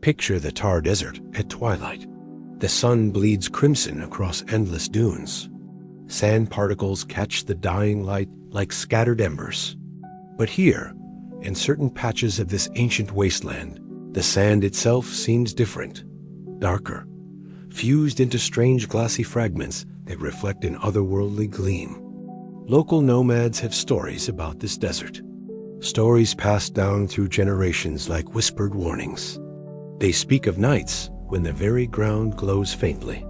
Picture the Thar Desert at twilight. The sun bleeds crimson across endless dunes. Sand particles catch the dying light like scattered embers. But here, in certain patches of this ancient wasteland, the sand itself seems different, darker, fused into strange glassy fragments that reflect an otherworldly gleam. Local nomads have stories about this desert, stories passed down through generations like whispered warnings. They speak of nights when the very ground glows faintly,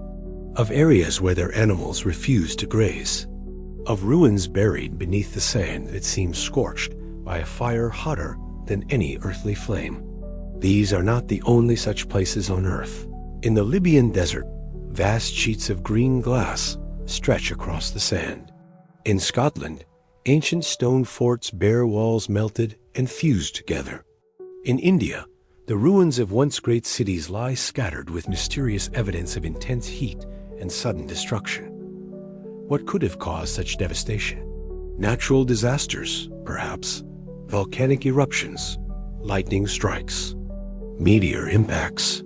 of areas where their animals refuse to graze, of ruins buried beneath the sand that seems scorched by a fire hotter than any earthly flame. These are not the only such places on Earth. In the Libyan desert, vast sheets of green glass stretch across the sand. In Scotland, ancient stone forts' bare walls melted and fused together. In India, the ruins of once great cities lie scattered with mysterious evidence of intense heat and sudden destruction. What could have caused such devastation? Natural disasters, perhaps. Volcanic eruptions, lightning strikes, meteor impacts,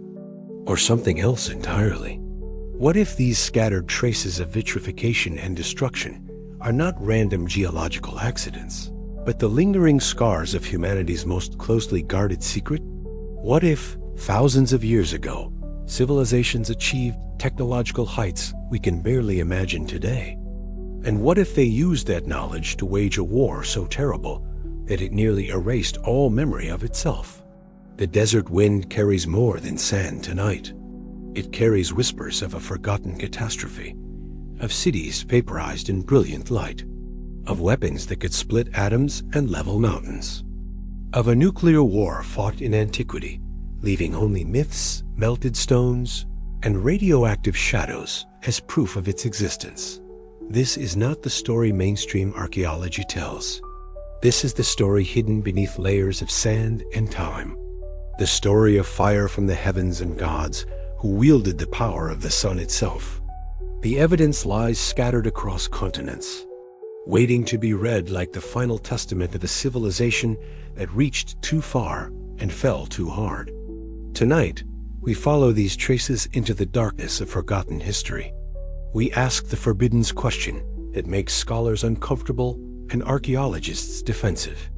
or something else entirely. What if these scattered traces of vitrification and destruction are not random geological accidents, but the lingering scars of humanity's most closely guarded secret? What if, thousands of years ago, civilizations achieved technological heights we can barely imagine today? And what if they used that knowledge to wage a war so terrible that it nearly erased all memory of itself? The desert wind carries more than sand tonight. It carries whispers of a forgotten catastrophe, of cities vaporized in brilliant light, of weapons that could split atoms and level mountains, of a nuclear war fought in antiquity, leaving only myths, melted stones, and radioactive shadows as proof of its existence. This is not the story mainstream archaeology tells. This is the story hidden beneath layers of sand and time. The story of fire from the heavens and gods who wielded the power of the sun itself. The evidence lies scattered across continents, waiting to be read like the final testament of a civilization that reached too far and fell too hard. Tonight, we follow these traces into the darkness of forgotten history. We ask the forbidden question that makes scholars uncomfortable and archaeologists defensive.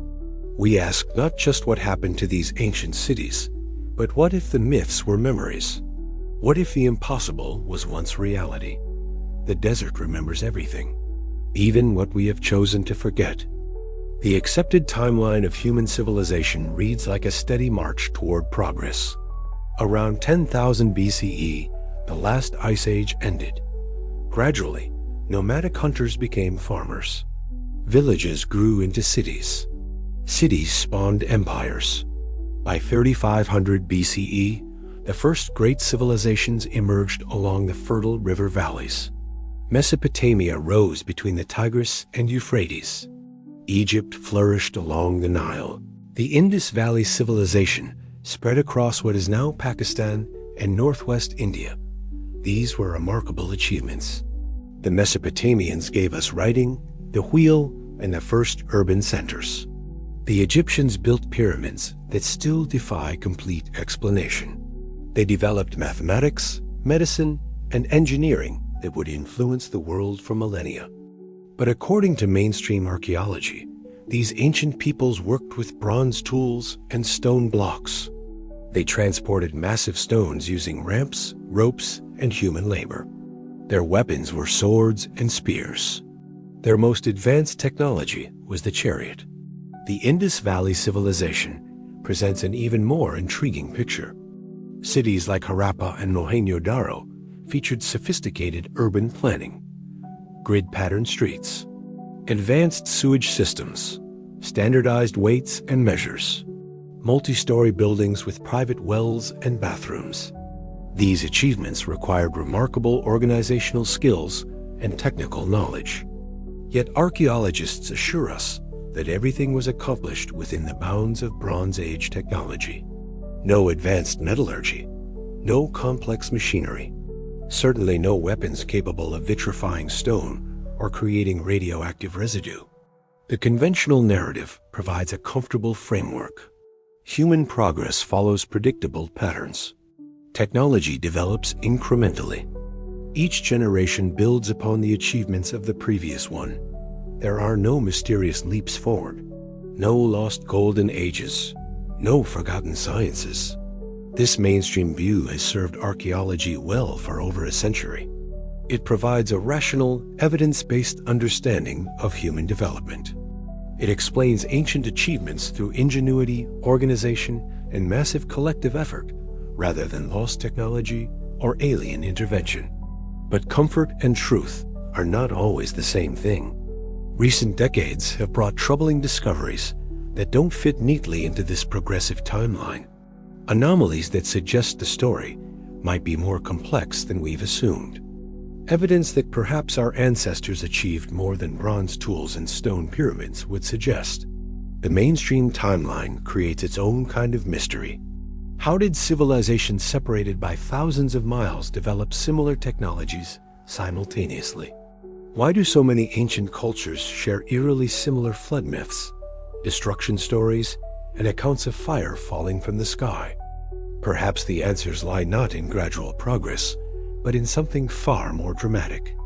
We ask not just what happened to these ancient cities, but what if the myths were memories? What if the impossible was once reality? The desert remembers everything, even what we have chosen to forget. The accepted timeline of human civilization reads like a steady march toward progress. Around 10,000 BCE, the last ice age ended. Gradually, nomadic hunters became farmers. Villages grew into cities. Cities spawned empires. By 3500 BCE, the first great civilizations emerged along the fertile river valleys. Mesopotamia rose between the Tigris and Euphrates. Egypt flourished along the Nile. The Indus Valley civilization spread across what is now Pakistan and northwest India. These were remarkable achievements. The Mesopotamians gave us writing, the wheel, and the first urban centers. The Egyptians built pyramids that still defy complete explanation. They developed mathematics, medicine, and engineering that would influence the world for millennia. But according to mainstream archaeology, these ancient peoples worked with bronze tools and stone blocks. They transported massive stones using ramps, ropes, and human labor. Their weapons were swords and spears. Their most advanced technology was the chariot. The Indus Valley civilization presents an even more intriguing picture. Cities like Harappa and Mohenjo-Daro featured sophisticated urban planning, grid-patterned streets, advanced sewage systems, standardized weights and measures, multi-story buildings with private wells and bathrooms. These achievements required remarkable organizational skills and technical knowledge. Yet archaeologists assure us that everything was accomplished within the bounds of Bronze Age technology. No advanced metallurgy, no complex machinery, certainly no weapons capable of vitrifying stone or creating radioactive residue. The conventional narrative provides a comfortable framework. Human progress follows predictable patterns. Technology develops incrementally. Each generation builds upon the achievements of the previous one. There are no mysterious leaps forward, no lost golden ages, no forgotten sciences. This mainstream view has served archaeology well for over a century. It provides a rational, evidence-based understanding of human development. It explains ancient achievements through ingenuity, organization, and massive collective effort, rather than lost technology or alien intervention. But comfort and truth are not always the same thing. Recent decades have brought troubling discoveries that don't fit neatly into this progressive timeline. Anomalies that suggest the story might be more complex than we've assumed. Evidence that perhaps our ancestors achieved more than bronze tools and stone pyramids would suggest. The mainstream timeline creates its own kind of mystery. How did civilizations separated by thousands of miles develop similar technologies simultaneously? Why do so many ancient cultures share eerily similar flood myths, destruction stories, and accounts of fire falling from the sky? Perhaps the answers lie not in gradual progress, but in something far more dramatic.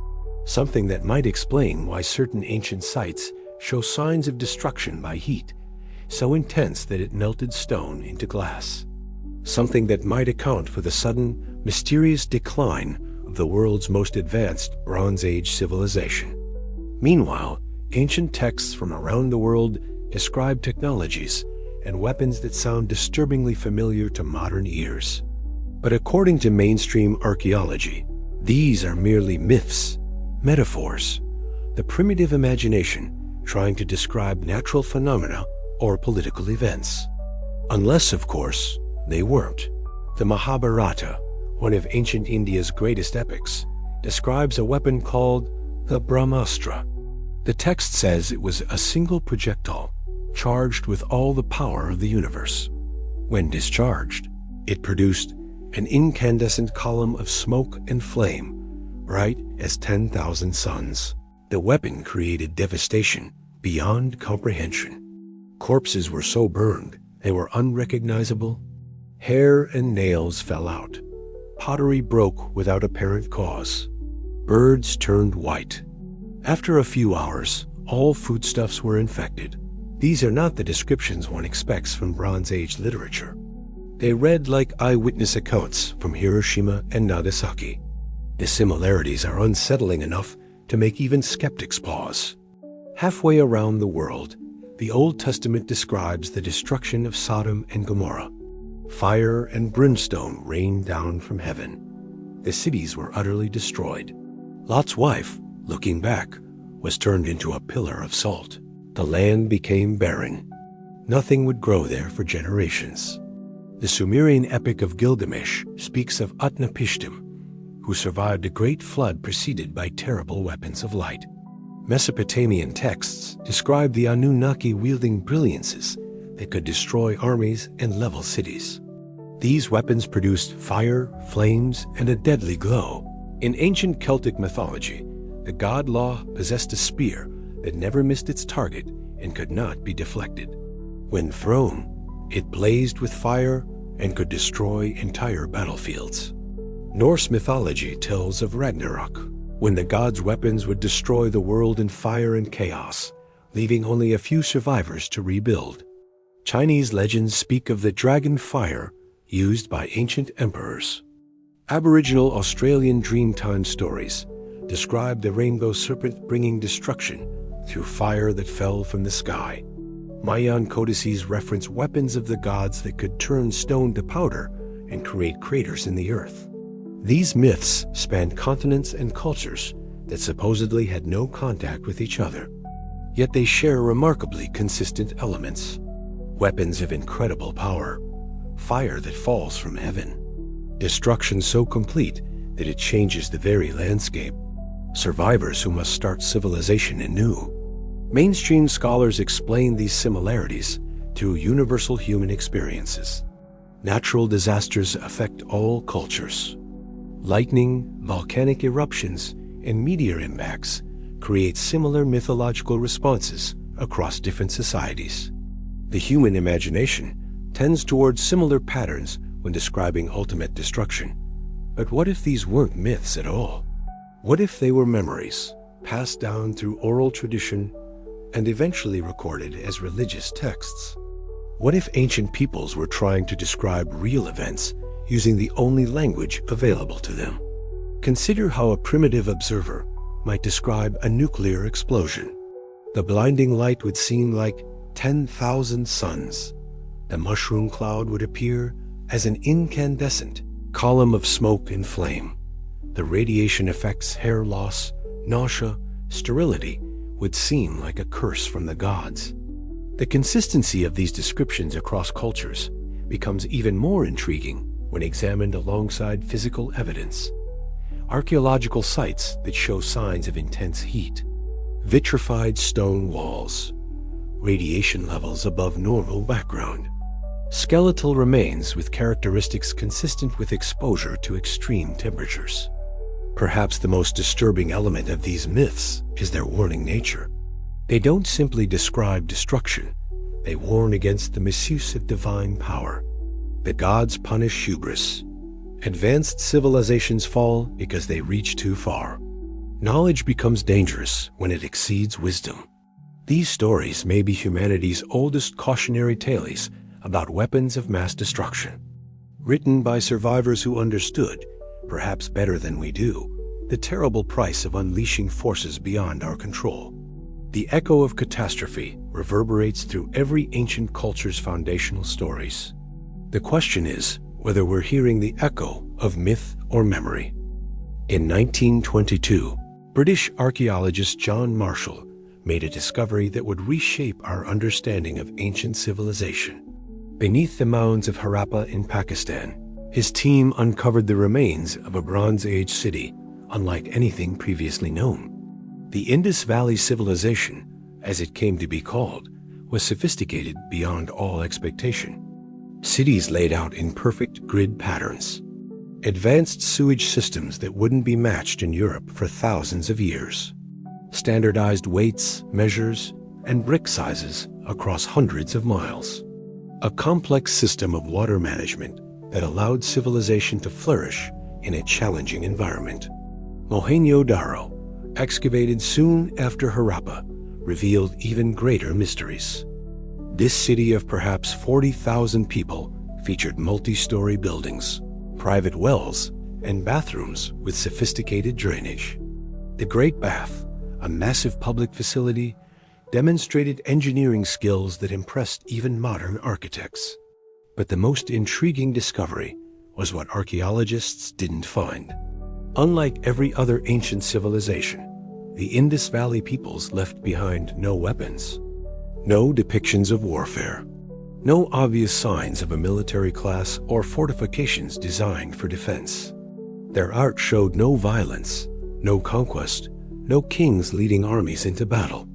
Something that might explain why certain ancient sites show signs of destruction by heat, so intense that it melted stone into glass. Something that might account for the sudden, mysterious decline of the world's most advanced Bronze Age civilization. Meanwhile, ancient texts from around the world describe technologies and weapons that sound disturbingly familiar to modern ears. But according to mainstream archaeology, these are merely myths, metaphors, the primitive imagination trying to describe natural phenomena or political events. Unless, of course, they weren't. The Mahabharata, one of ancient India's greatest epics, describes a weapon called the Brahmastra. The text says it was a single projectile charged with all the power of the universe. When discharged, it produced an incandescent column of smoke and flame, bright as 10,000 suns. The weapon created devastation beyond comprehension. Corpses were so burned they were unrecognizable. Hair and nails fell out. Pottery broke without apparent cause. Birds turned white. After a few hours, all foodstuffs were infected. These are not the descriptions one expects from Bronze Age literature. They read like eyewitness accounts from Hiroshima and Nagasaki. The similarities are unsettling enough to make even skeptics pause. Halfway around the world, the Old Testament describes the destruction of Sodom and Gomorrah. Fire and brimstone rained down from heaven. The cities were utterly destroyed. Lot's wife, looking back, was turned into a pillar of salt. The land became barren. Nothing would grow there for generations. The Sumerian epic of Gilgamesh speaks of Utnapishtim, who survived a great flood preceded by terrible weapons of light. Mesopotamian texts describe the Anunnaki wielding brilliances that could destroy armies and level cities. These weapons produced fire, flames, and a deadly glow. In ancient Celtic mythology, the god Law possessed a spear that never missed its target and could not be deflected. When thrown, it blazed with fire and could destroy entire battlefields. Norse mythology tells of Ragnarok, when the god's weapons would destroy the world in fire and chaos, leaving only a few survivors to rebuild. Chinese legends speak of the dragon fire used by ancient emperors. Aboriginal Australian Dreamtime stories describe the rainbow serpent bringing destruction through fire that fell from the sky. Mayan codices reference weapons of the gods that could turn stone to powder and create craters in the earth. These myths span continents and cultures that supposedly had no contact with each other. Yet they share remarkably consistent elements. Weapons of incredible power, fire that falls from heaven, destruction so complete that it changes the very landscape, survivors who must start civilization anew. Mainstream scholars explain these similarities through universal human experiences. Natural disasters affect all cultures. Lightning, volcanic eruptions, and meteor impacts create similar mythological responses across different societies. The human imagination tends towards similar patterns when describing ultimate destruction. But what if these weren't myths at all? What if they were memories, passed down through oral tradition and eventually recorded as religious texts? What if ancient peoples were trying to describe real events using the only language available to them? Consider how a primitive observer might describe a nuclear explosion. The blinding light would seem like 10,000 suns. The mushroom cloud would appear as an incandescent column of smoke and flame. The radiation effects, hair loss, nausea, sterility would seem like a curse from the gods. The consistency of these descriptions across cultures becomes even more intriguing when examined alongside physical evidence. Archaeological sites that show signs of intense heat, vitrified stone walls, radiation levels above normal background, skeletal remains with characteristics consistent with exposure to extreme temperatures. Perhaps the most disturbing element of these myths is their warning nature. They don't simply describe destruction, they warn against the misuse of divine power. The gods punish hubris. Advanced civilizations fall because they reach too far. Knowledge becomes dangerous when it exceeds wisdom. These stories may be humanity's oldest cautionary tales about weapons of mass destruction. Written by survivors who understood, perhaps better than we do, the terrible price of unleashing forces beyond our control. The echo of catastrophe reverberates through every ancient culture's foundational stories. The question is whether we're hearing the echo of myth or memory. In 1922, British archaeologist John Marshall made a discovery that would reshape our understanding of ancient civilization. Beneath the mounds of Harappa in Pakistan, his team uncovered the remains of a Bronze Age city unlike anything previously known. The Indus Valley Civilization, as it came to be called, was sophisticated beyond all expectation. Cities laid out in perfect grid patterns, advanced sewage systems that wouldn't be matched in Europe for thousands of years, standardized weights, measures, and brick sizes across hundreds of miles. A complex system of water management that allowed civilization to flourish in a challenging environment. Mohenjo-Daro, excavated soon after Harappa, revealed even greater mysteries. This city of perhaps 40,000 people featured multi-story buildings, private wells, and bathrooms with sophisticated drainage. The Great Bath, a massive public facility, demonstrated engineering skills that impressed even modern architects. But the most intriguing discovery was what archaeologists didn't find. Unlike every other ancient civilization, the Indus Valley peoples left behind no weapons, no depictions of warfare, no obvious signs of a military class or fortifications designed for defense. Their art showed no violence, no conquest, no kings leading armies into battle.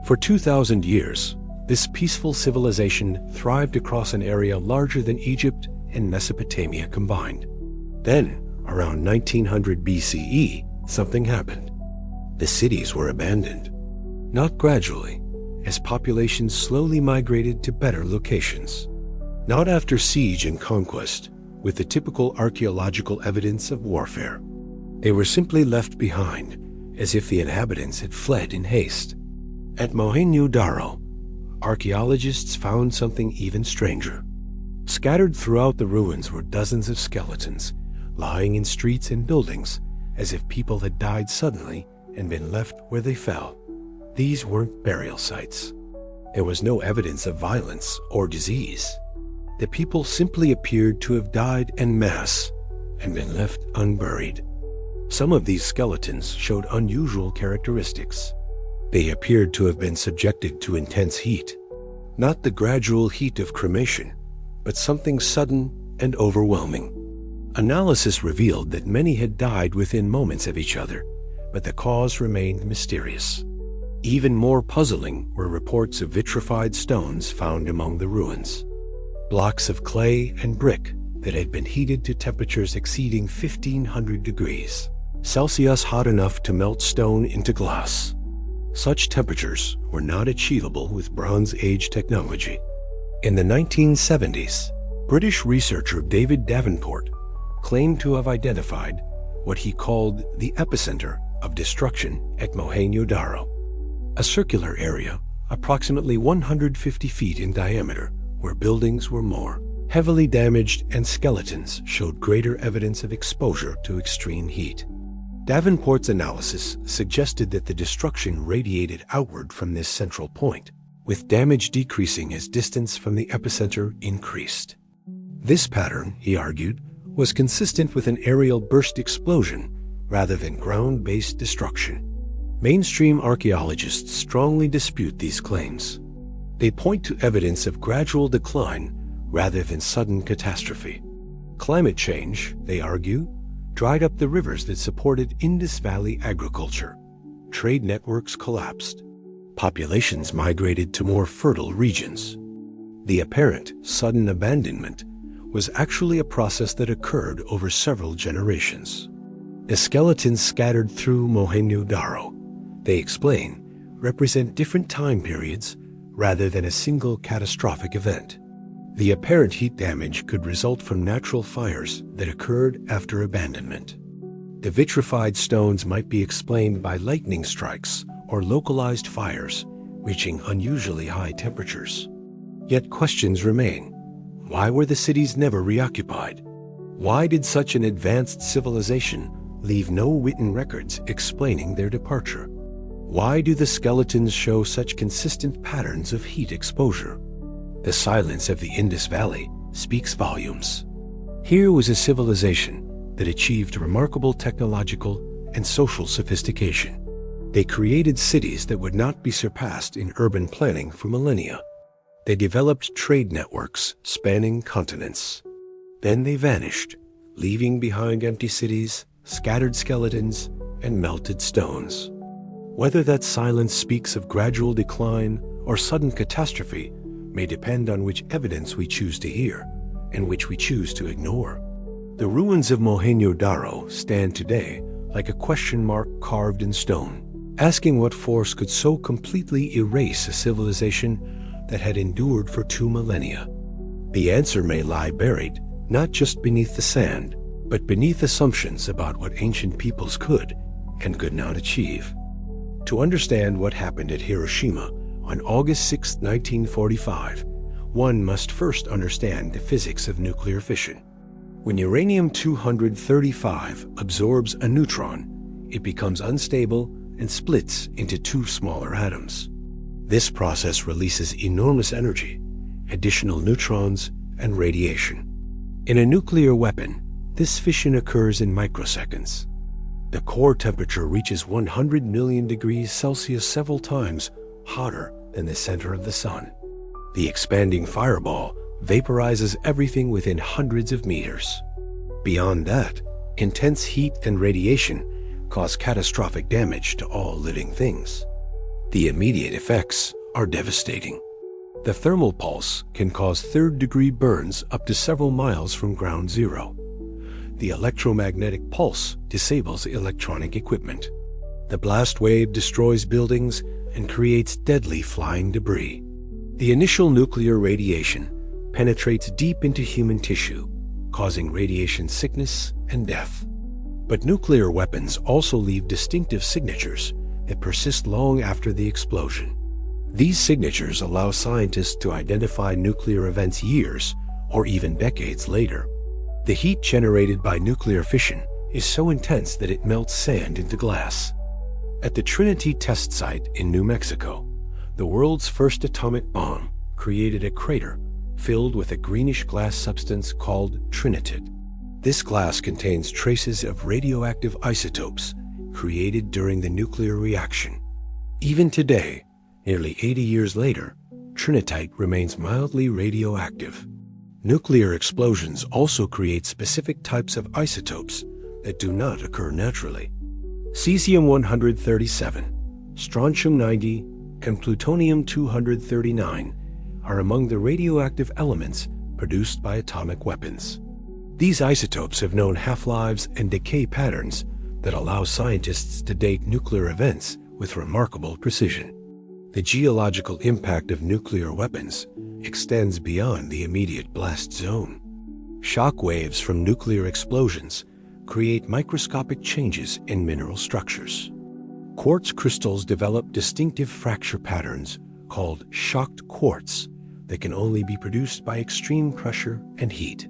For 2,000 years, this peaceful civilization thrived across an area larger than Egypt and Mesopotamia combined. Then, around 1900 BCE, something happened. The cities were abandoned. Not gradually, as populations slowly migrated to better locations. Not after siege and conquest, with the typical archaeological evidence of warfare. They were simply left behind, as if the inhabitants had fled in haste. At Mohenjo-Daro, archaeologists found something even stranger. Scattered throughout the ruins were dozens of skeletons, lying in streets and buildings, as if people had died suddenly and been left where they fell. These weren't burial sites. There was no evidence of violence or disease. The people simply appeared to have died en masse and been left unburied. Some of these skeletons showed unusual characteristics. They appeared to have been subjected to intense heat. Not the gradual heat of cremation, but something sudden and overwhelming. Analysis revealed that many had died within moments of each other, but the cause remained mysterious. Even more puzzling were reports of vitrified stones found among the ruins. Blocks of clay and brick that had been heated to temperatures exceeding 1,500 degrees Celsius, hot enough to melt stone into glass. Such temperatures were not achievable with Bronze Age technology. In the 1970s, British researcher David Davenport claimed to have identified what he called the epicenter of destruction at Mohenjo-Daro, a circular area approximately 150 feet in diameter where buildings were more heavily damaged and skeletons showed greater evidence of exposure to extreme heat. Davenport's analysis suggested that the destruction radiated outward from this central point, with damage decreasing as distance from the epicenter increased. This pattern, he argued, was consistent with an aerial burst explosion rather than ground-based destruction. Mainstream archaeologists strongly dispute these claims. They point to evidence of gradual decline rather than sudden catastrophe. Climate change, they argue, dried up the rivers that supported Indus Valley agriculture. Trade networks collapsed. Populations migrated to more fertile regions. The apparent sudden abandonment was actually a process that occurred over several generations. The skeletons scattered through Mohenjo-Daro, they explain, represent different time periods rather than a single catastrophic event. The apparent heat damage could result from natural fires that occurred after abandonment. The vitrified stones might be explained by lightning strikes or localized fires reaching unusually high temperatures. Yet questions remain. Why were the cities never reoccupied? Why did such an advanced civilization leave no written records explaining their departure? Why do the skeletons show such consistent patterns of heat exposure? The silence of the Indus Valley speaks volumes. Here was a civilization that achieved remarkable technological and social sophistication. They created cities that would not be surpassed in urban planning for millennia. They developed trade networks spanning continents. Then they vanished, leaving behind empty cities, scattered skeletons, and melted stones. Whether that silence speaks of gradual decline or sudden catastrophe may depend on which evidence we choose to hear and which we choose to ignore. The ruins of Mohenjo-Daro stand today like a question mark carved in stone, asking what force could so completely erase a civilization that had endured for 2 millennia. The answer may lie buried not just beneath the sand, but beneath assumptions about what ancient peoples could and could not achieve. To understand what happened at Hiroshima on August 6, 1945, one must first understand the physics of nuclear fission. When uranium-235 absorbs a neutron, it becomes unstable and splits into 2 smaller atoms. This process releases enormous energy, additional neutrons, and radiation. In a nuclear weapon, this fission occurs in microseconds. The core temperature reaches 100 million degrees Celsius, several times hotter than the center of the sun. The expanding fireball vaporizes everything within hundreds of meters. Beyond that, intense heat and radiation cause catastrophic damage to all living things. The immediate effects are devastating. The thermal pulse can cause third-degree burns up to several miles from ground zero. The electromagnetic pulse disables electronic equipment. The blast wave destroys buildings and creates deadly flying debris. The initial nuclear radiation penetrates deep into human tissue, causing radiation sickness and death. But nuclear weapons also leave distinctive signatures that persist long after the explosion. These signatures allow scientists to identify nuclear events years or even decades later. The heat generated by nuclear fission is so intense that it melts sand into glass. At the Trinity test site in New Mexico, the world's first atomic bomb created a crater filled with a greenish glass substance called trinitite. This glass contains traces of radioactive isotopes created during the nuclear reaction. Even today, nearly 80 years later, trinitite remains mildly radioactive. Nuclear explosions also create specific types of isotopes that do not occur naturally. Cesium-137, strontium-90, and plutonium-239 are among the radioactive elements produced by atomic weapons. These isotopes have known half-lives and decay patterns that allow scientists to date nuclear events with remarkable precision. The geological impact of nuclear weapons extends beyond the immediate blast zone. Shock waves from nuclear explosions create microscopic changes in mineral structures. Quartz crystals develop distinctive fracture patterns called shocked quartz that can only be produced by extreme pressure and heat.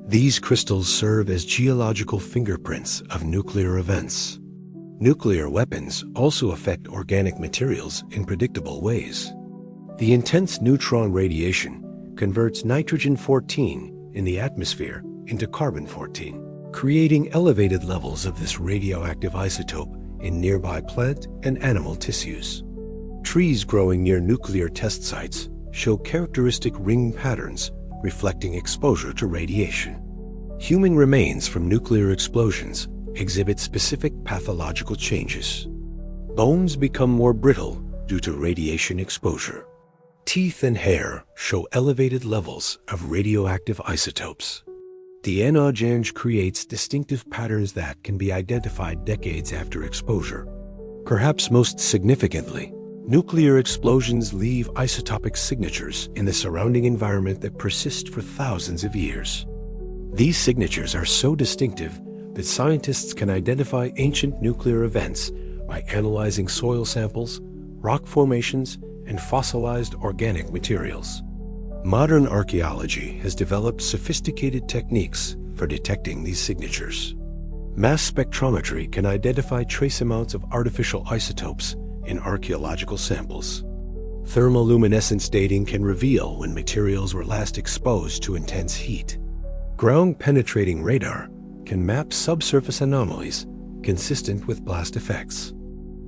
These crystals serve as geological fingerprints of nuclear events. Nuclear weapons also affect organic materials in predictable ways. The intense neutron radiation converts nitrogen-14 in the atmosphere into carbon-14, creating elevated levels of this radioactive isotope in nearby plant and animal tissues. Trees growing near nuclear test sites show characteristic ring patterns reflecting exposure to radiation. Human remains from nuclear explosions exhibit specific pathological changes. Bones become more brittle due to radiation exposure. Teeth and hair show elevated levels of radioactive isotopes. DNA change creates distinctive patterns that can be identified decades after exposure. Perhaps most significantly, nuclear explosions leave isotopic signatures in the surrounding environment that persist for thousands of years. These signatures are so distinctive that scientists can identify ancient nuclear events by analyzing soil samples, rock formations, and fossilized organic materials. Modern archaeology has developed sophisticated techniques for detecting these signatures. Mass spectrometry can identify trace amounts of artificial isotopes in archaeological samples. Thermoluminescence dating can reveal when materials were last exposed to intense heat. Ground-penetrating radar can map subsurface anomalies consistent with blast effects.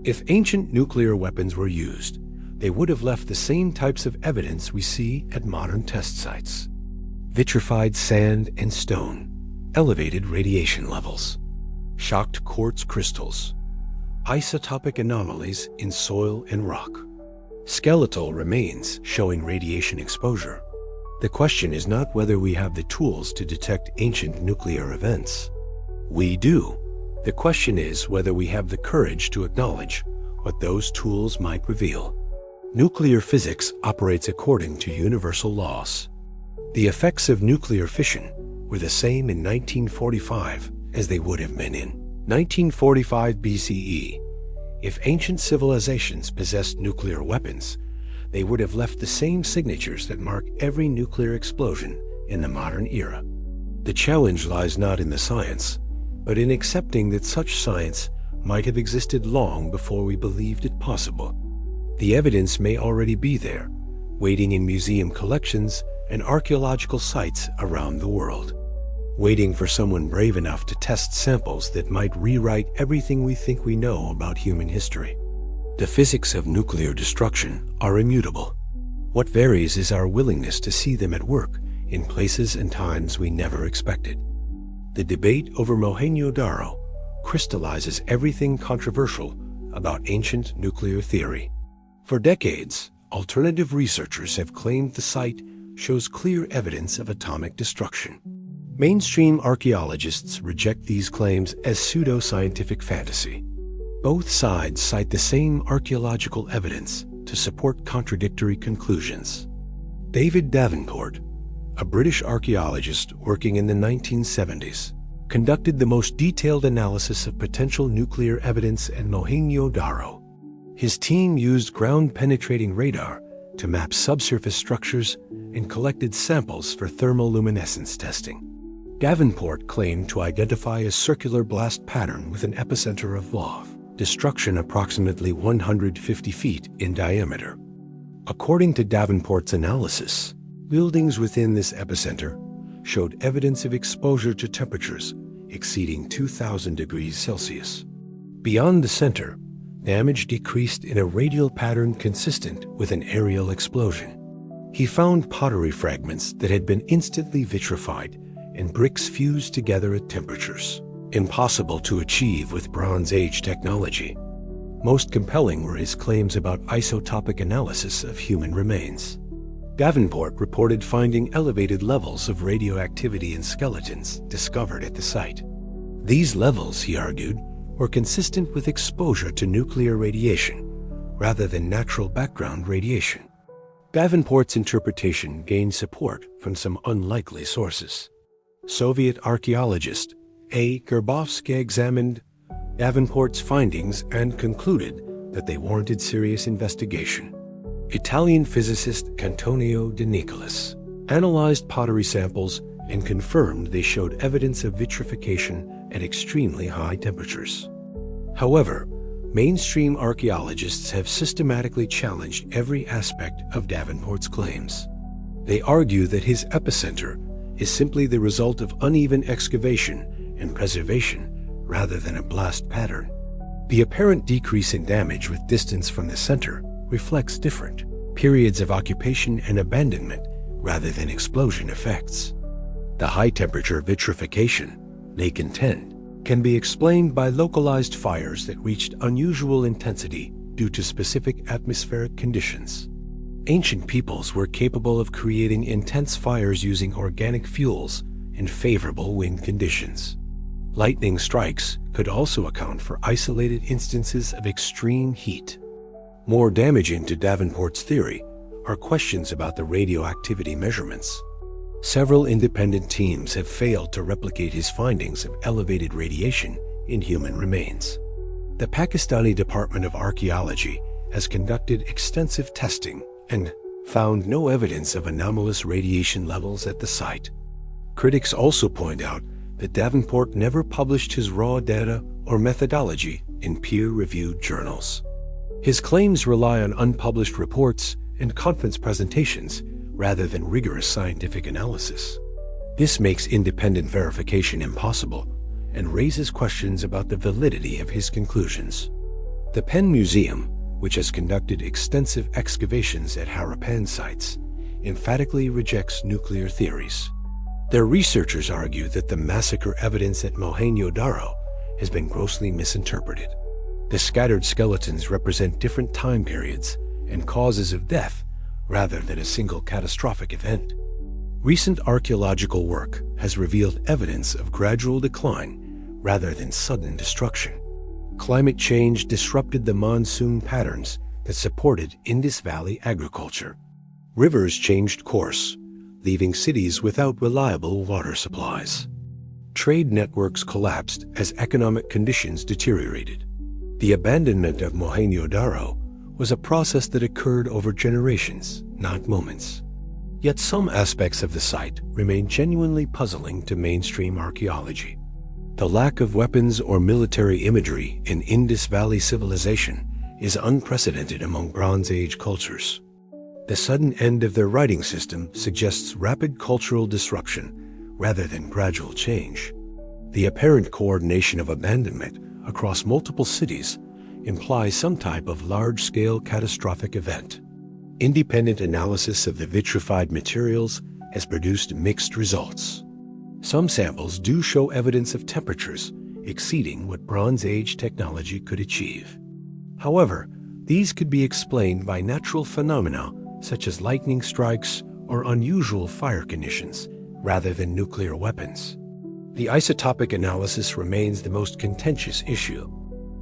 If ancient nuclear weapons were used, they would have left the same types of evidence we see at modern test sites. Vitrified sand and stone, elevated radiation levels, shocked quartz crystals, isotopic anomalies in soil and rock, skeletal remains showing radiation exposure. The question is not whether we have the tools to detect ancient nuclear events. We do. The question is whether we have the courage to acknowledge what those tools might reveal. Nuclear physics operates according to universal laws. The effects of nuclear fission were the same in 1945 as they would have been in 1945 BCE. If ancient civilizations possessed nuclear weapons, they would have left the same signatures that mark every nuclear explosion in the modern era. The challenge lies not in the science, but in accepting that such science might have existed long before we believed it possible. The evidence may already be there, waiting in museum collections and archaeological sites around the world, waiting for someone brave enough to test samples that might rewrite everything we think we know about human history. The physics of nuclear destruction are immutable. What varies is our willingness to see them at work in places and times we never expected. The debate over Mohenjo-Daro crystallizes everything controversial about ancient nuclear theory. For decades, alternative researchers have claimed the site shows clear evidence of atomic destruction. Mainstream archaeologists reject these claims as pseudo-scientific fantasy. Both sides cite the same archaeological evidence to support contradictory conclusions. David Davenport, a British archaeologist working in the 1970s, conducted the most detailed analysis of potential nuclear evidence at Mohenjo-Daro. His team used ground-penetrating radar to map subsurface structures and collected samples for thermoluminescence testing. Davenport claimed to identify a circular blast pattern with an epicenter of lava destruction approximately 150 feet in diameter. According to Davenport's analysis, buildings within this epicenter showed evidence of exposure to temperatures exceeding 2,000 degrees Celsius. Beyond the center, damage decreased in a radial pattern consistent with an aerial explosion. He found pottery fragments that had been instantly vitrified and bricks fused together at temperatures impossible to achieve with Bronze Age technology. Most compelling were his claims about isotopic analysis of human remains. Davenport reported finding elevated levels of radioactivity in skeletons discovered at the site. These levels, he argued, were consistent with exposure to nuclear radiation rather than natural background radiation. Davenport's interpretation gained support from some unlikely sources. Soviet archaeologist A. Gerbovsky examined Davenport's findings and concluded that they warranted serious investigation. Italian physicist Antonio De Nicolis analyzed pottery samples and confirmed they showed evidence of vitrification at extremely high temperatures. However, mainstream archaeologists have systematically challenged every aspect of Davenport's claims. They argue that his epicenter is simply the result of uneven excavation and preservation rather than a blast pattern. The apparent decrease in damage with distance from the center reflects different periods of occupation and abandonment rather than explosion effects. The high-temperature vitrification, they contend, can be explained by localized fires that reached unusual intensity due to specific atmospheric conditions. Ancient peoples were capable of creating intense fires using organic fuels in favorable wind conditions. Lightning strikes could also account for isolated instances of extreme heat. More damaging to Davenport's theory are questions about the radioactivity measurements. Several independent teams have failed to replicate his findings of elevated radiation in human remains. The Pakistani Department of Archaeology has conducted extensive testing and found no evidence of anomalous radiation levels at the site. Critics also point out that Davenport never published his raw data or methodology in peer-reviewed journals. His claims rely on unpublished reports and conference presentations rather than rigorous scientific analysis. This makes independent verification impossible and raises questions about the validity of his conclusions. The Penn Museum, which has conducted extensive excavations at Harappan sites, emphatically rejects nuclear theories. Their researchers argue that the massacre evidence at Mohenjo-Daro has been grossly misinterpreted. The scattered skeletons represent different time periods and causes of death rather than a single catastrophic event. Recent archaeological work has revealed evidence of gradual decline rather than sudden destruction. Climate change disrupted the monsoon patterns that supported Indus Valley agriculture. Rivers changed course, leaving cities without reliable water supplies. Trade networks collapsed as economic conditions deteriorated. The abandonment of Mohenjo-Daro was a process that occurred over generations, not moments. Yet some aspects of the site remain genuinely puzzling to mainstream archaeology. The lack of weapons or military imagery in Indus Valley civilization is unprecedented among Bronze Age cultures. The sudden end of their writing system suggests rapid cultural disruption rather than gradual change. The apparent coordination of abandonment across multiple cities implies some type of large-scale catastrophic event. Independent analysis of the vitrified materials has produced mixed results. Some samples do show evidence of temperatures exceeding what Bronze Age technology could achieve. However, these could be explained by natural phenomena such as lightning strikes or unusual fire conditions rather than nuclear weapons. The isotopic analysis remains the most contentious issue.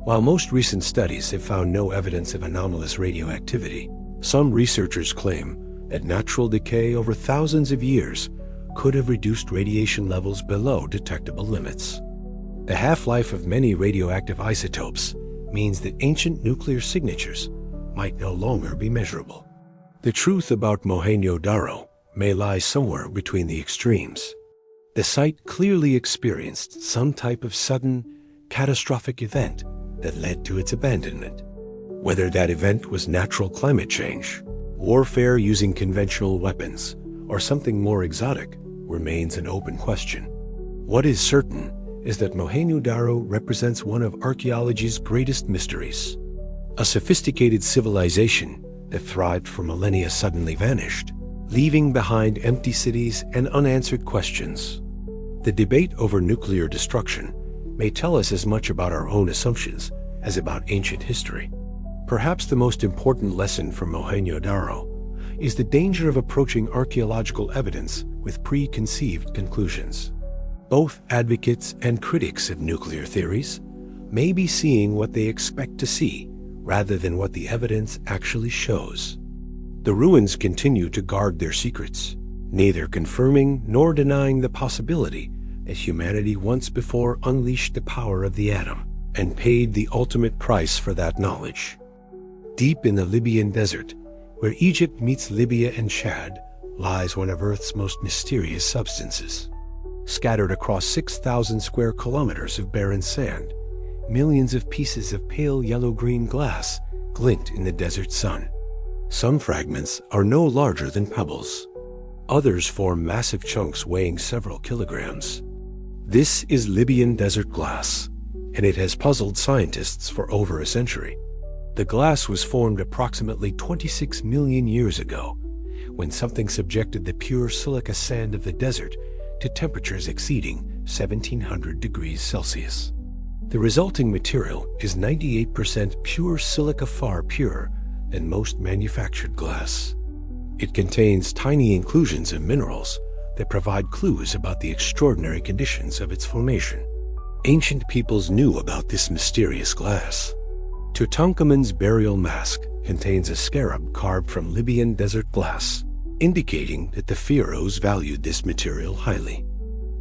While most recent studies have found no evidence of anomalous radioactivity, some researchers claim that natural decay over thousands of years could have reduced radiation levels below detectable limits. The half-life of many radioactive isotopes means that ancient nuclear signatures might no longer be measurable. The truth about Mohenjo-Daro may lie somewhere between the extremes. The site clearly experienced some type of sudden, catastrophic event that led to its abandonment. Whether that event was natural climate change, warfare using conventional weapons, or something more exotic remains an open question. What is certain is that Mohenjo-Daro represents one of archaeology's greatest mysteries. A sophisticated civilization that thrived for millennia suddenly vanished, leaving behind empty cities and unanswered questions. The debate over nuclear destruction may tell us as much about our own assumptions as about ancient history. Perhaps the most important lesson from Mohenjo-Daro is the danger of approaching archaeological evidence with preconceived conclusions. Both advocates and critics of nuclear theories may be seeing what they expect to see rather than what the evidence actually shows. The ruins continue to guard their secrets, neither confirming nor denying the possibility that humanity once before unleashed the power of the atom and paid the ultimate price for that knowledge. Deep in the Libyan desert, where Egypt meets Libya and Chad, lies one of Earth's most mysterious substances. Scattered across 6,000 square kilometers of barren sand, millions of pieces of pale yellow-green glass glint in the desert sun. Some fragments are no larger than pebbles. Others form massive chunks weighing several kilograms. This is Libyan desert glass, and it has puzzled scientists for over a century. The glass was formed approximately 26 million years ago, when something subjected the pure silica sand of the desert to temperatures exceeding 1700 degrees Celsius. The resulting material is 98% pure silica, far purer than most manufactured glass. It contains tiny inclusions of minerals that provide clues about the extraordinary conditions of its formation. Ancient peoples knew about this mysterious glass. Tutankhamun's burial mask contains a scarab carved from Libyan desert glass, indicating that the pharaohs valued this material highly.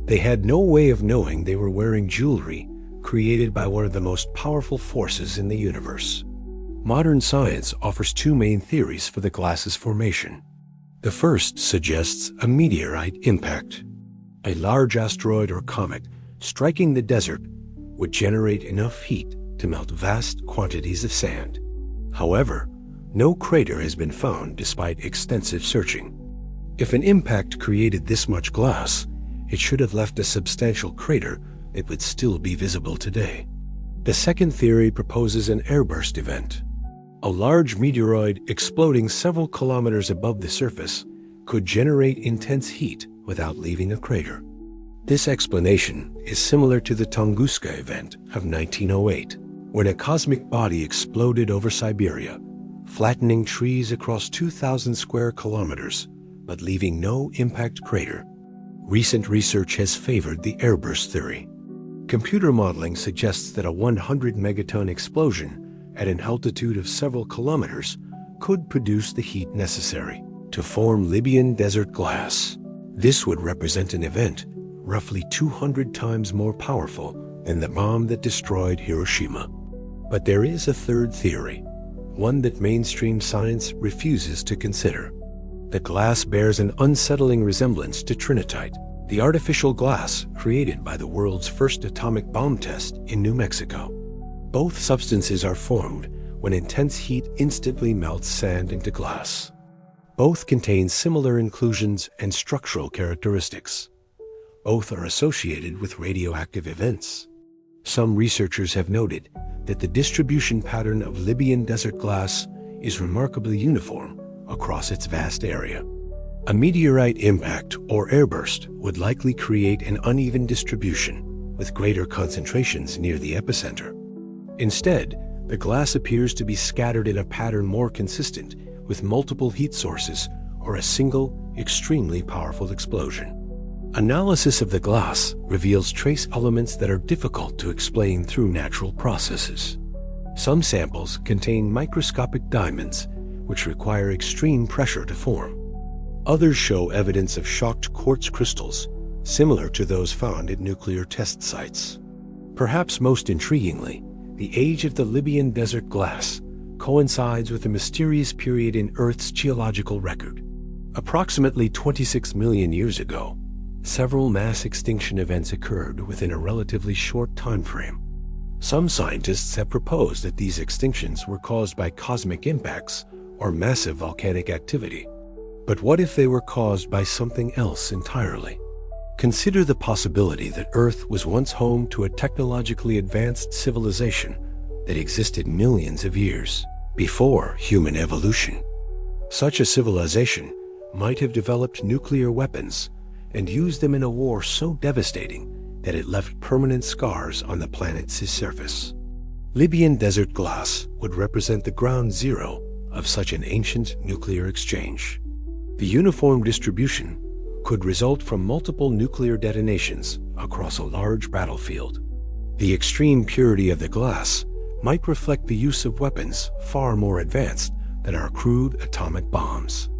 They had no way of knowing they were wearing jewelry created by one of the most powerful forces in the universe. Modern science offers two main theories for the glass's formation. The first suggests a meteorite impact. A large asteroid or comet striking the desert would generate enough heat to melt vast quantities of sand. However, no crater has been found despite extensive searching. If an impact created this much glass, it should have left a substantial crater that would still be visible today. The second theory proposes an airburst event. A large meteoroid exploding several kilometers above the surface could generate intense heat without leaving a crater. This explanation is similar to the Tunguska event of 1908, when a cosmic body exploded over Siberia, flattening trees across 2,000 square kilometers, but leaving no impact crater. Recent research has favored the airburst theory. Computer modeling suggests that a 100 megaton explosion at an altitude of several kilometers could produce the heat necessary to form Libyan desert glass. This would represent an event roughly 200 times more powerful than the bomb that destroyed Hiroshima. But there is a third theory, one that mainstream science refuses to consider. The glass bears an unsettling resemblance to trinitite, the artificial glass created by the world's first atomic bomb test in New Mexico. Both substances are formed when intense heat instantly melts sand into glass. Both contain similar inclusions and structural characteristics. Both are associated with radioactive events. Some researchers have noted that the distribution pattern of Libyan desert glass is remarkably uniform across its vast area. A meteorite impact or airburst would likely create an uneven distribution with greater concentrations near the epicenter. Instead, the glass appears to be scattered in a pattern more consistent with multiple heat sources or a single, extremely powerful explosion. Analysis of the glass reveals trace elements that are difficult to explain through natural processes. Some samples contain microscopic diamonds, which require extreme pressure to form. Others show evidence of shocked quartz crystals, similar to those found at nuclear test sites. Perhaps most intriguingly, the age of the Libyan desert glass coincides with a mysterious period in Earth's geological record. Approximately 26 million years ago, several mass extinction events occurred within a relatively short time frame. Some scientists have proposed that these extinctions were caused by cosmic impacts or massive volcanic activity. But what if they were caused by something else entirely? Consider the possibility that Earth was once home to a technologically advanced civilization that existed millions of years before human evolution. Such a civilization might have developed nuclear weapons and used them in a war so devastating that it left permanent scars on the planet's surface. Libyan desert glass would represent the ground zero of such an ancient nuclear exchange. The uniform distribution could result from multiple nuclear detonations across a large battlefield. The extreme purity of the glass might reflect the use of weapons far more advanced than our crude atomic bombs.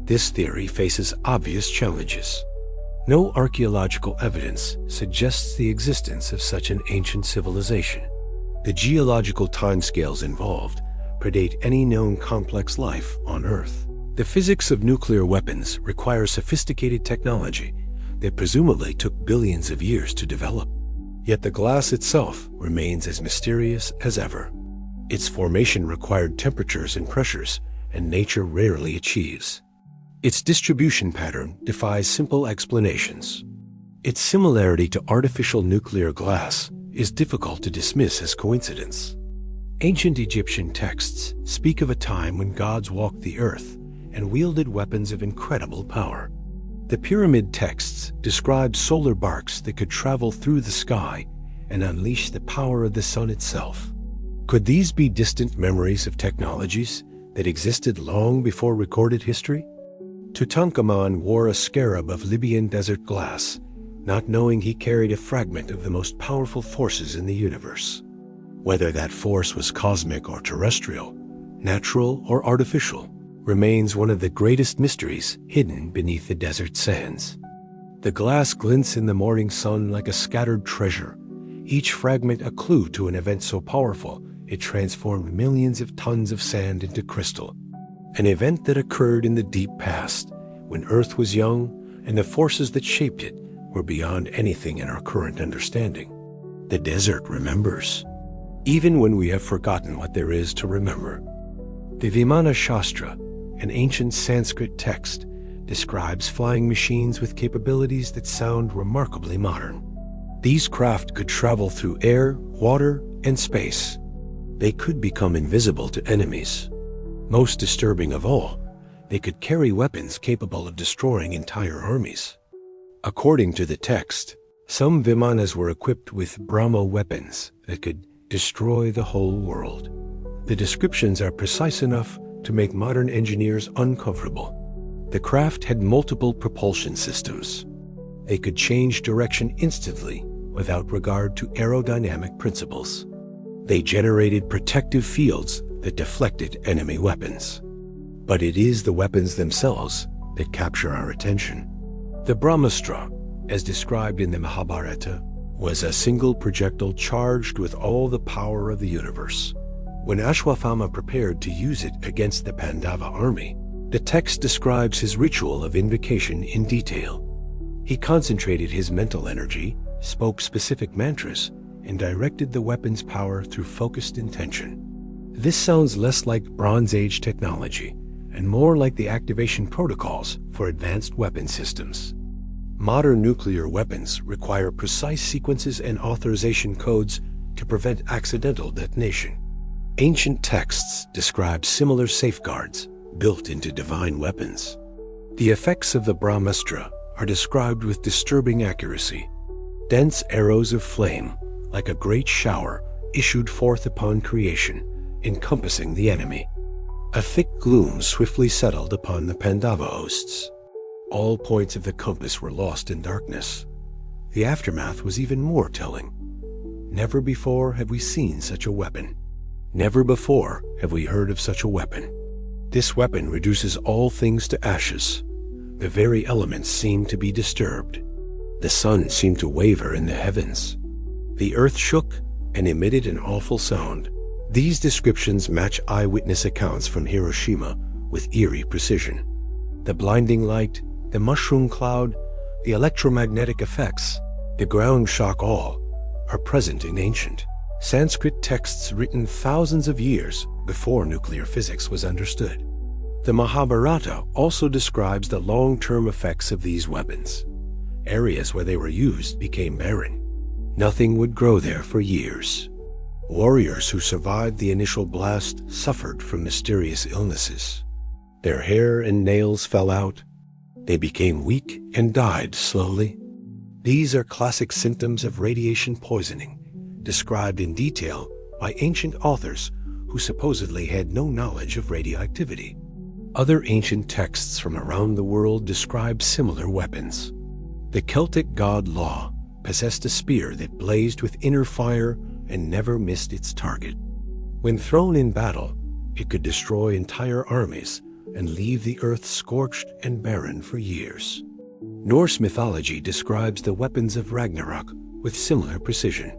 This theory faces obvious challenges. No archaeological evidence suggests the existence of such an ancient civilization. The geological timescales involved predate any known complex life on Earth. The physics of nuclear weapons require sophisticated technology that presumably took billions of years to develop. Yet the glass itself remains as mysterious as ever. Its formation required temperatures and pressures, and nature rarely achieves. Its distribution pattern defies simple explanations. Its similarity to artificial nuclear glass is difficult to dismiss as coincidence. Ancient Egyptian texts speak of a time when gods walked the earth and wielded weapons of incredible power. The pyramid texts describe solar barks that could travel through the sky and unleash the power of the sun itself. Could these be distant memories of technologies that existed long before recorded history? Tutankhamun wore a scarab of Libyan desert glass, not knowing he carried a fragment of the most powerful forces in the universe. Whether that force was cosmic or terrestrial, natural or artificial, remains one of the greatest mysteries hidden beneath the desert sands. The glass glints in the morning sun like a scattered treasure, each fragment a clue to an event so powerful it transformed millions of tons of sand into crystal. An event that occurred in the deep past, when Earth was young and the forces that shaped it were beyond anything in our current understanding. The desert remembers, even when we have forgotten what there is to remember. The Vimana Shastra, an ancient Sanskrit text, describes flying machines with capabilities that sound remarkably modern. These craft could travel through air, water, and space. They could become invisible to enemies. Most disturbing of all, they could carry weapons capable of destroying entire armies. According to the text, some Vimanas were equipped with Brahmo weapons that could destroy the whole world. The descriptions are precise enough to make modern engineers uncomfortable. The craft had multiple propulsion systems. They could change direction instantly without regard to aerodynamic principles. They generated protective fields that deflected enemy weapons. But it is the weapons themselves that capture our attention. The Brahmastra, as described in the Mahabharata, was a single projectile charged with all the power of the universe. When Ashwatthama prepared to use it against the Pandava army, the text describes his ritual of invocation in detail. He concentrated his mental energy, spoke specific mantras, and directed the weapon's power through focused intention. This sounds less like Bronze Age technology and more like the activation protocols for advanced weapon systems. Modern nuclear weapons require precise sequences and authorization codes to prevent accidental detonation. Ancient texts describe similar safeguards built into divine weapons. The effects of the Brahmastra are described with disturbing accuracy. Dense arrows of flame, like a great shower, issued forth upon creation, encompassing the enemy. A thick gloom swiftly settled upon the Pandava hosts. All points of the compass were lost in darkness. The aftermath was even more telling. Never before have we seen such a weapon. Never before have we heard of such a weapon. This weapon reduces all things to ashes. The very elements seemed to be disturbed. The sun seemed to waver in the heavens. The earth shook and emitted an awful sound. These descriptions match eyewitness accounts from Hiroshima with eerie precision. The blinding light, the mushroom cloud, the electromagnetic effects, the ground shock, all are present in ancient Sanskrit texts written thousands of years before nuclear physics was understood. The Mahabharata also describes the long-term effects of these weapons. Areas where they were used became barren. Nothing would grow there for years. Warriors who survived the initial blast suffered from mysterious illnesses. Their hair and nails fell out. They became weak and died slowly. These are classic symptoms of radiation poisoning, described in detail by ancient authors who supposedly had no knowledge of radioactivity. Other ancient texts from around the world describe similar weapons. The Celtic god Law possessed a spear that blazed with inner fire and never missed its target. When thrown in battle, It could destroy entire armies and leave the earth scorched and barren for years. Norse mythology describes the weapons of Ragnarok with similar precision.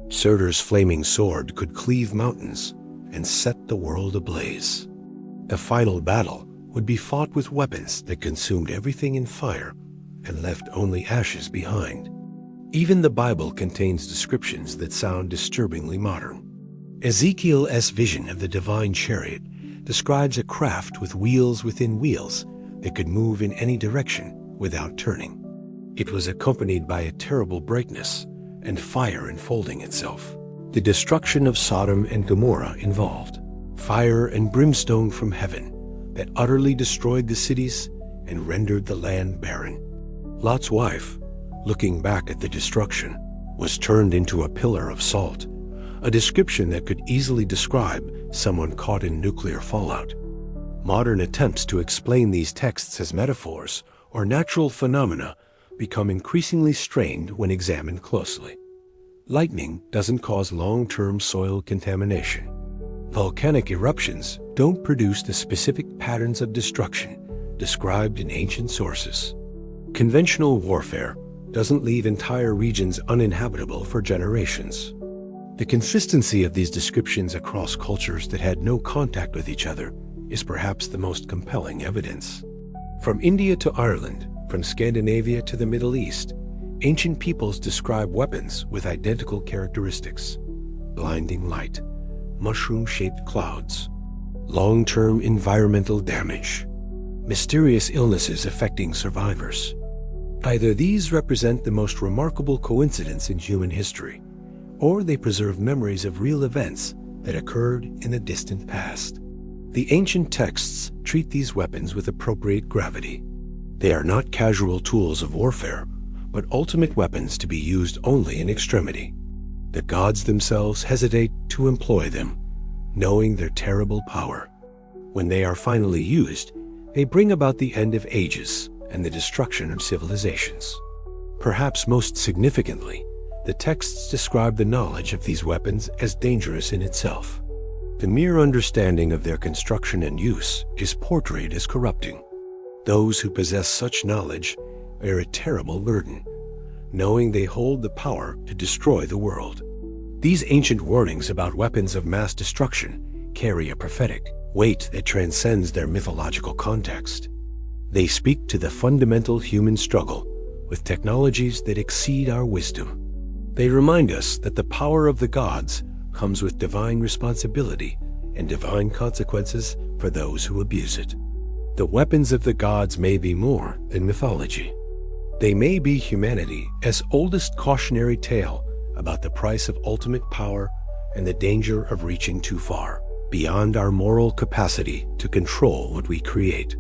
Surtur's flaming sword could cleave mountains and set the world ablaze. The final battle would be fought with weapons that consumed everything in fire and left only ashes behind. Even the Bible contains descriptions that sound disturbingly modern. Ezekiel's vision of the divine chariot describes a craft with wheels within wheels that could move in any direction without turning. It was accompanied by a terrible brightness and fire enfolding itself. The destruction of Sodom and Gomorrah involved fire and brimstone from heaven that utterly destroyed the cities and rendered the land barren. Lot's wife, looking back at the destruction, was turned into a pillar of salt, a description that could easily describe someone caught in nuclear fallout. Modern attempts to explain these texts as metaphors or natural phenomena become increasingly strained when examined closely. Lightning doesn't cause long-term soil contamination. Volcanic eruptions don't produce the specific patterns of destruction described in ancient sources. Conventional warfare doesn't leave entire regions uninhabitable for generations. The consistency of these descriptions across cultures that had no contact with each other is perhaps the most compelling evidence. From India to Ireland, from Scandinavia to the Middle East, ancient peoples describe weapons with identical characteristics: blinding light, mushroom-shaped clouds, long-term environmental damage, mysterious illnesses affecting survivors. Either these represent the most remarkable coincidence in human history, or they preserve memories of real events that occurred in the distant past. The ancient texts treat these weapons with appropriate gravity. They are not casual tools of warfare, but ultimate weapons to be used only in extremity. The gods themselves hesitate to employ them, knowing their terrible power. When they are finally used, they bring about the end of ages and the destruction of civilizations. Perhaps most significantly, the texts describe the knowledge of these weapons as dangerous in itself. The mere understanding of their construction and use is portrayed as corrupting. Those who possess such knowledge bear a terrible burden, knowing they hold the power to destroy the world. These ancient warnings about weapons of mass destruction carry a prophetic weight that transcends their mythological context. They speak to the fundamental human struggle with technologies that exceed our wisdom. They remind us that the power of the gods comes with divine responsibility and divine consequences for those who abuse it. The weapons of the gods may be more than mythology. They may be humanity's oldest cautionary tale about the price of ultimate power and the danger of reaching too far, beyond our moral capacity to control what we create.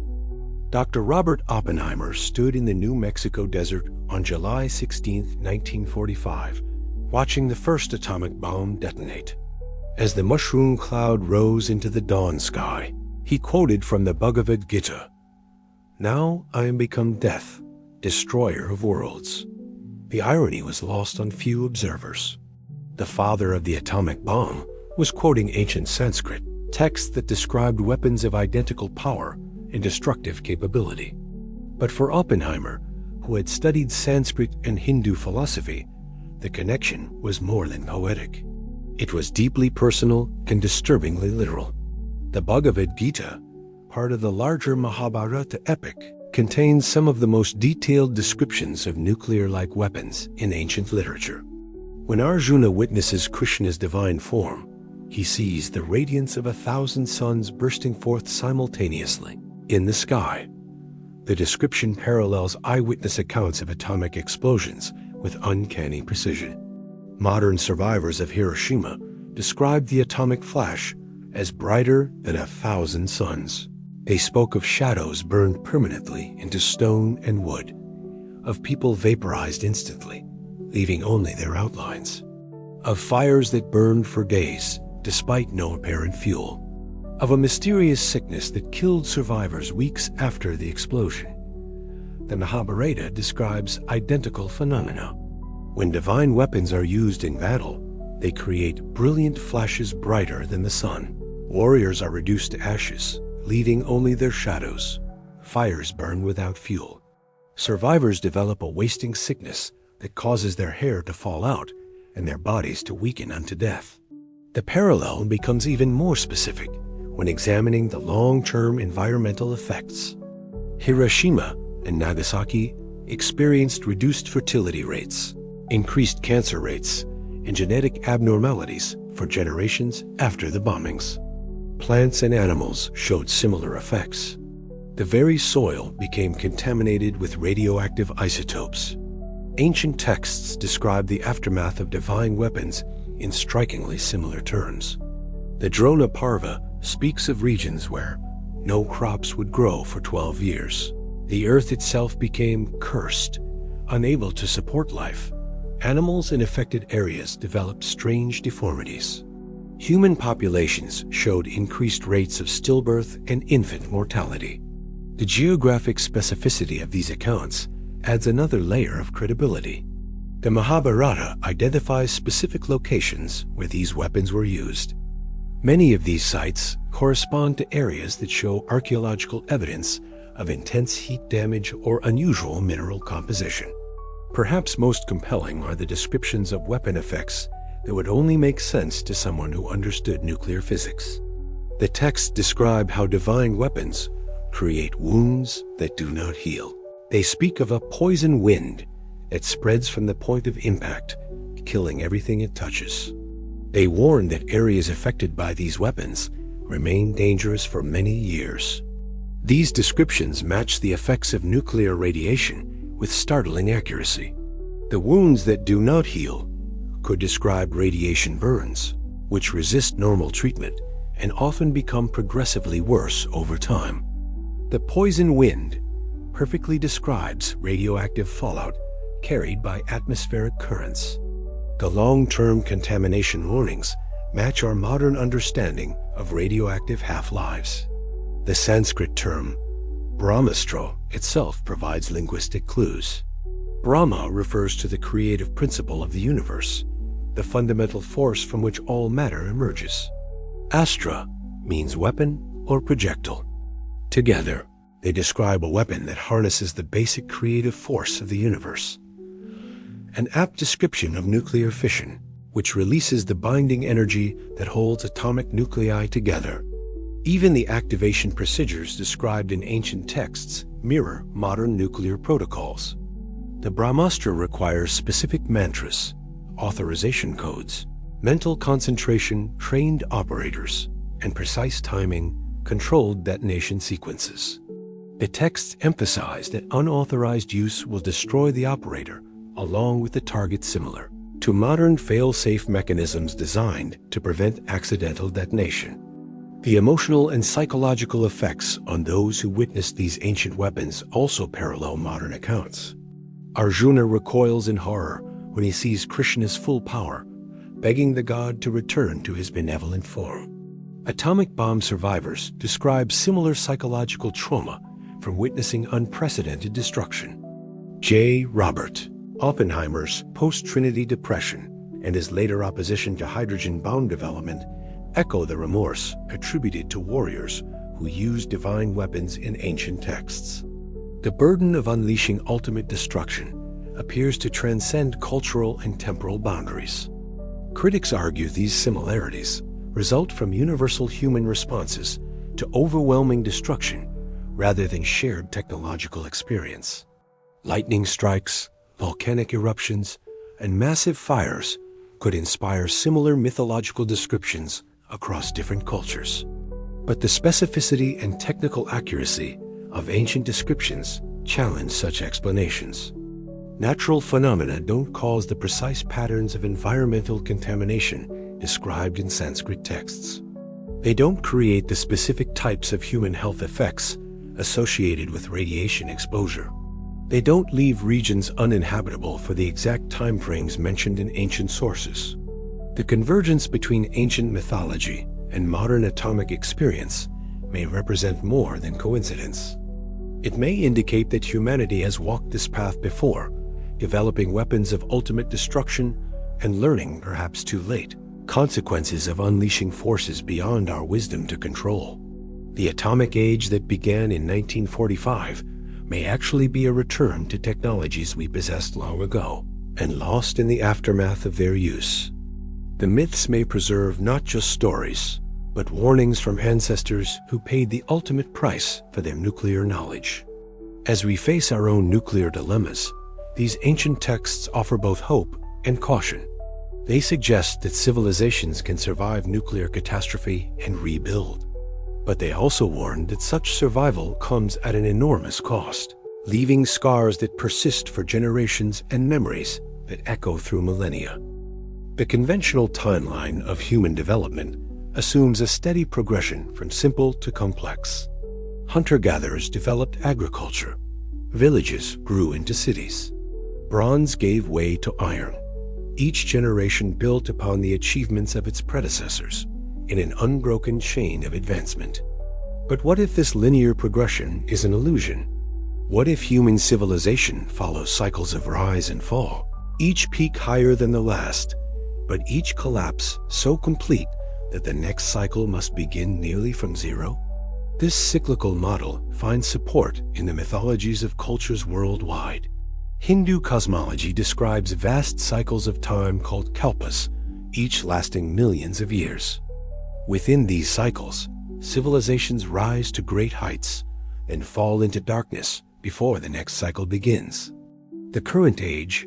Dr. Robert Oppenheimer stood in the New Mexico desert on July 16, 1945, watching the first atomic bomb detonate. As the mushroom cloud rose into the dawn sky, he quoted from the Bhagavad Gita, "Now I am become death, destroyer of worlds." The irony was lost on few observers. The father of the atomic bomb was quoting ancient Sanskrit, texts that described weapons of identical power and destructive capability. But for Oppenheimer, who had studied Sanskrit and Hindu philosophy, the connection was more than poetic. It was deeply personal and disturbingly literal. The Bhagavad Gita, part of the larger Mahabharata epic, contains some of the most detailed descriptions of nuclear-like weapons in ancient literature. When Arjuna witnesses Krishna's divine form, he sees the radiance of 1,000 suns bursting forth simultaneously in the sky. The description parallels eyewitness accounts of atomic explosions with uncanny precision. Modern survivors of Hiroshima described the atomic flash as brighter than 1,000 suns. They spoke of shadows burned permanently into stone and wood, of people vaporized instantly, leaving only their outlines, of fires that burned for days despite no apparent fuel, of a mysterious sickness that killed survivors weeks after the explosion. The Mahabharata describes identical phenomena. When divine weapons are used in battle, they create brilliant flashes brighter than the sun. Warriors are reduced to ashes, leaving only their shadows. Fires burn without fuel. Survivors develop a wasting sickness that causes their hair to fall out and their bodies to weaken unto death. The parallel becomes even more specific when examining the long-term environmental effects. Hiroshima and Nagasaki experienced reduced fertility rates, increased cancer rates, and genetic abnormalities for generations after the bombings. Plants and animals showed similar effects. The very soil became contaminated with radioactive isotopes. Ancient texts describe the aftermath of divine weapons in strikingly similar terms. The Drona Parva speaks of regions where no crops would grow for 12 years. The earth itself became cursed, unable to support life. Animals in affected areas developed strange deformities. Human populations showed increased rates of stillbirth and infant mortality. The geographic specificity of these accounts adds another layer of credibility. The Mahabharata identifies specific locations where these weapons were used. Many of these sites correspond to areas that show archaeological evidence of intense heat damage or unusual mineral composition. Perhaps most compelling are the descriptions of weapon effects that would only make sense to someone who understood nuclear physics. The texts describe how divine weapons create wounds that do not heal. They speak of a poison wind that spreads from the point of impact, killing everything it touches. They warn that areas affected by these weapons remain dangerous for many years. These descriptions match the effects of nuclear radiation with startling accuracy. The wounds that do not heal could describe radiation burns, which resist normal treatment and often become progressively worse over time. The poison wind perfectly describes radioactive fallout carried by atmospheric currents. The long-term contamination warnings match our modern understanding of radioactive half-lives. The Sanskrit term Brahmastro itself provides linguistic clues. Brahma refers to the creative principle of the universe, the fundamental force from which all matter emerges. Astra means weapon or projectile. Together, they describe a weapon that harnesses the basic creative force of the universe. An apt description of nuclear fission, which releases the binding energy that holds atomic nuclei together. Even the activation procedures described in ancient texts mirror modern nuclear protocols. The Brahmastra requires specific mantras, authorization codes, mental concentration, trained operators, and precise timing, controlled detonation sequences. The texts emphasize that unauthorized use will destroy the operator along with the target, similar to modern fail-safe mechanisms designed to prevent accidental detonation. The emotional and psychological effects on those who witnessed these ancient weapons also parallel modern accounts. Arjuna recoils in horror when he sees Krishna's full power, begging the god to return to his benevolent form. Atomic bomb survivors describe similar psychological trauma from witnessing unprecedented destruction. J. Robert Oppenheimer's post-Trinity depression and his later opposition to hydrogen bomb development echo the remorse attributed to warriors who used divine weapons in ancient texts. The burden of unleashing ultimate destruction appears to transcend cultural and temporal boundaries. Critics argue these similarities result from universal human responses to overwhelming destruction rather than shared technological experience. Lightning strikes, volcanic eruptions, and massive fires could inspire similar mythological descriptions across different cultures. But the specificity and technical accuracy of ancient descriptions challenge such explanations. Natural phenomena don't cause the precise patterns of environmental contamination described in Sanskrit texts. They don't create the specific types of human health effects associated with radiation exposure. They don't leave regions uninhabitable for the exact timeframes mentioned in ancient sources. The convergence between ancient mythology and modern atomic experience may represent more than coincidence. It may indicate that humanity has walked this path before, developing weapons of ultimate destruction and learning, perhaps too late, consequences of unleashing forces beyond our wisdom to control. The atomic age that began in 1945 may actually be a return to technologies we possessed long ago and lost in the aftermath of their use. The myths may preserve not just stories, but warnings from ancestors who paid the ultimate price for their nuclear knowledge. As we face our own nuclear dilemmas, these ancient texts offer both hope and caution. They suggest that civilizations can survive nuclear catastrophe and rebuild. But they also warn that such survival comes at an enormous cost, leaving scars that persist for generations and memories that echo through millennia. The conventional timeline of human development assumes a steady progression from simple to complex. Hunter-gatherers developed agriculture. Villages grew into cities. Bronze gave way to iron. Each generation built upon the achievements of its predecessors in an unbroken chain of advancement. But what if this linear progression is an illusion? What if human civilization follows cycles of rise and fall, each peak higher than the last, but each collapse so complete that the next cycle must begin nearly from zero? This cyclical model finds support in the mythologies of cultures worldwide. Hindu cosmology describes vast cycles of time called kalpas, each lasting millions of years. Within these cycles, civilizations rise to great heights and fall into darkness before the next cycle begins. The current age,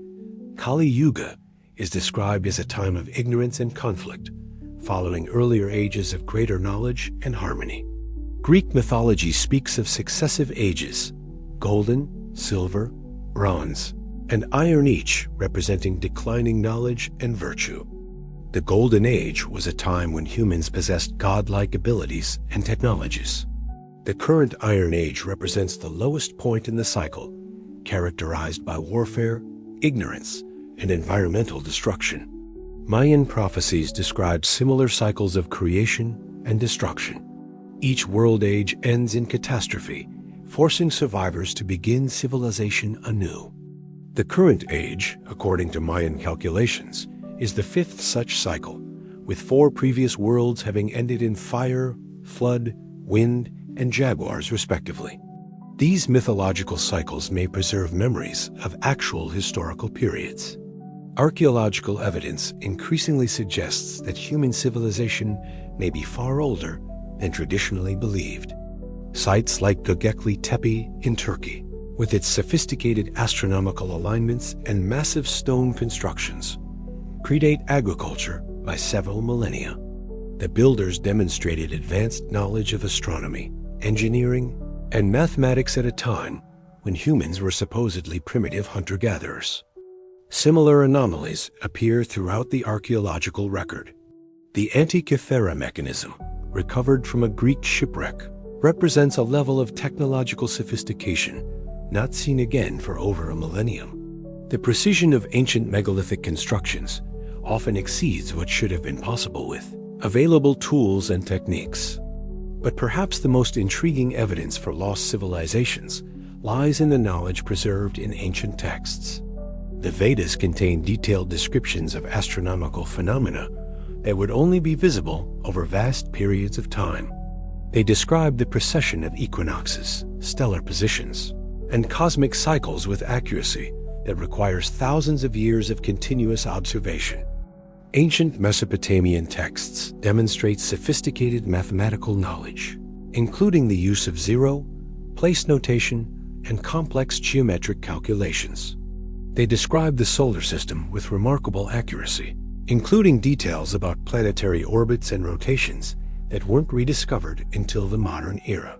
Kali Yuga, is described as a time of ignorance and conflict, following earlier ages of greater knowledge and harmony. Greek mythology speaks of successive ages, golden, silver, bronze, and iron, each representing declining knowledge and virtue. The Golden Age was a time when humans possessed godlike abilities and technologies. The current Iron Age represents the lowest point in the cycle, characterized by warfare, ignorance, and environmental destruction. Mayan prophecies describe similar cycles of creation and destruction. Each world age ends in catastrophe, forcing survivors to begin civilization anew. The current age, according to Mayan calculations, is the fifth such cycle, with 4 previous worlds having ended in fire, flood, wind, and jaguars respectively. These mythological cycles may preserve memories of actual historical periods. Archaeological evidence increasingly suggests that human civilization may be far older than traditionally believed. Sites like Göbekli Tepe in Turkey, with its sophisticated astronomical alignments and massive stone constructions, predate agriculture by several millennia. The builders demonstrated advanced knowledge of astronomy, engineering, and mathematics at a time when humans were supposedly primitive hunter-gatherers. Similar anomalies appear throughout the archaeological record. The Antikythera mechanism, recovered from a Greek shipwreck, represents a level of technological sophistication not seen again for over a millennium. The precision of ancient megalithic constructions often exceeds what should have been possible with available tools and techniques. But perhaps the most intriguing evidence for lost civilizations lies in the knowledge preserved in ancient texts. The Vedas contain detailed descriptions of astronomical phenomena that would only be visible over vast periods of time. They describe the precession of equinoxes, stellar positions, and cosmic cycles with accuracy that requires thousands of years of continuous observation. Ancient Mesopotamian texts demonstrate sophisticated mathematical knowledge, including the use of zero, place notation, and complex geometric calculations. They describe the solar system with remarkable accuracy, including details about planetary orbits and rotations that weren't rediscovered until the modern era.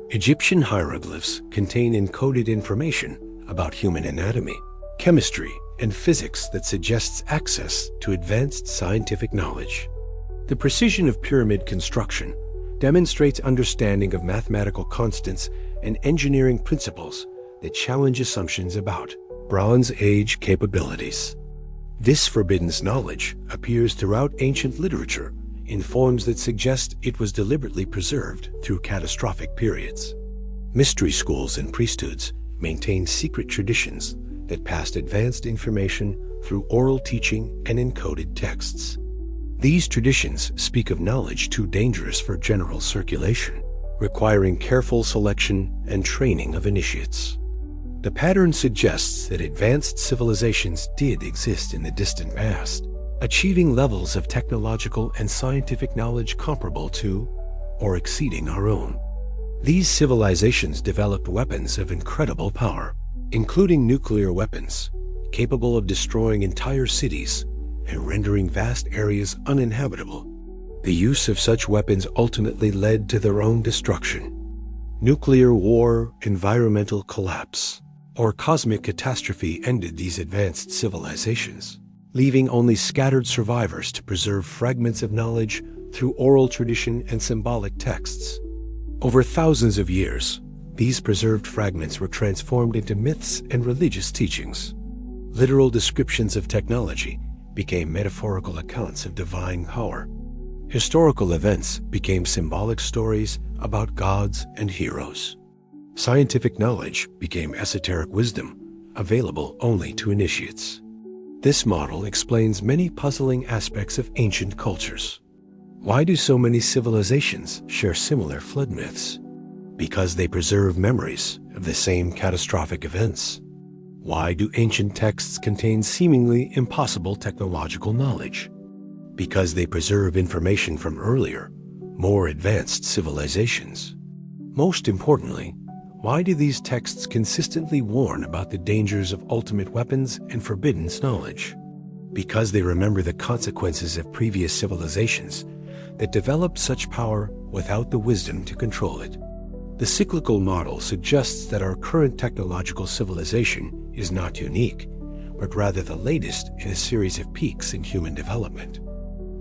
Egyptian hieroglyphs contain encoded information about human anatomy, chemistry, and physics that suggests access to advanced scientific knowledge. The precision of pyramid construction demonstrates understanding of mathematical constants and engineering principles that challenge assumptions about Bronze Age capabilities. This forbidden knowledge appears throughout ancient literature in forms that suggest it was deliberately preserved through catastrophic periods. Mystery schools and priesthoods maintain secret traditions that passed advanced information through oral teaching and encoded texts. These traditions speak of knowledge too dangerous for general circulation, requiring careful selection and training of initiates. The pattern suggests that advanced civilizations did exist in the distant past, achieving levels of technological and scientific knowledge comparable to or exceeding our own. These civilizations developed weapons of incredible power, including nuclear weapons, capable of destroying entire cities and rendering vast areas uninhabitable. The use of such weapons ultimately led to their own destruction. Nuclear war, environmental collapse, or cosmic catastrophe ended these advanced civilizations, leaving only scattered survivors to preserve fragments of knowledge through oral tradition and symbolic texts. Over thousands of years, these preserved fragments were transformed into myths and religious teachings. Literal descriptions of technology became metaphorical accounts of divine power. Historical events became symbolic stories about gods and heroes. Scientific knowledge became esoteric wisdom, available only to initiates. This model explains many puzzling aspects of ancient cultures. Why do so many civilizations share similar flood myths? Because they preserve memories of the same catastrophic events. Why do ancient texts contain seemingly impossible technological knowledge? Because they preserve information from earlier, more advanced civilizations. Most importantly, why do these texts consistently warn about the dangers of ultimate weapons and forbidden knowledge? Because they remember the consequences of previous civilizations that developed such power without the wisdom to control it. The cyclical model suggests that our current technological civilization is not unique, but rather the latest in a series of peaks in human development.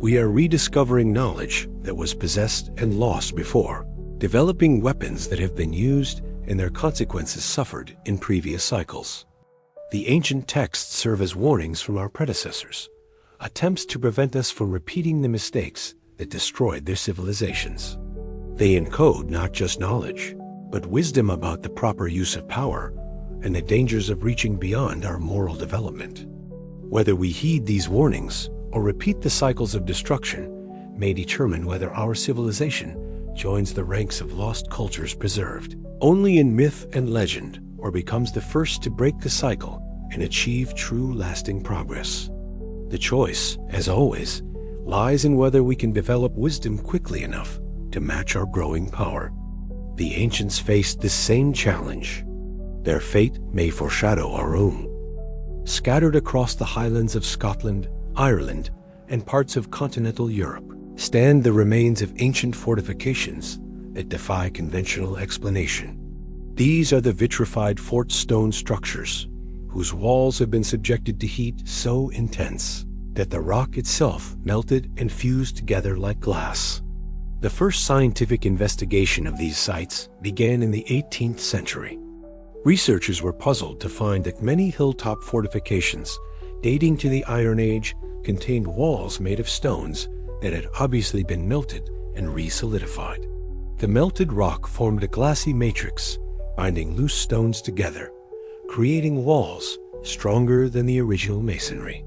We are rediscovering knowledge that was possessed and lost before, developing weapons that have been used and their consequences suffered in previous cycles. The ancient texts serve as warnings from our predecessors, attempts to prevent us from repeating the mistakes that destroyed their civilizations. They encode not just knowledge, but wisdom about the proper use of power and the dangers of reaching beyond our moral development. Whether we heed these warnings or repeat the cycles of destruction may determine whether our civilization joins the ranks of lost cultures preserved only in myth and legend, or becomes the first to break the cycle and achieve true lasting progress. The choice, as always, lies in whether we can develop wisdom quickly enough to match our growing power. The ancients faced this same challenge. Their fate may foreshadow our own. Scattered across the highlands of Scotland, Ireland, and parts of continental Europe stand the remains of ancient fortifications that defy conventional explanation. These are the vitrified fort stone structures, whose walls have been subjected to heat so intense that the rock itself melted and fused together like glass. The first scientific investigation of these sites began in the 18th century. Researchers were puzzled to find that many hilltop fortifications dating to the Iron Age contained walls made of stones that had obviously been melted and re-solidified. The melted rock formed a glassy matrix, binding loose stones together, creating walls stronger than the original masonry.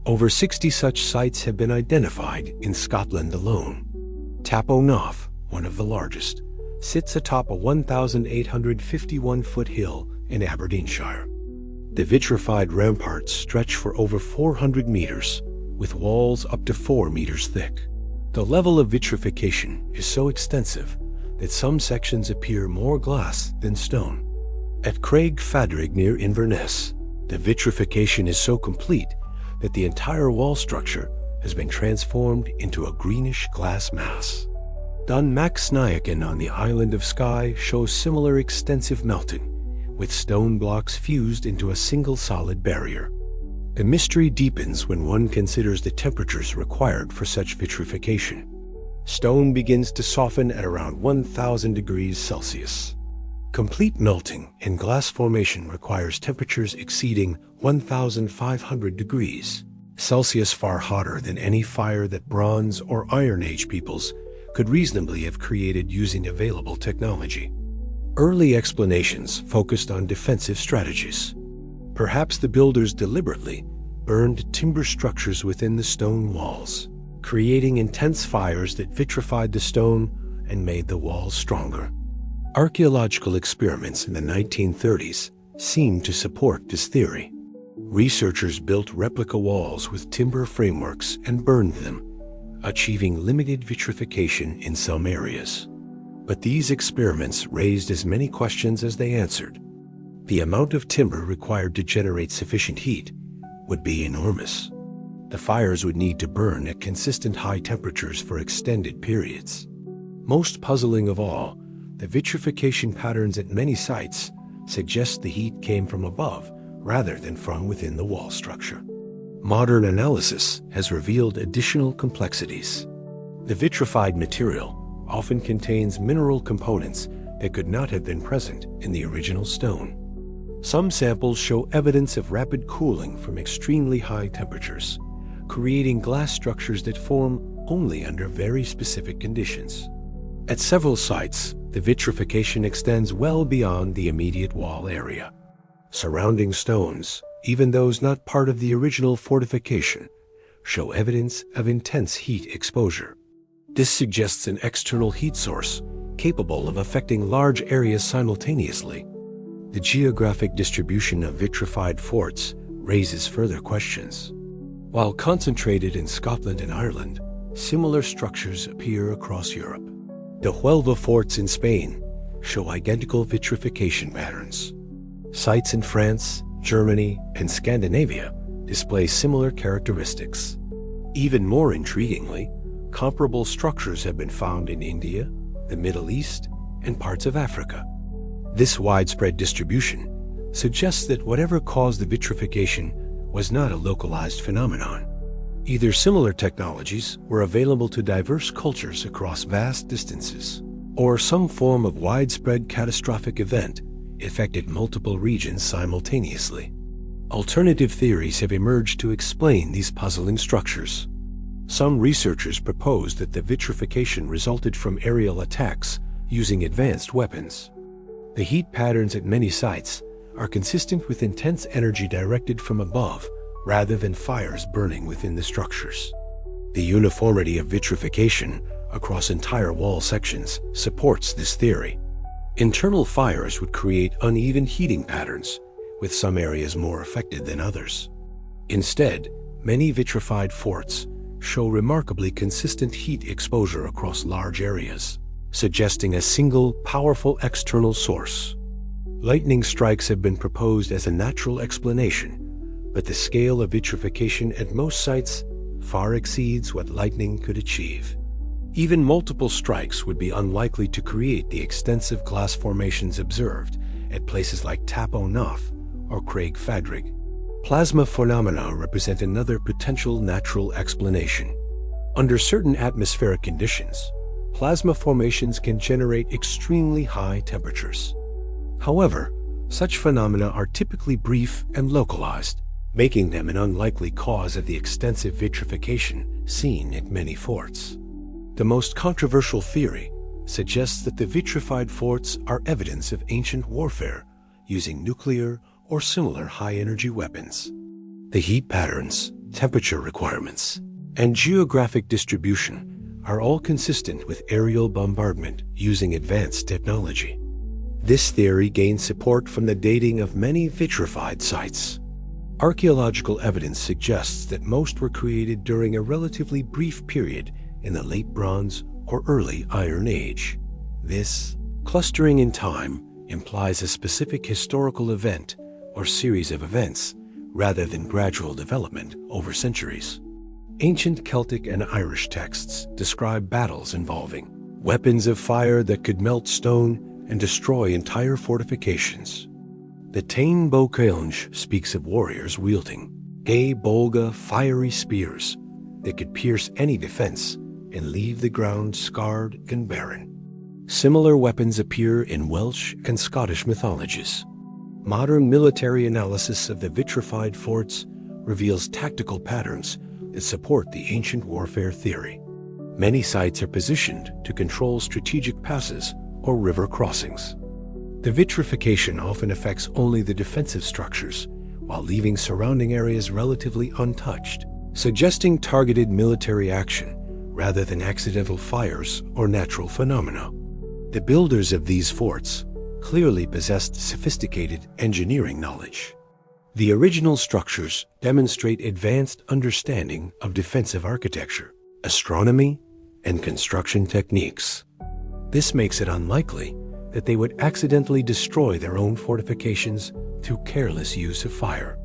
Over 60 such sites have been identified in Scotland alone. Tapo Knopf, one of the largest, sits atop a 1,851-foot hill in Aberdeenshire. The vitrified ramparts stretch for over 400 meters, with walls up to 4 meters thick. The level of vitrification is so extensive that some sections appear more glass than stone. At Craig Fadrig near Inverness, the vitrification is so complete that the entire wall structure has been transformed into a greenish glass mass. Dun Macsnayakin on the island of Skye shows similar extensive melting, with stone blocks fused into a single solid barrier. The mystery deepens when one considers the temperatures required for such vitrification. Stone begins to soften at around 1,000 degrees Celsius. Complete melting in glass formation requires temperatures exceeding 1,500 degrees Celsius, far hotter than any fire that Bronze or Iron Age peoples could reasonably have created using available technology. Early explanations focused on defensive strategies. Perhaps the builders deliberately burned timber structures within the stone walls. creating intense fires that vitrified the stone and made the walls stronger. Archaeological experiments in the 1930s seemed to support this theory. Researchers built replica walls with timber frameworks and burned them, achieving limited vitrification in some areas. But these experiments raised as many questions as they answered. The amount of timber required to generate sufficient heat would be enormous. The fires would need to burn at consistent high temperatures for extended periods. Most puzzling of all, the vitrification patterns at many sites suggest the heat came from above rather than from within the wall structure. Modern analysis has revealed additional complexities. The vitrified material often contains mineral components that could not have been present in the original stone. Some samples show evidence of rapid cooling from extremely high temperatures, creating glass structures that form only under very specific conditions. At several sites, the vitrification extends well beyond the immediate wall area. Surrounding stones, even those not part of the original fortification, show evidence of intense heat exposure. This suggests an external heat source capable of affecting large areas simultaneously. The geographic distribution of vitrified forts raises further questions. While concentrated in Scotland and Ireland, similar structures appear across Europe. The Huelva forts in Spain show identical vitrification patterns. Sites in France, Germany, and Scandinavia display similar characteristics. Even more intriguingly, comparable structures have been found in India, the Middle East, and parts of Africa. This widespread distribution suggests that whatever caused the vitrification was not a localized phenomenon. Either similar technologies were available to diverse cultures across vast distances, or some form of widespread catastrophic event affected multiple regions simultaneously. Alternative theories have emerged to explain these puzzling structures. Some researchers propose that the vitrification resulted from aerial attacks using advanced weapons. The heat patterns at many sites are consistent with intense energy directed from above rather than fires burning within the structures. The uniformity of vitrification across entire wall sections supports this theory. Internal fires would create uneven heating patterns, with some areas more affected than others. Instead, many vitrified forts show remarkably consistent heat exposure across large areas, suggesting a single, powerful external source. Lightning strikes have been proposed as a natural explanation, but the scale of vitrification at most sites far exceeds what lightning could achieve. Even multiple strikes would be unlikely to create the extensive glass formations observed at places like Tap O Nuff or Craig Fadrig. Plasma phenomena represent another potential natural explanation. Under certain atmospheric conditions, plasma formations can generate extremely high temperatures. However, such phenomena are typically brief and localized, making them an unlikely cause of the extensive vitrification seen at many forts. The most controversial theory suggests that the vitrified forts are evidence of ancient warfare using nuclear or similar high-energy weapons. The heat patterns, temperature requirements, and geographic distribution are all consistent with aerial bombardment using advanced technology. This theory gains support from the dating of many vitrified sites. Archaeological evidence suggests that most were created during a relatively brief period in the Late Bronze or Early Iron Age. This clustering in time implies a specific historical event or series of events rather than gradual development over centuries. Ancient Celtic and Irish texts describe battles involving weapons of fire that could melt stone and destroy entire fortifications. The Tain Bo Caonge speaks of warriors wielding gay bolga fiery spears that could pierce any defense and leave the ground scarred and barren. Similar weapons appear in Welsh and Scottish mythologies. Modern military analysis of the vitrified forts reveals tactical patterns that support the ancient warfare theory. Many sites are positioned to control strategic passes or river crossings. The vitrification often affects only the defensive structures, while leaving surrounding areas relatively untouched, suggesting targeted military action rather than accidental fires or natural phenomena. The builders of these forts clearly possessed sophisticated engineering knowledge. The original structures demonstrate advanced understanding of defensive architecture, astronomy, and construction techniques. This makes it unlikely that they would accidentally destroy their own fortifications through careless use of fire.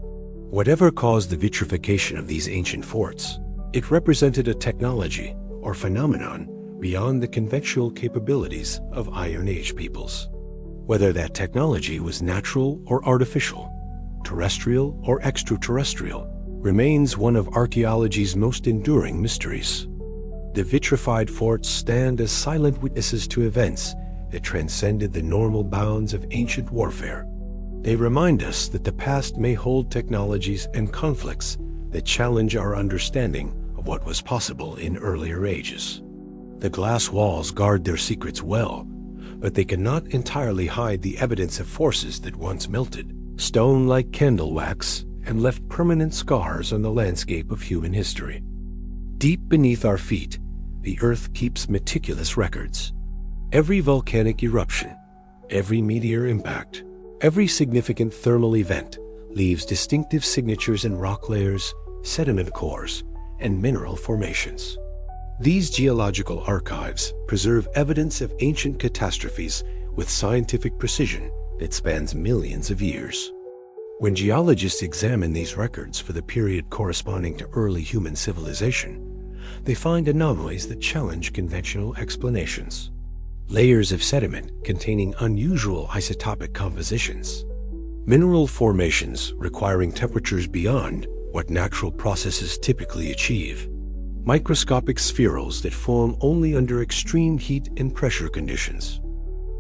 Whatever caused the vitrification of these ancient forts, it represented a technology or phenomenon beyond the conventional capabilities of Iron Age peoples. Whether that technology was natural or artificial, terrestrial or extraterrestrial, remains one of archaeology's most enduring mysteries. The vitrified forts stand as silent witnesses to events that transcended the normal bounds of ancient warfare. They remind us that the past may hold technologies and conflicts that challenge our understanding of what was possible in earlier ages. The glass walls guard their secrets well, but they cannot entirely hide the evidence of forces that once melted stone like candle wax and left permanent scars on the landscape of human history. Deep beneath our feet, the Earth keeps meticulous records. Every volcanic eruption, every meteor impact, every significant thermal event leaves distinctive signatures in rock layers, sediment cores, and mineral formations. These geological archives preserve evidence of ancient catastrophes with scientific precision that spans millions of years. When geologists examine these records for the period corresponding to early human civilization, they find anomalies that challenge conventional explanations. Layers of sediment containing unusual isotopic compositions. Mineral formations requiring temperatures beyond what natural processes typically achieve. Microscopic spherules that form only under extreme heat and pressure conditions.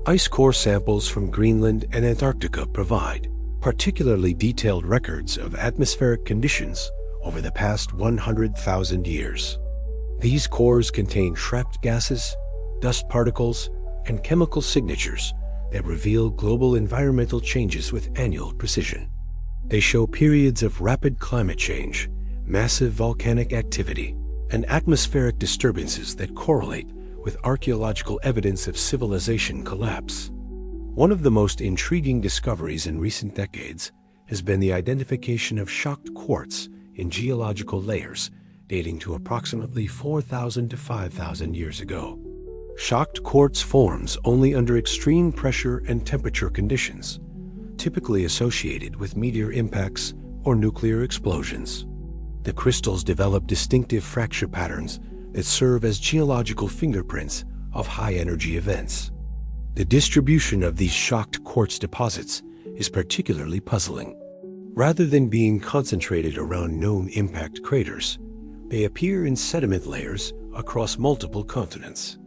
Ice core samples from Greenland and Antarctica provide particularly detailed records of atmospheric conditions over the past 100,000 years. These cores contain trapped gases, dust particles, and chemical signatures that reveal global environmental changes with annual precision. They show periods of rapid climate change, massive volcanic activity, and atmospheric disturbances that correlate with archaeological evidence of civilization collapse. One of the most intriguing discoveries in recent decades has been the identification of shocked quartz in geological layers dating to approximately 4,000 to 5,000 years ago. Shocked quartz forms only under extreme pressure and temperature conditions, typically associated with meteor impacts or nuclear explosions. The crystals develop distinctive fracture patterns that serve as geological fingerprints of high-energy events. The distribution of these shocked quartz deposits is particularly puzzling. Rather than being concentrated around known impact craters, they appear in sediment layers across multiple continents.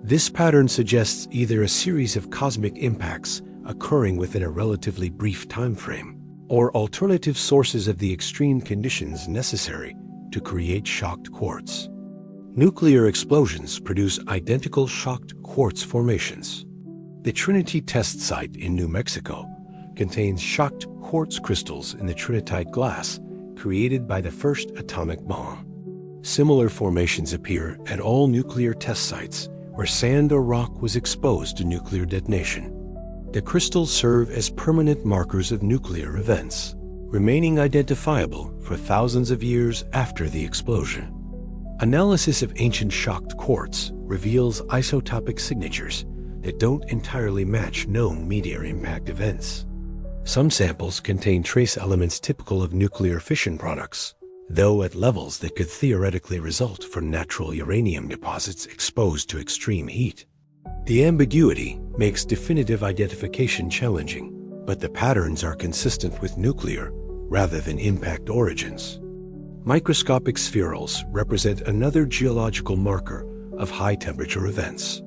This pattern suggests either a series of cosmic impacts occurring within a relatively brief time frame, or alternative sources of the extreme conditions necessary to create shocked quartz. Nuclear explosions produce identical shocked quartz formations. The Trinity test site in New Mexico contains shocked quartz crystals in the trinitite glass created by the first atomic bomb. Similar formations appear at all nuclear test sites where sand or rock was exposed to nuclear detonation. The crystals serve as permanent markers of nuclear events, remaining identifiable for thousands of years after the explosion. Analysis of ancient shocked quartz reveals isotopic signatures that don't entirely match known meteor impact events. Some samples contain trace elements typical of nuclear fission products, though at levels that could theoretically result from natural uranium deposits exposed to extreme heat. The ambiguity makes definitive identification challenging, but the patterns are consistent with nuclear rather than impact origins. Microscopic spherules represent another geological marker of high-temperature events.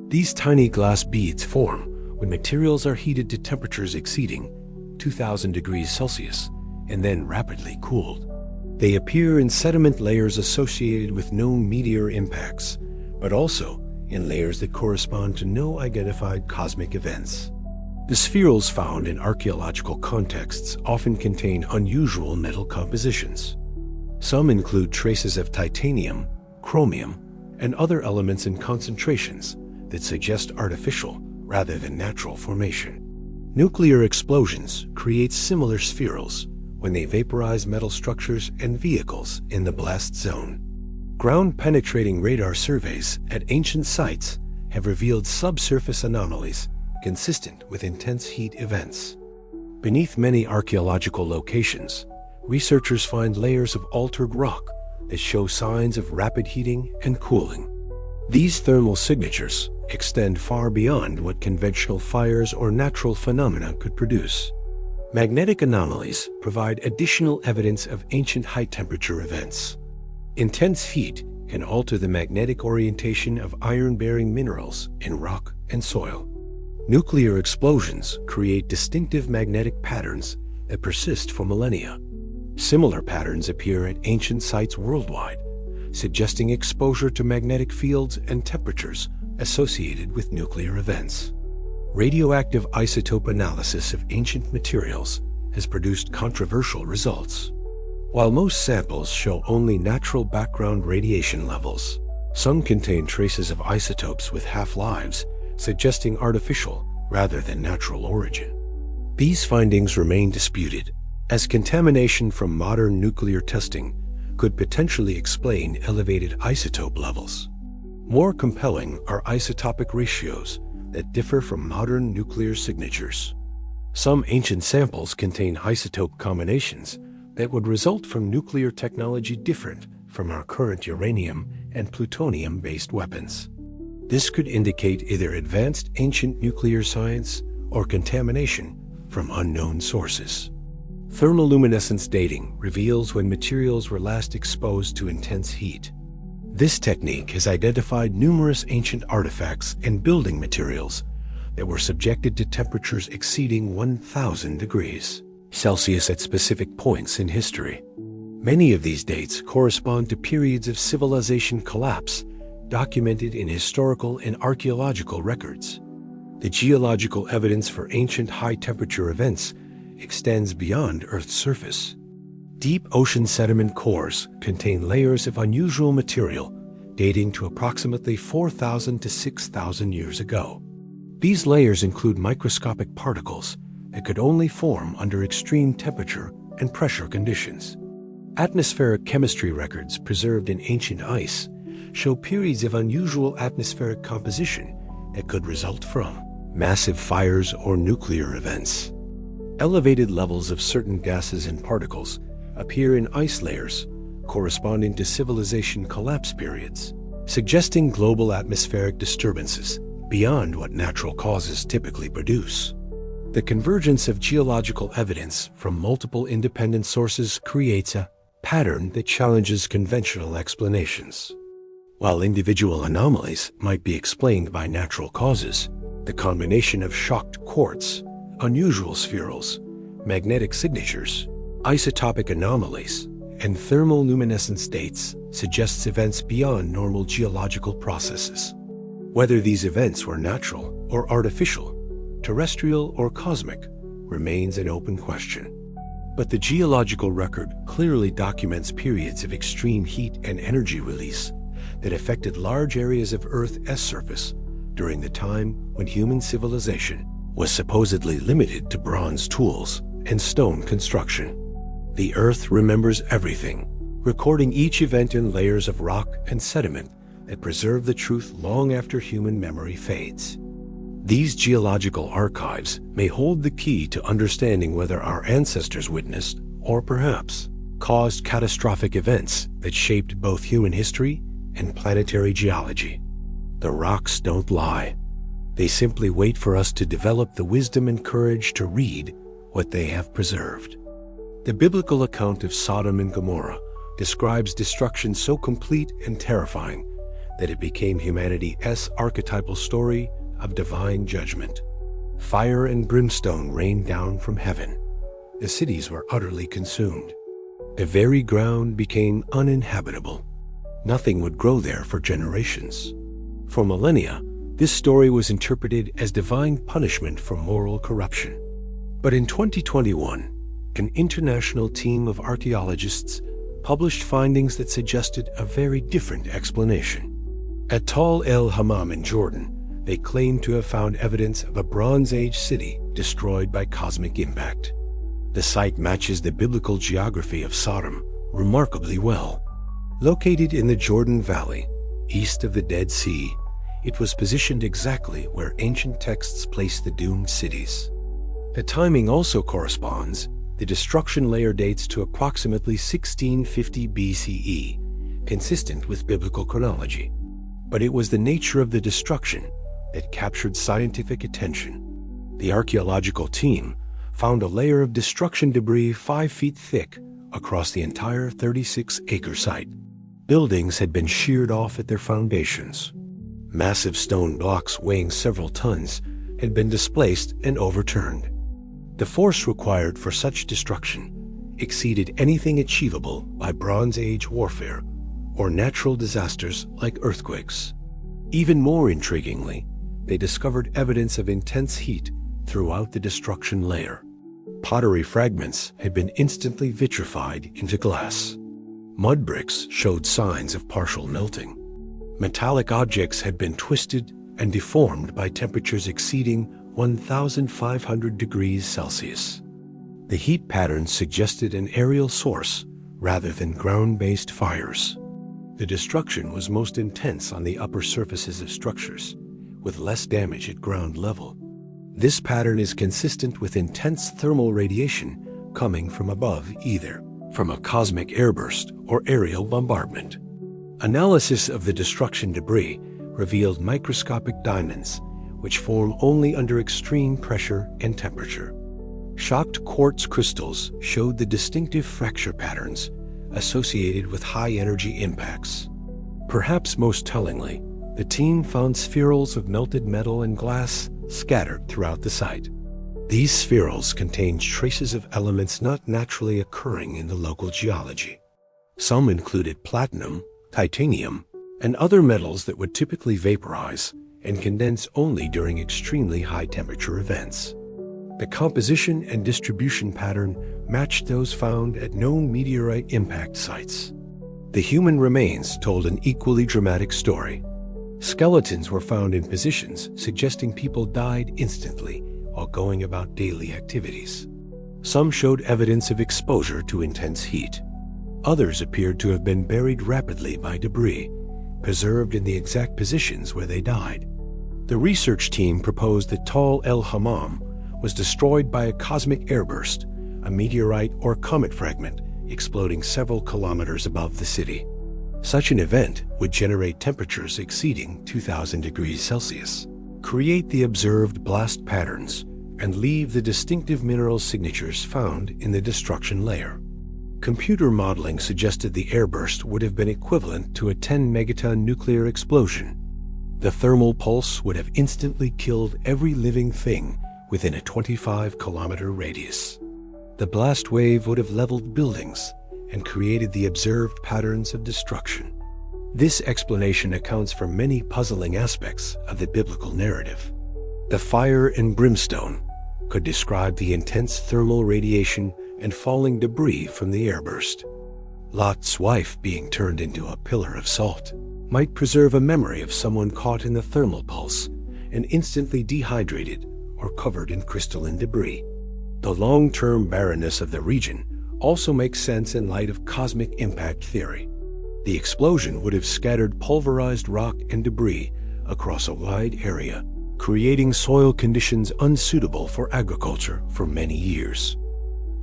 These tiny glass beads form when materials are heated to temperatures exceeding 2,000 degrees Celsius and then rapidly cooled. They appear in sediment layers associated with known meteor impacts, but also in layers that correspond to no identified cosmic events. The spherules found in archaeological contexts often contain unusual metal compositions. Some include traces of titanium, chromium, and other elements in concentrations that suggest artificial rather than natural formation. Nuclear explosions create similar spherules when they vaporize metal structures and vehicles in the blast zone. Ground-penetrating radar surveys at ancient sites have revealed subsurface anomalies consistent with intense heat events. Beneath many archaeological locations, researchers find layers of altered rock that show signs of rapid heating and cooling. These thermal signatures extend far beyond what conventional fires or natural phenomena could produce. Magnetic anomalies provide additional evidence of ancient high-temperature events. Intense heat can alter the magnetic orientation of iron-bearing minerals in rock and soil. Nuclear explosions create distinctive magnetic patterns that persist for millennia. Similar patterns appear at ancient sites worldwide, suggesting exposure to magnetic fields and temperatures associated with nuclear events. Radioactive isotope analysis of ancient materials has produced controversial results. While most samples show only natural background radiation levels, some contain traces of isotopes with half-lives, suggesting artificial rather than natural origin. These findings remain disputed, as contamination from modern nuclear testing could potentially explain elevated isotope levels. More compelling are isotopic ratios that differ from modern nuclear signatures. Some ancient samples contain isotope combinations that would result from nuclear technology different from our current uranium and plutonium-based weapons. This could indicate either advanced ancient nuclear science or contamination from unknown sources. Thermoluminescence dating reveals when materials were last exposed to intense heat. This technique has identified numerous ancient artifacts and building materials that were subjected to temperatures exceeding 1,000 degrees Celsius at specific points in history. Many of these dates correspond to periods of civilization collapse documented in historical and archaeological records. The geological evidence for ancient high-temperature events extends beyond Earth's surface. Deep ocean sediment cores contain layers of unusual material dating to approximately 4,000 to 6,000 years ago. These layers include microscopic particles that could only form under extreme temperature and pressure conditions. Atmospheric chemistry records preserved in ancient ice show periods of unusual atmospheric composition that could result from massive fires or nuclear events. Elevated levels of certain gases and particles appear in ice layers corresponding to civilization collapse periods, suggesting global atmospheric disturbances beyond what natural causes typically produce. The convergence of geological evidence from multiple independent sources creates a pattern that challenges conventional explanations. While individual anomalies might be explained by natural causes, the combination of shocked quartz, unusual spherules, magnetic signatures, isotopic anomalies, and thermoluminescence dates suggests events beyond normal geological processes. Whether these events were natural or artificial, terrestrial or cosmic, remains an open question. But the geological record clearly documents periods of extreme heat and energy release that affected large areas of Earth's surface during the time when human civilization was supposedly limited to bronze tools and stone construction. The Earth remembers everything, recording each event in layers of rock and sediment that preserve the truth long after human memory fades. These geological archives may hold the key to understanding whether our ancestors witnessed, or perhaps caused, catastrophic events that shaped both human history and planetary geology. The rocks don't lie. They simply wait for us to develop the wisdom and courage to read what they have preserved. The biblical account of Sodom and Gomorrah describes destruction so complete and terrifying that it became humanity's archetypal story of divine judgment. Fire and brimstone rained down from heaven. The cities were utterly consumed. The very ground became uninhabitable. Nothing would grow there for generations. For millennia, this story was interpreted as divine punishment for moral corruption. But in 2021, an international team of archaeologists published findings that suggested a very different explanation. At Tal el-Hammam in Jordan, they claimed to have found evidence of a Bronze Age city destroyed by cosmic impact. The site matches the biblical geography of Sodom remarkably well. Located in the Jordan Valley, east of the Dead Sea, it was positioned exactly where ancient texts place the doomed cities. The timing also corresponds. The destruction layer dates to approximately 1650 BCE, consistent with biblical chronology. But it was the nature of the destruction that captured scientific attention. The archaeological team found a layer of destruction debris 5 feet thick across the entire 36-acre site. Buildings had been sheared off at their foundations. Massive stone blocks weighing several tons had been displaced and overturned. The force required for such destruction exceeded anything achievable by Bronze Age warfare or natural disasters like earthquakes. Even more intriguingly, they discovered evidence of intense heat throughout the destruction layer. Pottery fragments had been instantly vitrified into glass. Mud bricks showed signs of partial melting. Metallic objects had been twisted and deformed by temperatures exceeding 1,500 degrees Celsius. The heat patterns suggested an aerial source rather than ground-based fires. The destruction was most intense on the upper surfaces of structures, with less damage at ground level. This pattern is consistent with intense thermal radiation coming from above, either from a cosmic airburst or aerial bombardment. Analysis of the destruction debris revealed microscopic diamonds, which form only under extreme pressure and temperature. Shocked quartz crystals showed the distinctive fracture patterns associated with high-energy impacts. Perhaps most tellingly, the team found spherules of melted metal and glass scattered throughout the site. These spherules contained traces of elements not naturally occurring in the local geology. Some included platinum, titanium, and other metals that would typically vaporize and condense only during extremely high-temperature events. The composition and distribution pattern matched those found at known meteorite impact sites. The human remains told an equally dramatic story. Skeletons were found in positions suggesting people died instantly while going about daily activities. Some showed evidence of exposure to intense heat. Others appeared to have been buried rapidly by debris, preserved in the exact positions where they died. The research team proposed that Tal el-Hammam was destroyed by a cosmic airburst, a meteorite or comet fragment exploding several kilometers above the city. Such an event would generate temperatures exceeding 2,000 degrees Celsius, create the observed blast patterns, and leave the distinctive mineral signatures found in the destruction layer. Computer modeling suggested the airburst would have been equivalent to a 10-megaton nuclear explosion. The thermal pulse would have instantly killed every living thing within a 25-kilometer radius. The blast wave would have leveled buildings and created the observed patterns of destruction. This explanation accounts for many puzzling aspects of the biblical narrative. The fire and brimstone could describe the intense thermal radiation and falling debris from the airburst. Lot's wife being turned into a pillar of salt might preserve a memory of someone caught in the thermal pulse and instantly dehydrated or covered in crystalline debris. The long-term barrenness of the region also makes sense in light of cosmic impact theory. The explosion would have scattered pulverized rock and debris across a wide area, creating soil conditions unsuitable for agriculture for many years.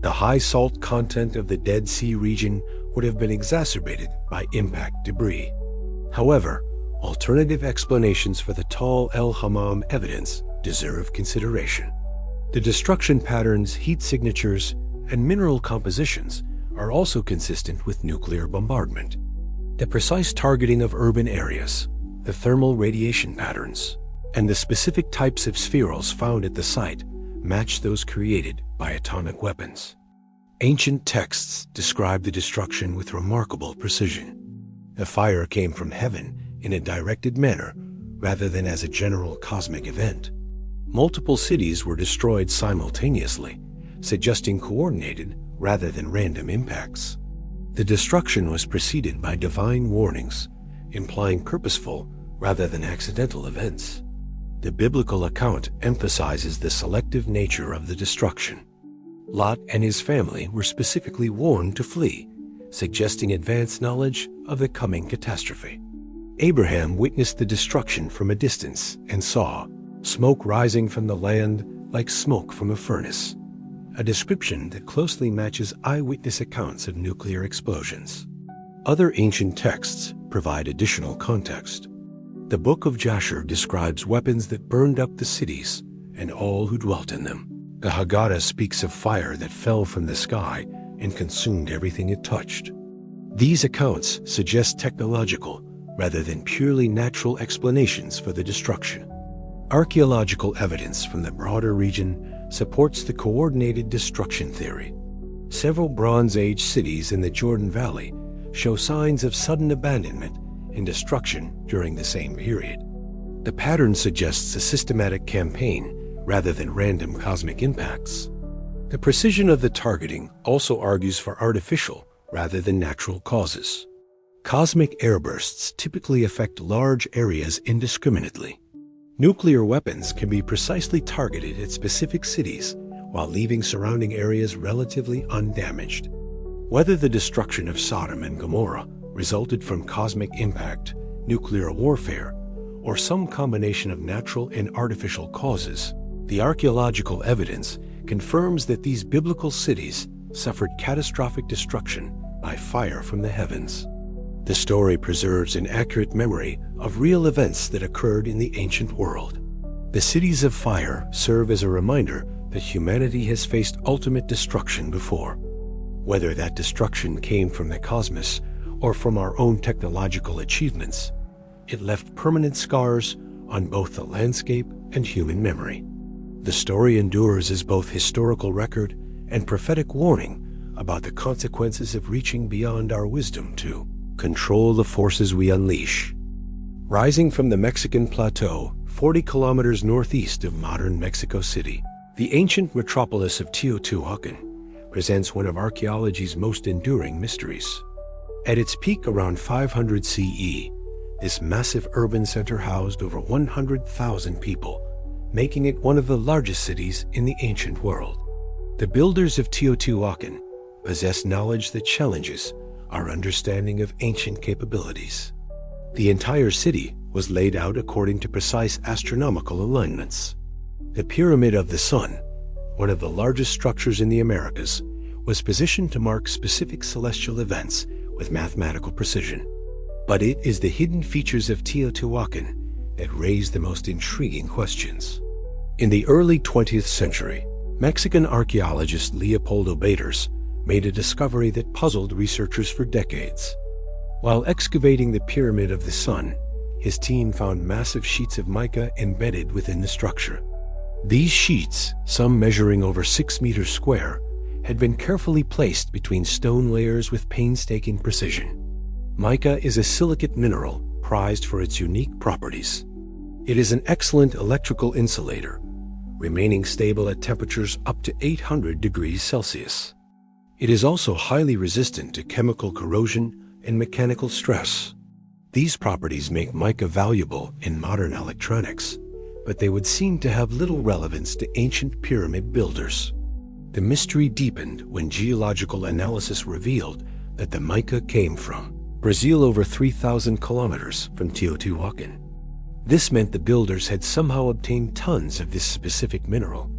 The high salt content of the Dead Sea region would have been exacerbated by impact debris. However, alternative explanations for the Tal el-Hammam evidence deserve consideration. The destruction patterns, heat signatures, and mineral compositions are also consistent with nuclear bombardment. The precise targeting of urban areas, the thermal radiation patterns, and the specific types of spherules found at the site match those created by atomic weapons. Ancient texts describe the destruction with remarkable precision. The fire came from heaven in a directed manner rather than as a general cosmic event. Multiple cities were destroyed simultaneously, suggesting coordinated rather than random impacts. The destruction was preceded by divine warnings, implying purposeful rather than accidental events. The biblical account emphasizes the selective nature of the destruction. Lot and his family were specifically warned to flee, suggesting advanced knowledge of the coming catastrophe. Abraham witnessed the destruction from a distance and saw smoke rising from the land like smoke from a furnace, a description that closely matches eyewitness accounts of nuclear explosions. Other ancient texts provide additional context. The Book of Jasher describes weapons that burned up the cities and all who dwelt in them. The Haggadah speaks of fire that fell from the sky and consumed everything it touched. These accounts suggest technological rather than purely natural explanations for the destruction. Archaeological evidence from the broader region supports the coordinated destruction theory. Several Bronze Age cities in the Jordan Valley show signs of sudden abandonment and destruction during the same period. The pattern suggests a systematic campaign rather than random cosmic impacts. The precision of the targeting also argues for artificial rather than natural causes. Cosmic airbursts typically affect large areas indiscriminately. Nuclear weapons can be precisely targeted at specific cities while leaving surrounding areas relatively undamaged. Whether the destruction of Sodom and Gomorrah resulted from cosmic impact, nuclear warfare, or some combination of natural and artificial causes, the archaeological evidence confirms that these biblical cities suffered catastrophic destruction by fire from the heavens. The story preserves an accurate memory of real events that occurred in the ancient world. The cities of fire serve as a reminder that humanity has faced ultimate destruction before. Whether that destruction came from the cosmos or from our own technological achievements, it left permanent scars on both the landscape and human memory. The story endures as both historical record and prophetic warning about the consequences of reaching beyond our wisdom to control the forces we unleash. Rising from the Mexican plateau, 40 kilometers northeast of modern Mexico City, the ancient metropolis of Teotihuacan presents one of archaeology's most enduring mysteries. At its peak around 500 CE, this massive urban center housed over 100,000 people, making it one of the largest cities in the ancient world. The builders of Teotihuacan possess knowledge that challenges our understanding of ancient capabilities. The entire city was laid out according to precise astronomical alignments. The Pyramid of the Sun, one of the largest structures in the Americas, was positioned to mark specific celestial events with mathematical precision. But it is the hidden features of Teotihuacan that raise the most intriguing questions. In the early 20th century, Mexican archaeologist Leopoldo Baeters made a discovery that puzzled researchers for decades. While excavating the Pyramid of the Sun, his team found massive sheets of mica embedded within the structure. These sheets, some measuring over 6 meters square, had been carefully placed between stone layers with painstaking precision. Mica is a silicate mineral prized for its unique properties. It is an excellent electrical insulator, remaining stable at temperatures up to 800 degrees Celsius. It is also highly resistant to chemical corrosion and mechanical stress. These properties make mica valuable in modern electronics, but they would seem to have little relevance to ancient pyramid builders. The mystery deepened when geological analysis revealed that the mica came from Brazil, over 3,000 kilometers from Teotihuacan. This meant the builders had somehow obtained tons of this specific mineral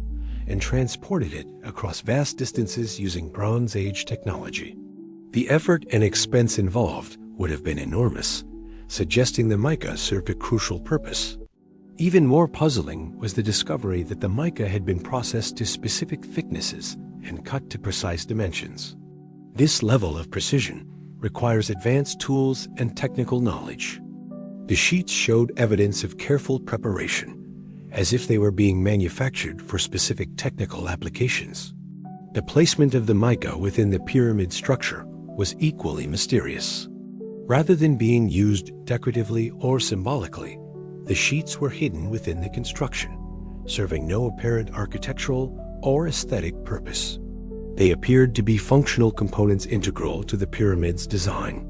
and transported it across vast distances using Bronze Age technology. The effort and expense involved would have been enormous, suggesting the mica served a crucial purpose. Even more puzzling was the discovery that the mica had been processed to specific thicknesses and cut to precise dimensions. This level of precision requires advanced tools and technical knowledge. The sheets showed evidence of careful preparation, as if they were being manufactured for specific technical applications. The placement of the mica within the pyramid structure was equally mysterious. Rather than being used decoratively or symbolically, the sheets were hidden within the construction, serving no apparent architectural or aesthetic purpose. They appeared to be functional components integral to the pyramid's design.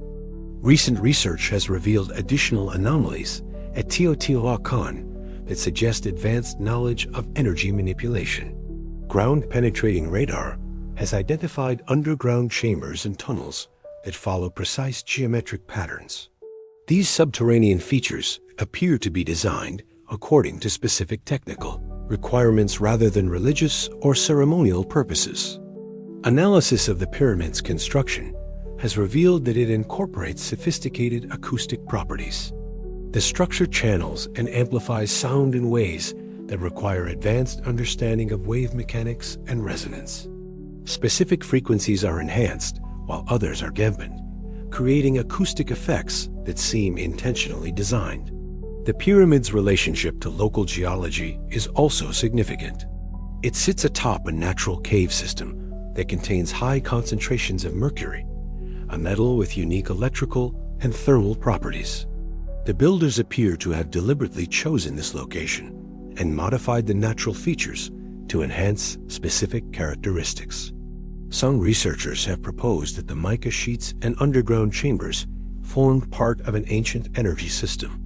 Recent research has revealed additional anomalies at Teotihuacan that suggest advanced knowledge of energy manipulation. Ground-penetrating radar has identified underground chambers and tunnels that follow precise geometric patterns. These subterranean features appear to be designed according to specific technical requirements rather than religious or ceremonial purposes. Analysis of the pyramid's construction has revealed that it incorporates sophisticated acoustic properties. The structure channels and amplifies sound in ways that require advanced understanding of wave mechanics and resonance. Specific frequencies are enhanced while others are dampened, creating acoustic effects that seem intentionally designed. The pyramid's relationship to local geology is also significant. It sits atop a natural cave system that contains high concentrations of mercury, a metal with unique electrical and thermal properties. The builders appear to have deliberately chosen this location and modified the natural features to enhance specific characteristics. Some researchers have proposed that the mica sheets and underground chambers formed part of an ancient energy system.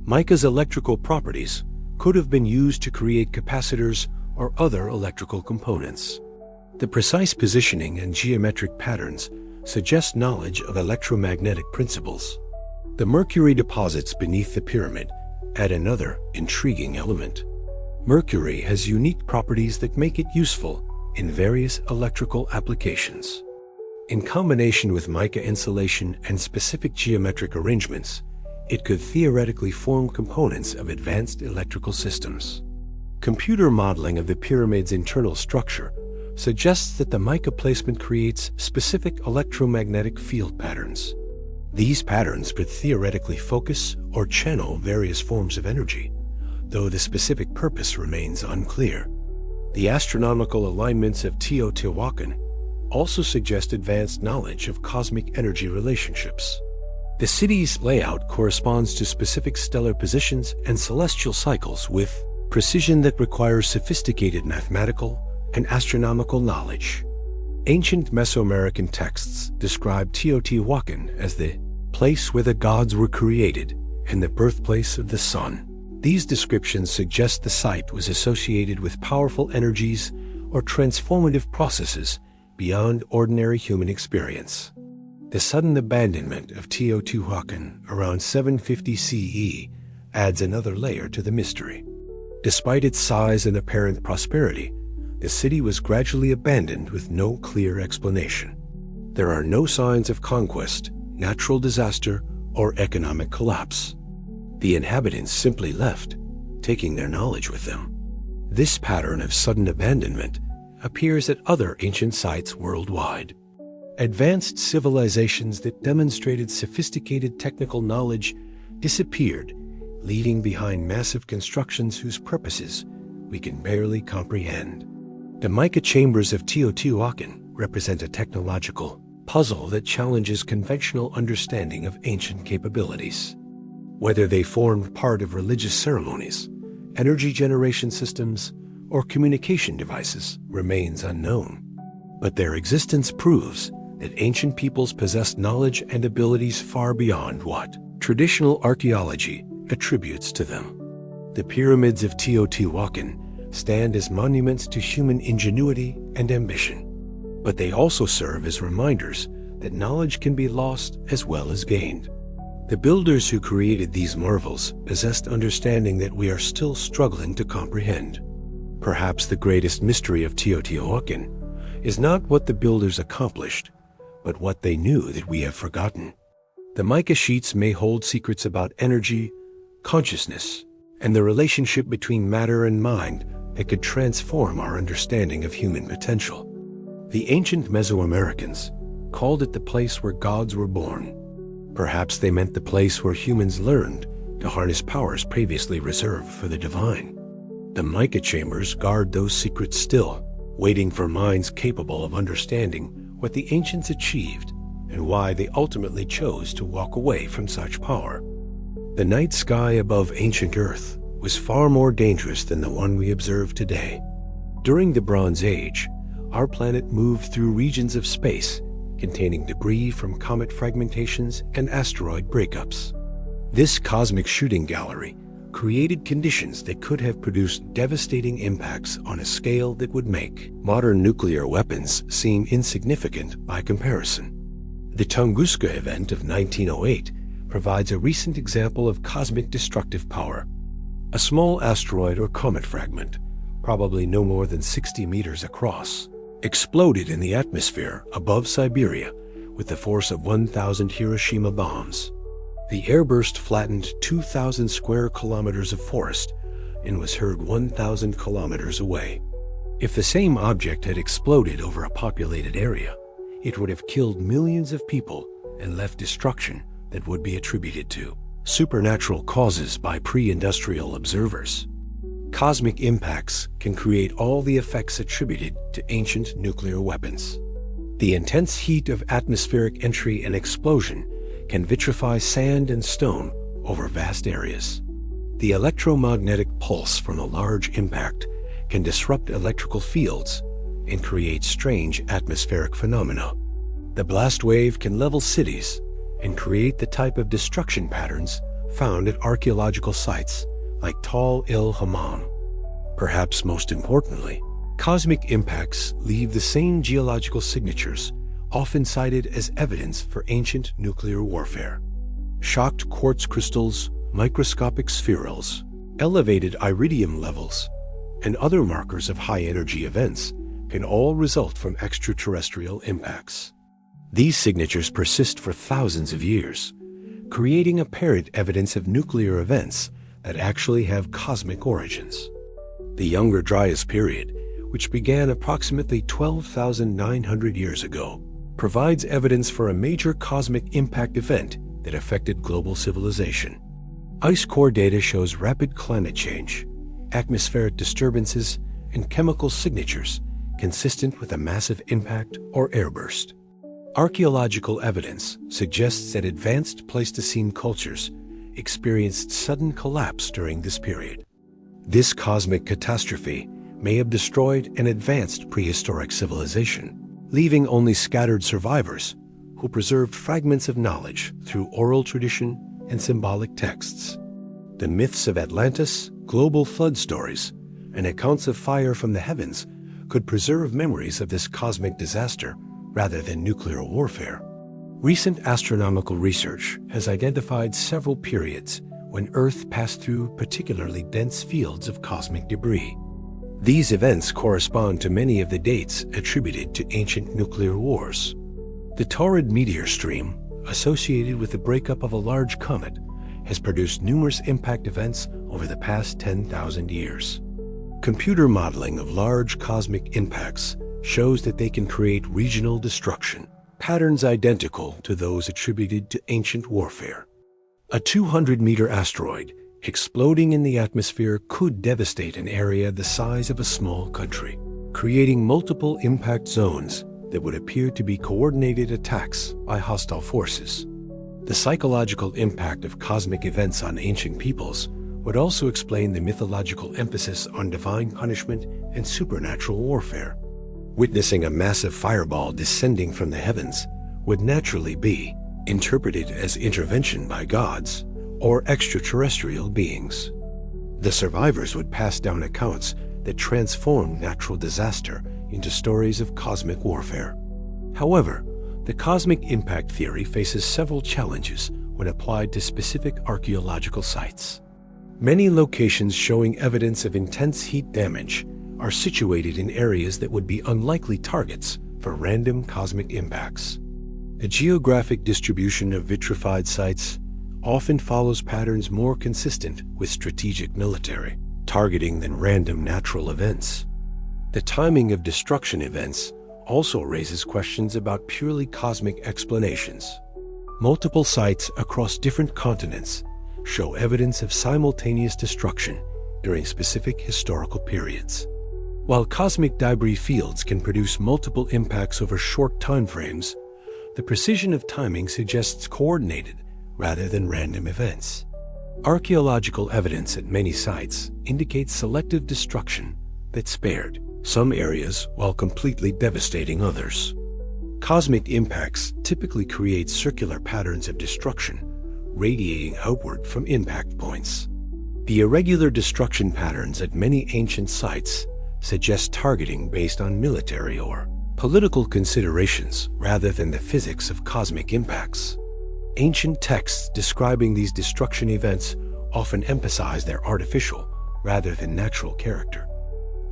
Mica's electrical properties could have been used to create capacitors or other electrical components. The precise positioning and geometric patterns suggest knowledge of electromagnetic principles. The mercury deposits beneath the pyramid add another intriguing element. Mercury has unique properties that make it useful in various electrical applications. In combination with mica insulation and specific geometric arrangements, it could theoretically form components of advanced electrical systems. Computer modeling of the pyramid's internal structure suggests that the mica placement creates specific electromagnetic field patterns. These patterns could theoretically focus or channel various forms of energy, though the specific purpose remains unclear. The astronomical alignments of Teotihuacan also suggest advanced knowledge of cosmic energy relationships. The city's layout corresponds to specific stellar positions and celestial cycles with precision that requires sophisticated mathematical and astronomical knowledge. Ancient Mesoamerican texts describe Teotihuacan as the place where the gods were created and the birthplace of the sun. These descriptions suggest the site was associated with powerful energies or transformative processes beyond ordinary human experience. The sudden abandonment of Teotihuacan around 750 CE adds another layer to the mystery. Despite its size and apparent prosperity, the city was gradually abandoned with no clear explanation. There are no signs of conquest, natural disaster, or economic collapse. The inhabitants simply left, taking their knowledge with them. This pattern of sudden abandonment appears at other ancient sites worldwide. Advanced civilizations that demonstrated sophisticated technical knowledge disappeared, leaving behind massive constructions whose purposes we can barely comprehend. The mica chambers of Teotihuacan represent a technological puzzle that challenges conventional understanding of ancient capabilities. Whether they formed part of religious ceremonies, energy generation systems, or communication devices remains unknown. But their existence proves that ancient peoples possessed knowledge and abilities far beyond what traditional archaeology attributes to them. The pyramids of Teotihuacan stand as monuments to human ingenuity and ambition, but they also serve as reminders that knowledge can be lost as well as gained. The builders who created these marvels possessed understanding that we are still struggling to comprehend. Perhaps the greatest mystery of Teotihuacan is not what the builders accomplished, but what they knew that we have forgotten. The mica sheets may hold secrets about energy, consciousness, and the relationship between matter and mind that could transform our understanding of human potential. The ancient Mesoamericans called it the place where gods were born. Perhaps they meant the place where humans learned to harness powers previously reserved for the divine. The mica chambers guard those secrets still, waiting for minds capable of understanding what the ancients achieved and why they ultimately chose to walk away from such power. The night sky above ancient Earth was far more dangerous than the one we observe today. During the Bronze Age, our planet moved through regions of space containing debris from comet fragmentations and asteroid breakups. This cosmic shooting gallery created conditions that could have produced devastating impacts on a scale that would make modern nuclear weapons seem insignificant by comparison. The Tunguska event of 1908 provides a recent example of cosmic destructive power. A small asteroid or comet fragment, probably no more than 60 meters across, exploded in the atmosphere above Siberia with the force of 1,000 Hiroshima bombs. The airburst flattened 2,000 square kilometers of forest and was heard 1,000 kilometers away. If the same object had exploded over a populated area, it would have killed millions of people and left destruction that would be attributed to supernatural causes by pre-industrial observers. Cosmic impacts can create all the effects attributed to ancient nuclear weapons. The intense heat of atmospheric entry and explosion can vitrify sand and stone over vast areas. The electromagnetic pulse from a large impact can disrupt electrical fields and create strange atmospheric phenomena. The blast wave can level cities and create the type of destruction patterns found at archaeological sites like Tal el-Hammam. Perhaps most importantly, cosmic impacts leave the same geological signatures often cited as evidence for ancient nuclear warfare. Shocked quartz crystals, microscopic spherules, elevated iridium levels, and other markers of high-energy events can all result from extraterrestrial impacts. These signatures persist for thousands of years, creating apparent evidence of nuclear events that actually have cosmic origins. The Younger Dryas period, which began approximately 12,900 years ago, provides evidence for a major cosmic impact event that affected global civilization. Ice core data shows rapid climate change, atmospheric disturbances, and chemical signatures consistent with a massive impact or airburst. Archaeological evidence suggests that advanced Pleistocene cultures experienced sudden collapse during this period. This cosmic catastrophe may have destroyed an advanced prehistoric civilization, leaving only scattered survivors who preserved fragments of knowledge through oral tradition and symbolic texts. The myths of Atlantis, global flood stories, and accounts of fire from the heavens could preserve memories of this cosmic disaster rather than nuclear warfare. Recent astronomical research has identified several periods when Earth passed through particularly dense fields of cosmic debris. These events correspond to many of the dates attributed to ancient nuclear wars. The Taurid meteor stream, associated with the breakup of a large comet, has produced numerous impact events over the past 10,000 years. Computer modeling of large cosmic impacts shows that they can create regional destruction, patterns identical to those attributed to ancient warfare. A 200-meter asteroid exploding in the atmosphere could devastate an area the size of a small country, creating multiple impact zones that would appear to be coordinated attacks by hostile forces. The psychological impact of cosmic events on ancient peoples would also explain the mythological emphasis on divine punishment and supernatural warfare. Witnessing a massive fireball descending from the heavens would naturally be interpreted as intervention by gods or extraterrestrial beings. The survivors would pass down accounts that transformed natural disaster into stories of cosmic warfare. However, the cosmic impact theory faces several challenges when applied to specific archaeological sites. Many locations showing evidence of intense heat damage are situated in areas that would be unlikely targets for random cosmic impacts. The geographic distribution of vitrified sites often follows patterns more consistent with strategic military targeting than random natural events. The timing of destruction events also raises questions about purely cosmic explanations. Multiple sites across different continents show evidence of simultaneous destruction during specific historical periods. While cosmic debris fields can produce multiple impacts over short time frames, the precision of timing suggests coordinated rather than random events. Archaeological evidence at many sites indicates selective destruction that spared some areas while completely devastating others. Cosmic impacts typically create circular patterns of destruction, radiating outward from impact points. The irregular destruction patterns at many ancient sites suggest targeting based on military or political considerations rather than the physics of cosmic impacts. Ancient texts describing these destruction events often emphasize their artificial rather than natural character.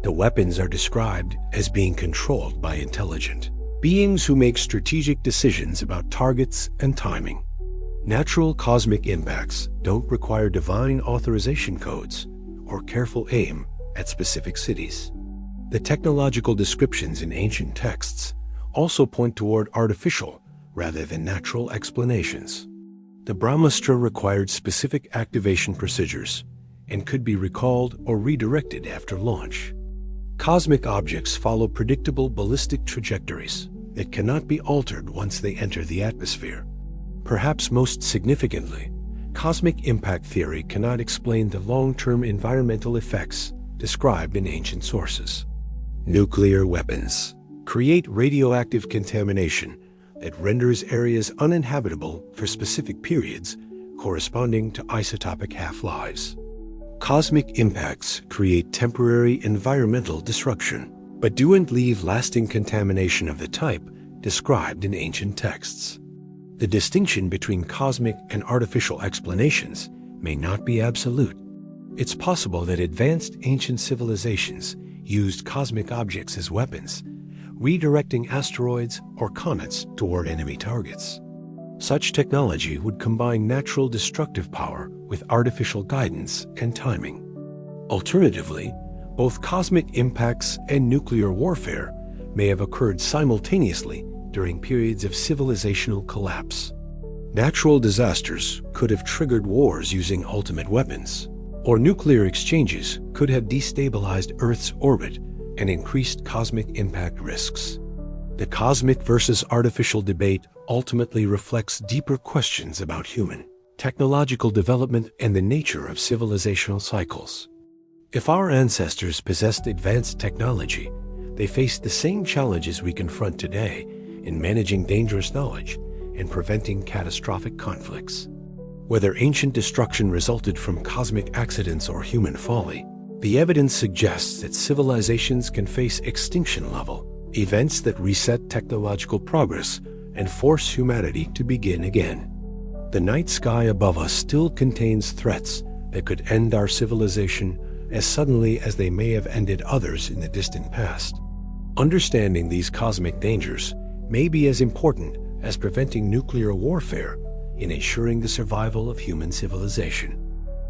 The weapons are described as being controlled by intelligent beings who make strategic decisions about targets and timing. Natural cosmic impacts don't require divine authorization codes or careful aim at specific cities. The technological descriptions in ancient texts also point toward artificial rather than natural explanations. The Brahmastra required specific activation procedures and could be recalled or redirected after launch. Cosmic objects follow predictable ballistic trajectories that cannot be altered once they enter the atmosphere. Perhaps most significantly, cosmic impact theory cannot explain the long-term environmental effects described in ancient sources. Nuclear weapons create radioactive contamination that renders areas uninhabitable for specific periods corresponding to isotopic half-lives. Cosmic impacts create temporary environmental disruption, but don't leave lasting contamination of the type described in ancient texts. The distinction between cosmic and artificial explanations may not be absolute. It's possible that advanced ancient civilizations used cosmic objects as weapons, redirecting asteroids or comets toward enemy targets. Such technology would combine natural destructive power with artificial guidance and timing. Alternatively, both cosmic impacts and nuclear warfare may have occurred simultaneously during periods of civilizational collapse. Natural disasters could have triggered wars using ultimate weapons, or nuclear exchanges could have destabilized Earth's orbit and increased cosmic impact risks. The cosmic versus artificial debate ultimately reflects deeper questions about human, technological development and the nature of civilizational cycles. If our ancestors possessed advanced technology, they faced the same challenges we confront today in managing dangerous knowledge and preventing catastrophic conflicts. Whether ancient destruction resulted from cosmic accidents or human folly, the evidence suggests that civilizations can face extinction-level events that reset technological progress and force humanity to begin again. The night sky above us still contains threats that could end our civilization as suddenly as they may have ended others in the distant past. Understanding these cosmic dangers may be as important as preventing nuclear warfare in ensuring the survival of human civilization.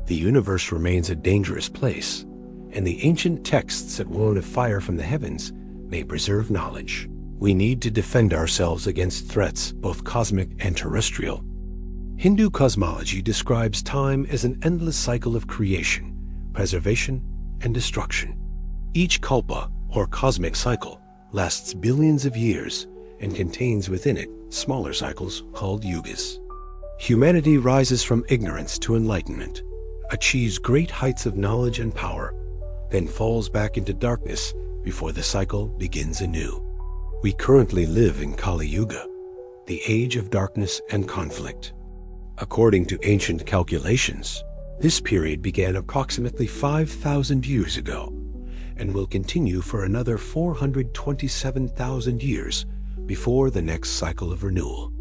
The universe remains a dangerous place, and the ancient texts that warn of fire from the heavens may preserve knowledge. We need to defend ourselves against threats, both cosmic and terrestrial. Hindu cosmology describes time as an endless cycle of creation, preservation, and destruction. Each kalpa, or cosmic cycle, lasts billions of years and contains within it smaller cycles called yugas. Humanity rises from ignorance to enlightenment, achieves great heights of knowledge and power, then falls back into darkness before the cycle begins anew. We currently live in Kali Yuga, the age of darkness and conflict. According to ancient calculations, this period began approximately 5,000 years ago and will continue for another 427,000 years before the next cycle of renewal.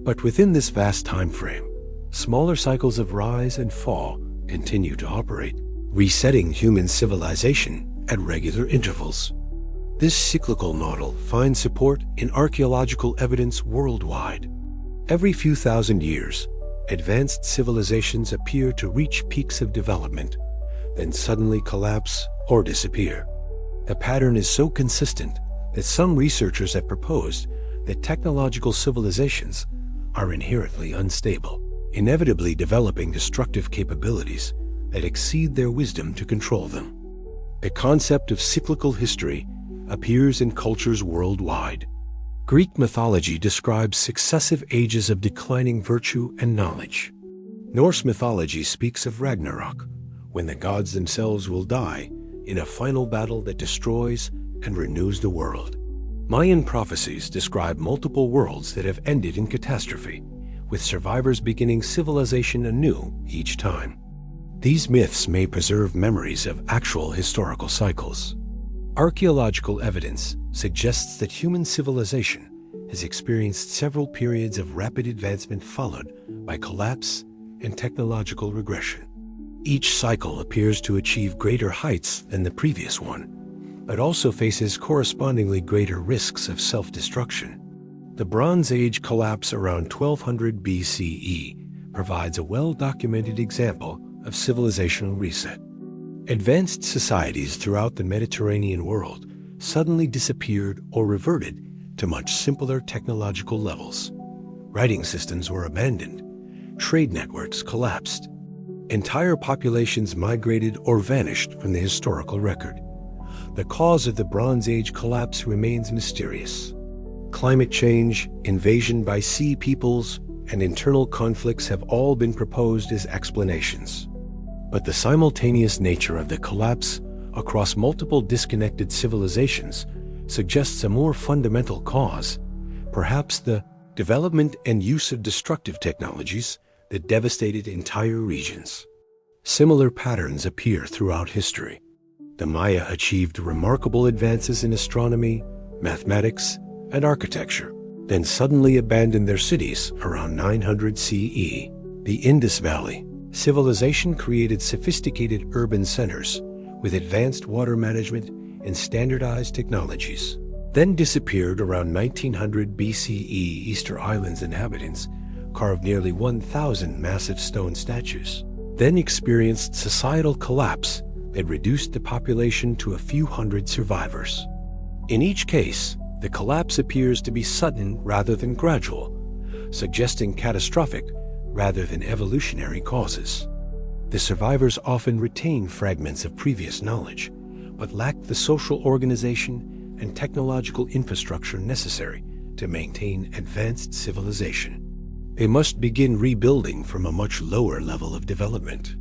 But within this vast time frame, smaller cycles of rise and fall continue to operate, resetting human civilization at regular intervals. This cyclical model finds support in archaeological evidence worldwide. Every few thousand years, advanced civilizations appear to reach peaks of development, then suddenly collapse or disappear. The pattern is so consistent that some researchers have proposed that technological civilizations are inherently unstable, inevitably developing destructive capabilities that exceed their wisdom to control them. The concept of cyclical history appears in cultures worldwide. Greek mythology describes successive ages of declining virtue and knowledge. Norse mythology speaks of Ragnarok, when the gods themselves will die in a final battle that destroys and renews the world. Mayan prophecies describe multiple worlds that have ended in catastrophe, with survivors beginning civilization anew each time. These myths may preserve memories of actual historical cycles. Archaeological evidence suggests that human civilization has experienced several periods of rapid advancement followed by collapse and technological regression. Each cycle appears to achieve greater heights than the previous one, but also faces correspondingly greater risks of self-destruction. The Bronze Age collapse around 1200 BCE provides a well-documented example of civilizational reset. Advanced societies throughout the Mediterranean world suddenly disappeared or reverted to much simpler technological levels. Writing systems were abandoned, trade networks collapsed, entire populations migrated or vanished from the historical record. The cause of the Bronze Age collapse remains mysterious. Climate change, invasion by sea peoples, and internal conflicts have all been proposed as explanations. But the simultaneous nature of the collapse across multiple disconnected civilizations suggests a more fundamental cause, perhaps the development and use of destructive technologies that devastated entire regions. Similar patterns appear throughout history. The Maya achieved remarkable advances in astronomy, mathematics, and architecture, then suddenly abandoned their cities around 900 CE. The Indus Valley civilization created sophisticated urban centers with advanced water management and standardized technologies, then disappeared around 1900 BCE. Easter Island's inhabitants carved nearly 1,000 massive stone statues, then experienced societal collapse that reduced the population to a few hundred survivors. In each case, the collapse appears to be sudden rather than gradual, suggesting catastrophic rather than evolutionary causes. The survivors often retain fragments of previous knowledge, but lack the social organization and technological infrastructure necessary to maintain advanced civilization. They must begin rebuilding from a much lower level of development.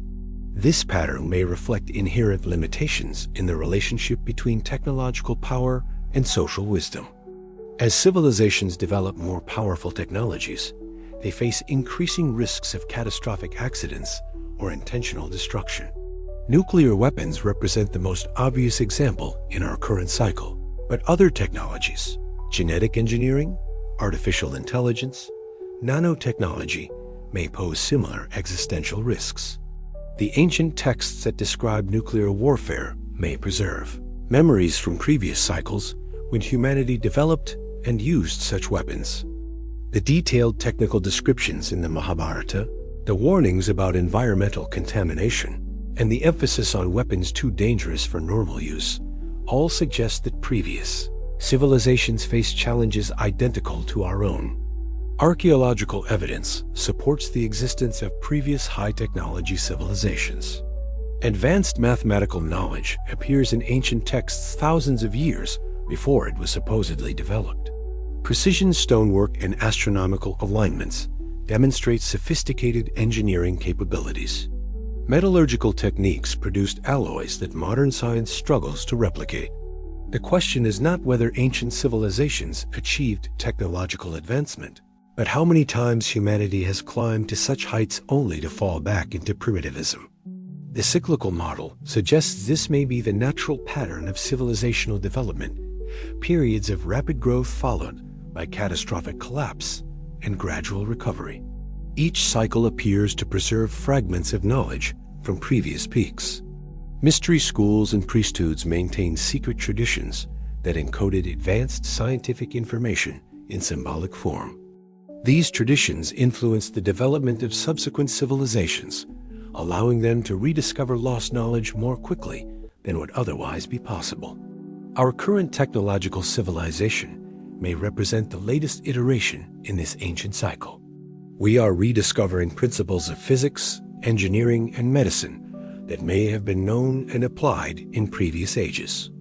This pattern may reflect inherent limitations in the relationship between technological power and social wisdom. As civilizations develop more powerful technologies, they face increasing risks of catastrophic accidents or intentional destruction. Nuclear weapons represent the most obvious example in our current cycle, but other technologies, genetic engineering, artificial intelligence, nanotechnology, may pose similar existential risks. The ancient texts that describe nuclear warfare may preserve memories from previous cycles when humanity developed and used such weapons. The detailed technical descriptions in the Mahabharata, the warnings about environmental contamination, and the emphasis on weapons too dangerous for normal use all suggest that previous civilizations face challenges identical to our own. Archaeological evidence supports the existence of previous high-technology civilizations. Advanced mathematical knowledge appears in ancient texts thousands of years before it was supposedly developed. Precision stonework and astronomical alignments demonstrate sophisticated engineering capabilities. Metallurgical techniques produced alloys that modern science struggles to replicate. The question is not whether ancient civilizations achieved technological advancement, but how many times humanity has climbed to such heights only to fall back into primitivism. The cyclical model suggests this may be the natural pattern of civilizational development, periods of rapid growth followed by catastrophic collapse and gradual recovery. Each cycle appears to preserve fragments of knowledge from previous peaks. Mystery schools and priesthoods maintain secret traditions that encoded advanced scientific information in symbolic form. These traditions influenced the development of subsequent civilizations, allowing them to rediscover lost knowledge more quickly than would otherwise be possible. Our current technological civilization may represent the latest iteration in this ancient cycle. We are rediscovering principles of physics, engineering, and medicine that may have been known and applied in previous ages.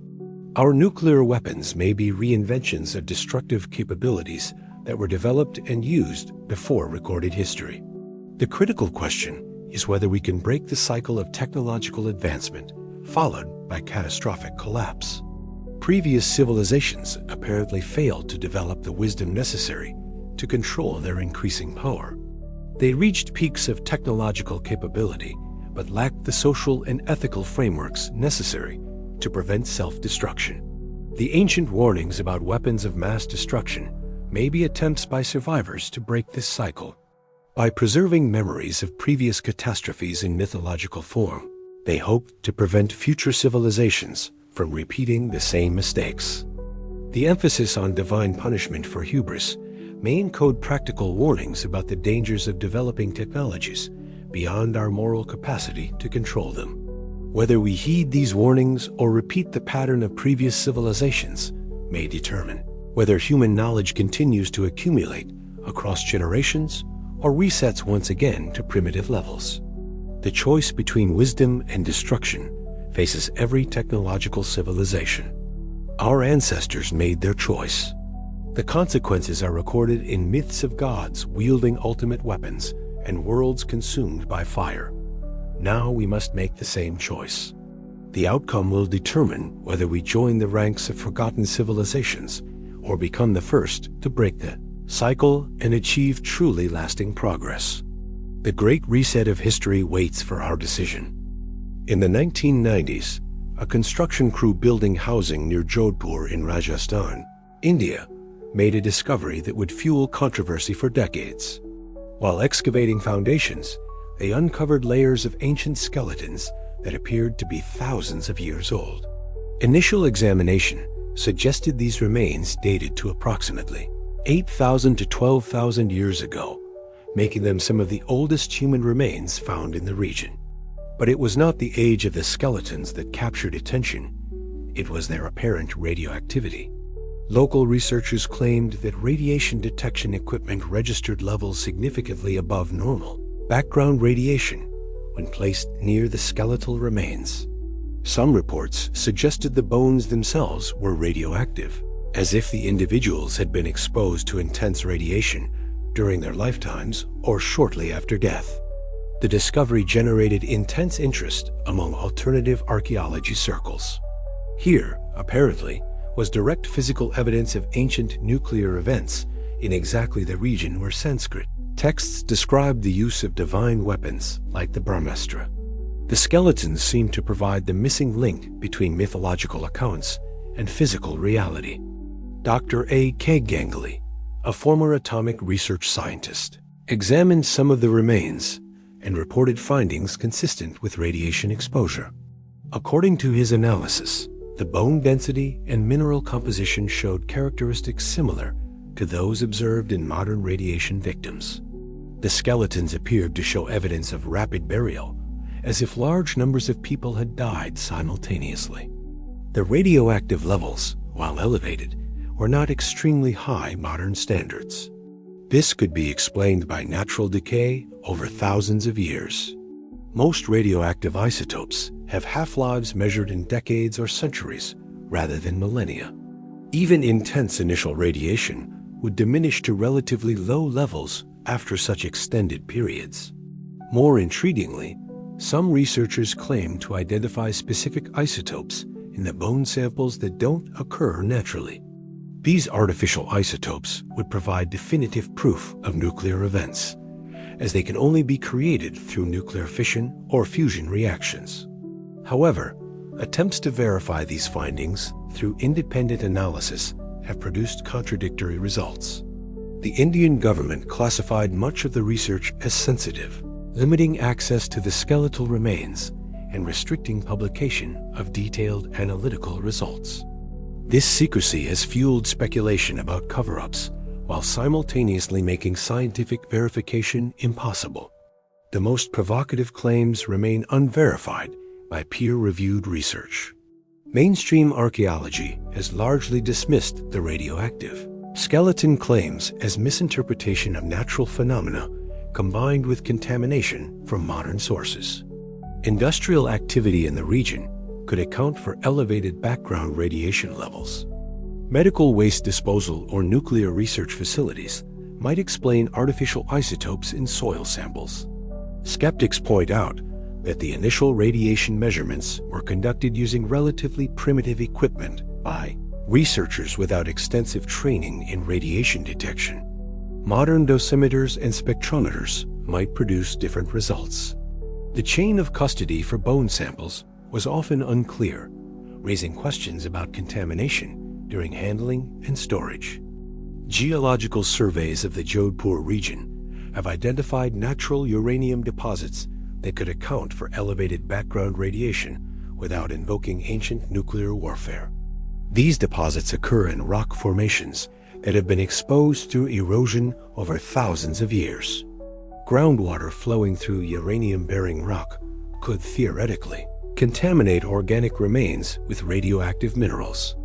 Our nuclear weapons may be reinventions of destructive capabilities that were developed and used before recorded history. The critical question is whether we can break the cycle of technological advancement followed by catastrophic collapse. Previous civilizations apparently failed to develop the wisdom necessary to control their increasing power. They reached peaks of technological capability, but lacked the social and ethical frameworks necessary to prevent self-destruction. The ancient warnings about weapons of mass destruction may be attempts by survivors to break this cycle. By preserving memories of previous catastrophes in mythological form, they hoped to prevent future civilizations from repeating the same mistakes. The emphasis on divine punishment for hubris may encode practical warnings about the dangers of developing technologies beyond our moral capacity to control them. Whether we heed these warnings or repeat the pattern of previous civilizations may determine whether human knowledge continues to accumulate across generations or resets once again to primitive levels. The choice between wisdom and destruction faces every technological civilization. Our ancestors made their choice. The consequences are recorded in myths of gods wielding ultimate weapons and worlds consumed by fire. Now we must make the same choice. The outcome will determine whether we join the ranks of forgotten civilizations or become the first to break the cycle and achieve truly lasting progress. The Great Reset of history waits for our decision. In the 1990s, a construction crew building housing near Jodhpur in Rajasthan, India, made a discovery that would fuel controversy for decades. While excavating foundations, they uncovered layers of ancient skeletons that appeared to be thousands of years old. Initial examination suggested these remains dated to approximately 8,000 to 12,000 years ago, making them some of the oldest human remains found in the region. But it was not the age of the skeletons that captured attention. It was their apparent radioactivity. Local researchers claimed that radiation detection equipment registered levels significantly above normal background radiation when placed near the skeletal remains. Some reports suggested the bones themselves were radioactive, as if the individuals had been exposed to intense radiation during their lifetimes or shortly after death. The discovery generated intense interest among alternative archaeology circles. Here, apparently, was direct physical evidence of ancient nuclear events in exactly the region where Sanskrit texts described the use of divine weapons like the Brahmastra. The skeletons seemed to provide the missing link between mythological accounts and physical reality. Dr. A. K. Ganguly, a former atomic research scientist, examined some of the remains and reported findings consistent with radiation exposure. According to his analysis, the bone density and mineral composition showed characteristics similar to those observed in modern radiation victims. The skeletons appeared to show evidence of rapid burial, as if large numbers of people had died simultaneously. The radioactive levels, while elevated, were not extremely high modern standards. This could be explained by natural decay over thousands of years. Most radioactive isotopes have half-lives measured in decades or centuries rather than millennia. Even intense initial radiation would diminish to relatively low levels after such extended periods. More intriguingly, some researchers claim to identify specific isotopes in the bone samples that don't occur naturally. These artificial isotopes would provide definitive proof of nuclear events, as they can only be created through nuclear fission or fusion reactions. However, attempts to verify these findings through independent analysis have produced contradictory results. The Indian government classified much of the research as sensitive, limiting access to the skeletal remains and restricting publication of detailed analytical results. This secrecy has fueled speculation about cover-ups, while simultaneously making scientific verification impossible. The most provocative claims remain unverified by peer-reviewed research. Mainstream archaeology has largely dismissed the radioactive skeleton claims as misinterpretation of natural phenomena combined with contamination from modern sources. Industrial activity in the region could account for elevated background radiation levels. Medical waste disposal or nuclear research facilities might explain artificial isotopes in soil samples. Skeptics point out that the initial radiation measurements were conducted using relatively primitive equipment by researchers without extensive training in radiation detection. Modern dosimeters and spectrometers might produce different results. The chain of custody for bone samples was often unclear, raising questions about contamination during handling and storage. Geological surveys of the Jodhpur region have identified natural uranium deposits that could account for elevated background radiation without invoking ancient nuclear warfare. These deposits occur in rock formations that have been exposed through erosion over thousands of years. Groundwater flowing through uranium-bearing rock could theoretically contaminate organic remains with radioactive minerals.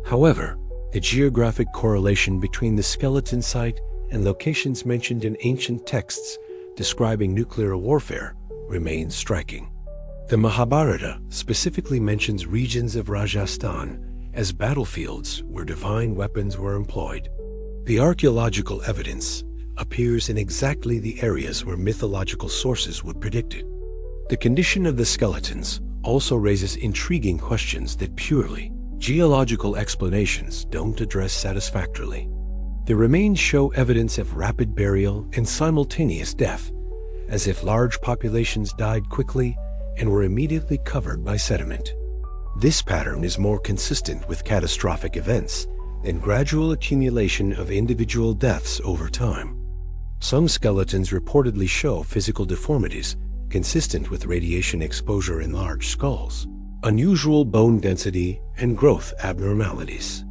However, the geographic correlation between the skeleton site and locations mentioned in ancient texts describing nuclear warfare remains striking. The Mahabharata specifically mentions regions of Rajasthan as battlefields where divine weapons were employed. The archaeological evidence appears in exactly the areas where mythological sources would predict it. The condition of the skeletons also raises intriguing questions that purely geological explanations don't address satisfactorily. The remains show evidence of rapid burial and simultaneous death, as if large populations died quickly and were immediately covered by sediment. This pattern is more consistent with catastrophic events than gradual accumulation of individual deaths over time. Some skeletons reportedly show physical deformities consistent with radiation exposure in large skulls, unusual bone density, and growth abnormalities.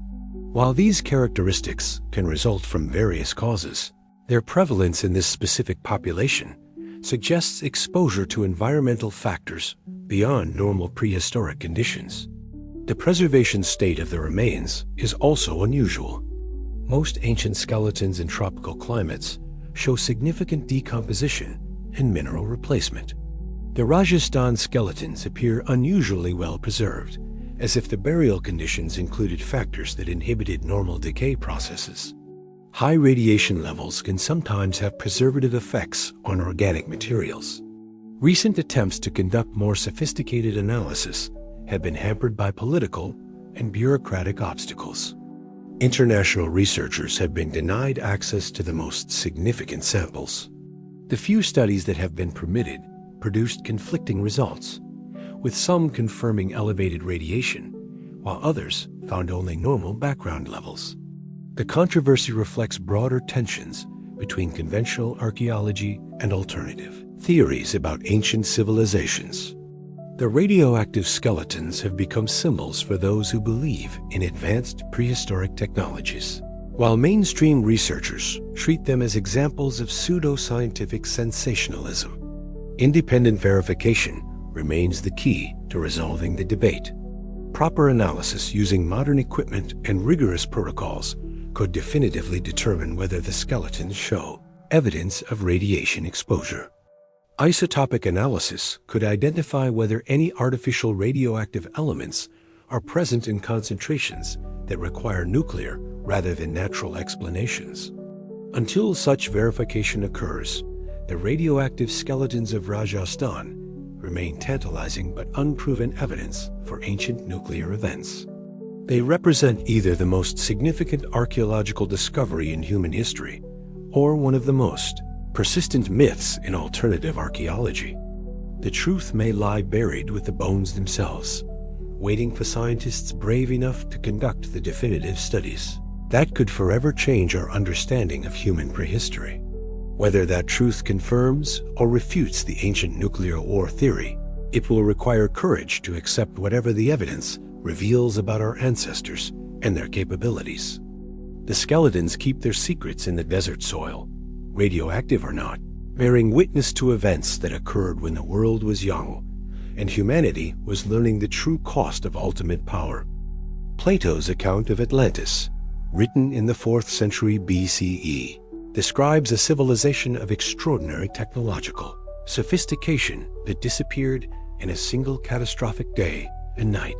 While these characteristics can result from various causes, their prevalence in this specific population suggests exposure to environmental factors beyond normal prehistoric conditions. The preservation state of the remains is also unusual. Most ancient skeletons in tropical climates show significant decomposition and mineral replacement. The Rajasthan skeletons appear unusually well preserved, as if the burial conditions included factors that inhibited normal decay processes. High radiation levels can sometimes have preservative effects on organic materials. Recent attempts to conduct more sophisticated analysis have been hampered by political and bureaucratic obstacles. International researchers have been denied access to the most significant samples. The few studies that have been permitted produced conflicting results, with some confirming elevated radiation, while others found only normal background levels. The controversy reflects broader tensions between conventional archaeology and alternative theories about ancient civilizations. The radioactive skeletons have become symbols for those who believe in advanced prehistoric technologies, while mainstream researchers treat them as examples of pseudoscientific sensationalism. Independent verification remains the key to resolving the debate. Proper analysis using modern equipment and rigorous protocols could definitively determine whether the skeletons show evidence of radiation exposure. Isotopic analysis could identify whether any artificial radioactive elements are present in concentrations that require nuclear rather than natural explanations. Until such verification occurs, the radioactive skeletons of Rajasthan remain tantalizing but unproven evidence for ancient nuclear events. They represent either the most significant archaeological discovery in human history or one of the most persistent myths in alternative archaeology. The truth may lie buried with the bones themselves, waiting for scientists brave enough to conduct the definitive studies that could forever change our understanding of human prehistory. Whether that truth confirms or refutes the ancient nuclear war theory, it will require courage to accept whatever the evidence reveals about our ancestors and their capabilities. The skeletons keep their secrets in the desert soil, radioactive or not, bearing witness to events that occurred when the world was young and humanity was learning the true cost of ultimate power. Plato's account of Atlantis, written in the 4th century BCE, describes a civilization of extraordinary technological sophistication that disappeared in a single catastrophic day and night.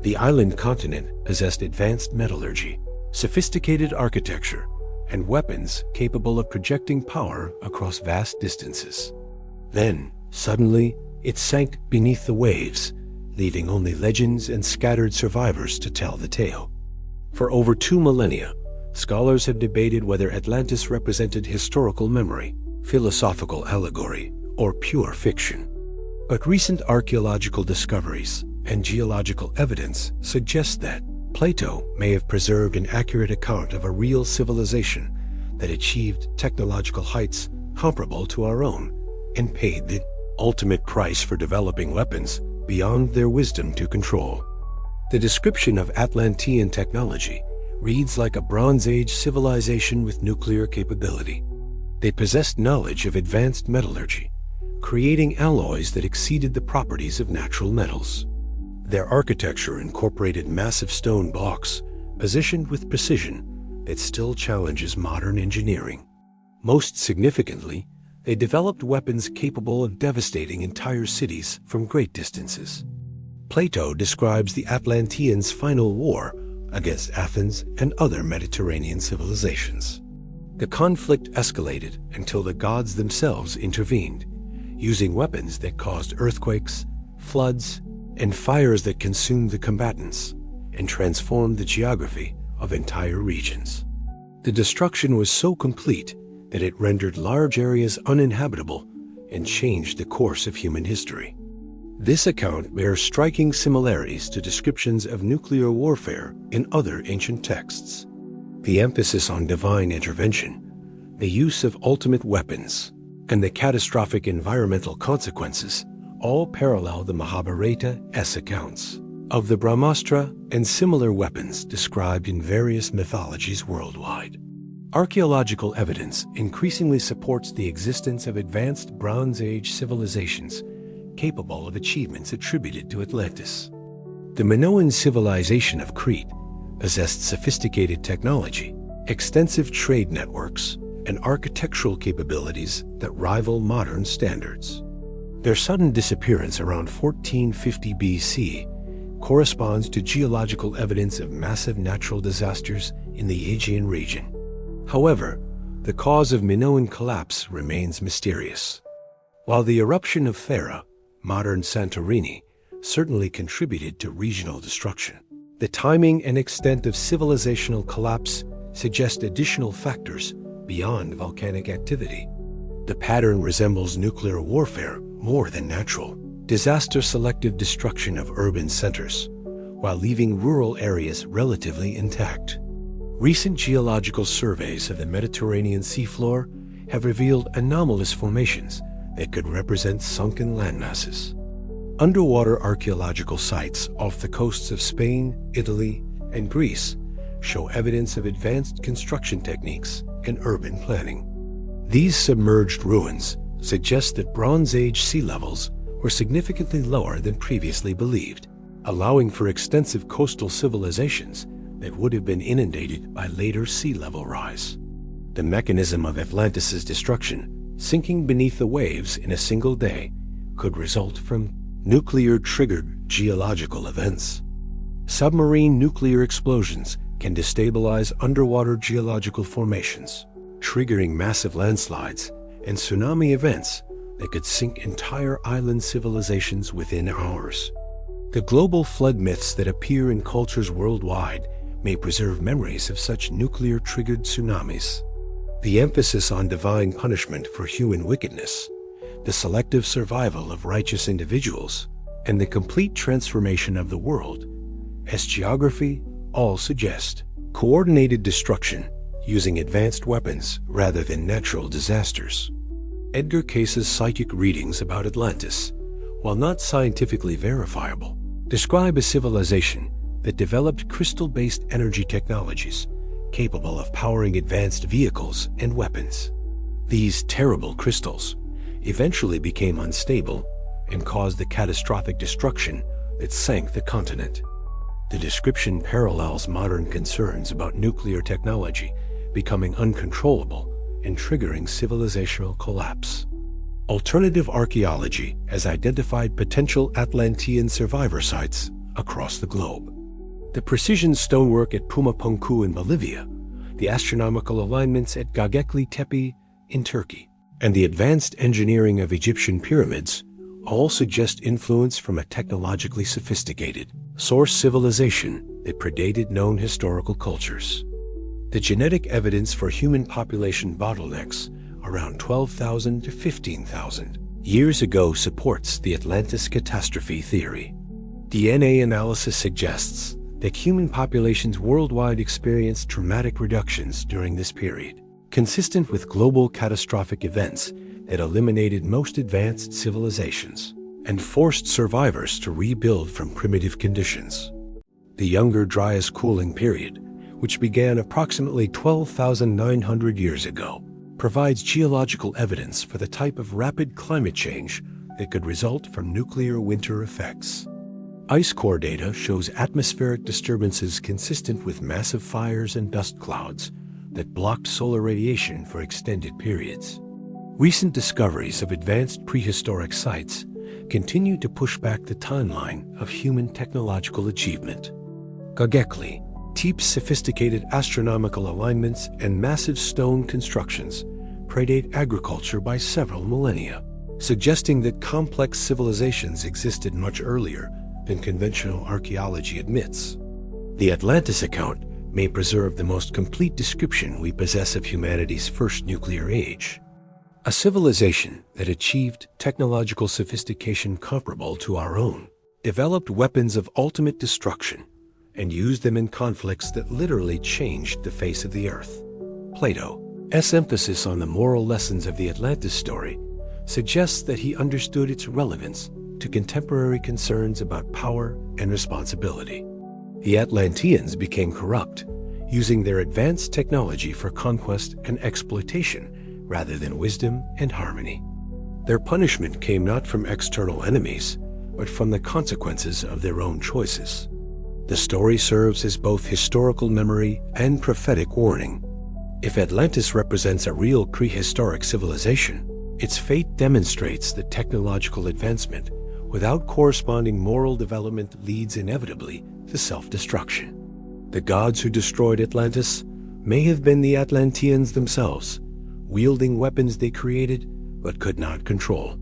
The island continent possessed advanced metallurgy, sophisticated architecture, and weapons capable of projecting power across vast distances. Then, suddenly, it sank beneath the waves, leaving only legends and scattered survivors to tell the tale. For over 2 millennia, scholars have debated whether Atlantis represented historical memory, philosophical allegory, or pure fiction. But recent archaeological discoveries and geological evidence suggest that Plato may have preserved an accurate account of a real civilization that achieved technological heights comparable to our own and paid the ultimate price for developing weapons beyond their wisdom to control. The description of Atlantean technology reads like a Bronze Age civilization with nuclear capability. They possessed knowledge of advanced metallurgy, creating alloys that exceeded the properties of natural metals. Their architecture incorporated massive stone blocks positioned with precision that still challenges modern engineering. Most significantly, they developed weapons capable of devastating entire cities from great distances. Plato describes the Atlanteans' final war against Athens and other Mediterranean civilizations. The conflict escalated until the gods themselves intervened, using weapons that caused earthquakes, floods, and fires that consumed the combatants and transformed the geography of entire regions. The destruction was so complete that it rendered large areas uninhabitable and changed the course of human history. This account bears striking similarities to descriptions of nuclear warfare in other ancient texts. The emphasis on divine intervention, the use of ultimate weapons, and the catastrophic environmental consequences all parallel the Mahabharata-esque accounts of the Brahmastra and similar weapons described in various mythologies worldwide. Archaeological evidence increasingly supports the existence of advanced Bronze Age civilizations capable of achievements attributed to Atlantis. The Minoan civilization of Crete possessed sophisticated technology, extensive trade networks, and architectural capabilities that rival modern standards. Their sudden disappearance around 1450 BC corresponds to geological evidence of massive natural disasters in the Aegean region. However, the cause of Minoan collapse remains mysterious. While the eruption of Thera, modern Santorini, certainly contributed to regional destruction, the timing and extent of civilizational collapse suggest additional factors beyond volcanic activity. The pattern resembles nuclear warfare more than natural, disaster-selective destruction of urban centers, while leaving rural areas relatively intact. Recent geological surveys of the Mediterranean seafloor have revealed anomalous formations that could represent sunken landmasses. Underwater archaeological sites off the coasts of Spain, Italy, and Greece show evidence of advanced construction techniques and urban planning. These submerged ruins suggest that Bronze Age sea levels were significantly lower than previously believed, allowing for extensive coastal civilizations that would have been inundated by later sea level rise. The mechanism of Atlantis' destruction, sinking beneath the waves in a single day, could result from nuclear-triggered geological events. Submarine nuclear explosions can destabilize underwater geological formations, triggering massive landslides and tsunami events that could sink entire island civilizations within hours. The global flood myths that appear in cultures worldwide may preserve memories of such nuclear-triggered tsunamis. The emphasis on divine punishment for human wickedness, the selective survival of righteous individuals, and the complete transformation of the world, as geography all suggest coordinated destruction using advanced weapons rather than natural disasters. Edgar Case's psychic readings about Atlantis, while not scientifically verifiable, describe a civilization that developed crystal-based energy technologies capable of powering advanced vehicles and weapons. These terrible crystals eventually became unstable and caused the catastrophic destruction that sank the continent. The description parallels modern concerns about nuclear technology becoming uncontrollable and triggering civilizational collapse. Alternative archaeology has identified potential Atlantean survivor sites across the globe. The precision stonework at Pumapunku in Bolivia, the astronomical alignments at Göbekli Tepe in Turkey, and the advanced engineering of Egyptian pyramids all suggest influence from a technologically sophisticated source civilization that predated known historical cultures. The genetic evidence for human population bottlenecks around 12,000 to 15,000 years ago supports the Atlantis catastrophe theory. DNA analysis suggests that human populations worldwide experienced dramatic reductions during this period, consistent with global catastrophic events that eliminated most advanced civilizations and forced survivors to rebuild from primitive conditions. The Younger Dryas cooling period, which began approximately 12,900 years ago, provides geological evidence for the type of rapid climate change that could result from nuclear winter effects. Ice core data shows atmospheric disturbances consistent with massive fires and dust clouds that blocked solar radiation for extended periods. Recent discoveries of advanced prehistoric sites continue to push back the timeline of human technological achievement. Göbekli Tepe's sophisticated astronomical alignments and massive stone constructions predate agriculture by several millennia, suggesting that complex civilizations existed much earlier than conventional archaeology admits. The Atlantis account may preserve the most complete description we possess of humanity's first nuclear age. A civilization that achieved technological sophistication comparable to our own, developed weapons of ultimate destruction, and used them in conflicts that literally changed the face of the earth. Plato's emphasis on the moral lessons of the Atlantis story suggests that he understood its relevance to contemporary concerns about power and responsibility. The Atlanteans became corrupt, using their advanced technology for conquest and exploitation rather than wisdom and harmony. Their punishment came not from external enemies, but from the consequences of their own choices. The story serves as both historical memory and prophetic warning. If Atlantis represents a real prehistoric civilization, its fate demonstrates that technological advancement without corresponding moral development leads inevitably to self-destruction. The gods who destroyed Atlantis may have been the Atlanteans themselves, wielding weapons they created but could not control.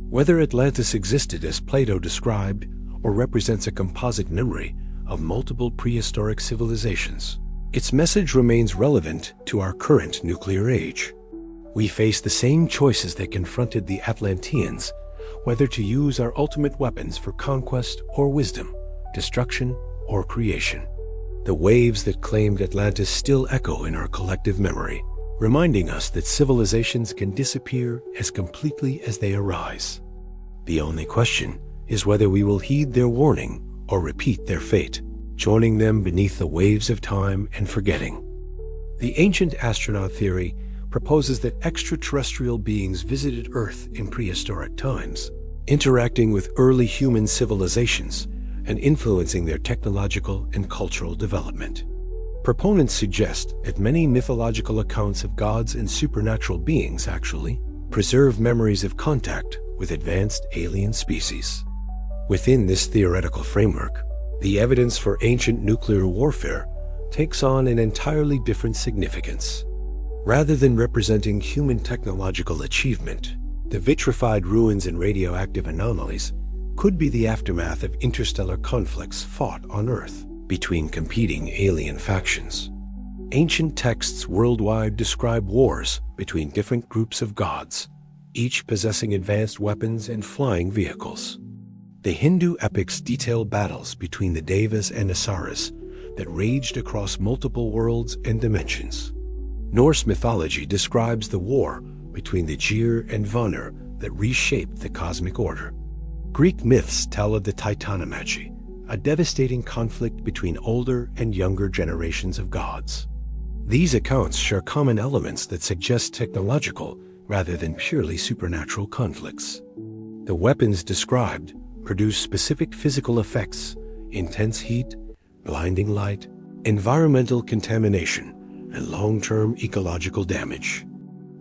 Whether Atlantis existed as Plato described or represents a composite memory of multiple prehistoric civilizations, its message remains relevant to our current nuclear age. We face the same choices that confronted the Atlanteans, whether to use our ultimate weapons for conquest or wisdom, destruction or creation. The waves that claimed Atlantis still echo in our collective memory, reminding us that civilizations can disappear as completely as they arise. The only question is whether we will heed their warning or repeat their fate, joining them beneath the waves of time and forgetting. The ancient astronaut theory proposes that extraterrestrial beings visited Earth in prehistoric times, interacting with early human civilizations and influencing their technological and cultural development. Proponents suggest that many mythological accounts of gods and supernatural beings actually preserve memories of contact with advanced alien species. Within this theoretical framework, the evidence for ancient nuclear warfare takes on an entirely different significance. Rather than representing human technological achievement, the vitrified ruins and radioactive anomalies could be the aftermath of interstellar conflicts fought on Earth between competing alien factions. Ancient texts worldwide describe wars between different groups of gods, each possessing advanced weapons and flying vehicles. The Hindu epics detail battles between the Devas and Asuras that raged across multiple worlds and dimensions. Norse mythology describes the war between the Tyr and Vanir that reshaped the cosmic order. Greek myths tell of the Titanomachy, a devastating conflict between older and younger generations of gods. These accounts share common elements that suggest technological rather than purely supernatural conflicts. The weapons described produce specific physical effects: intense heat, blinding light, environmental contamination, and long-term ecological damage.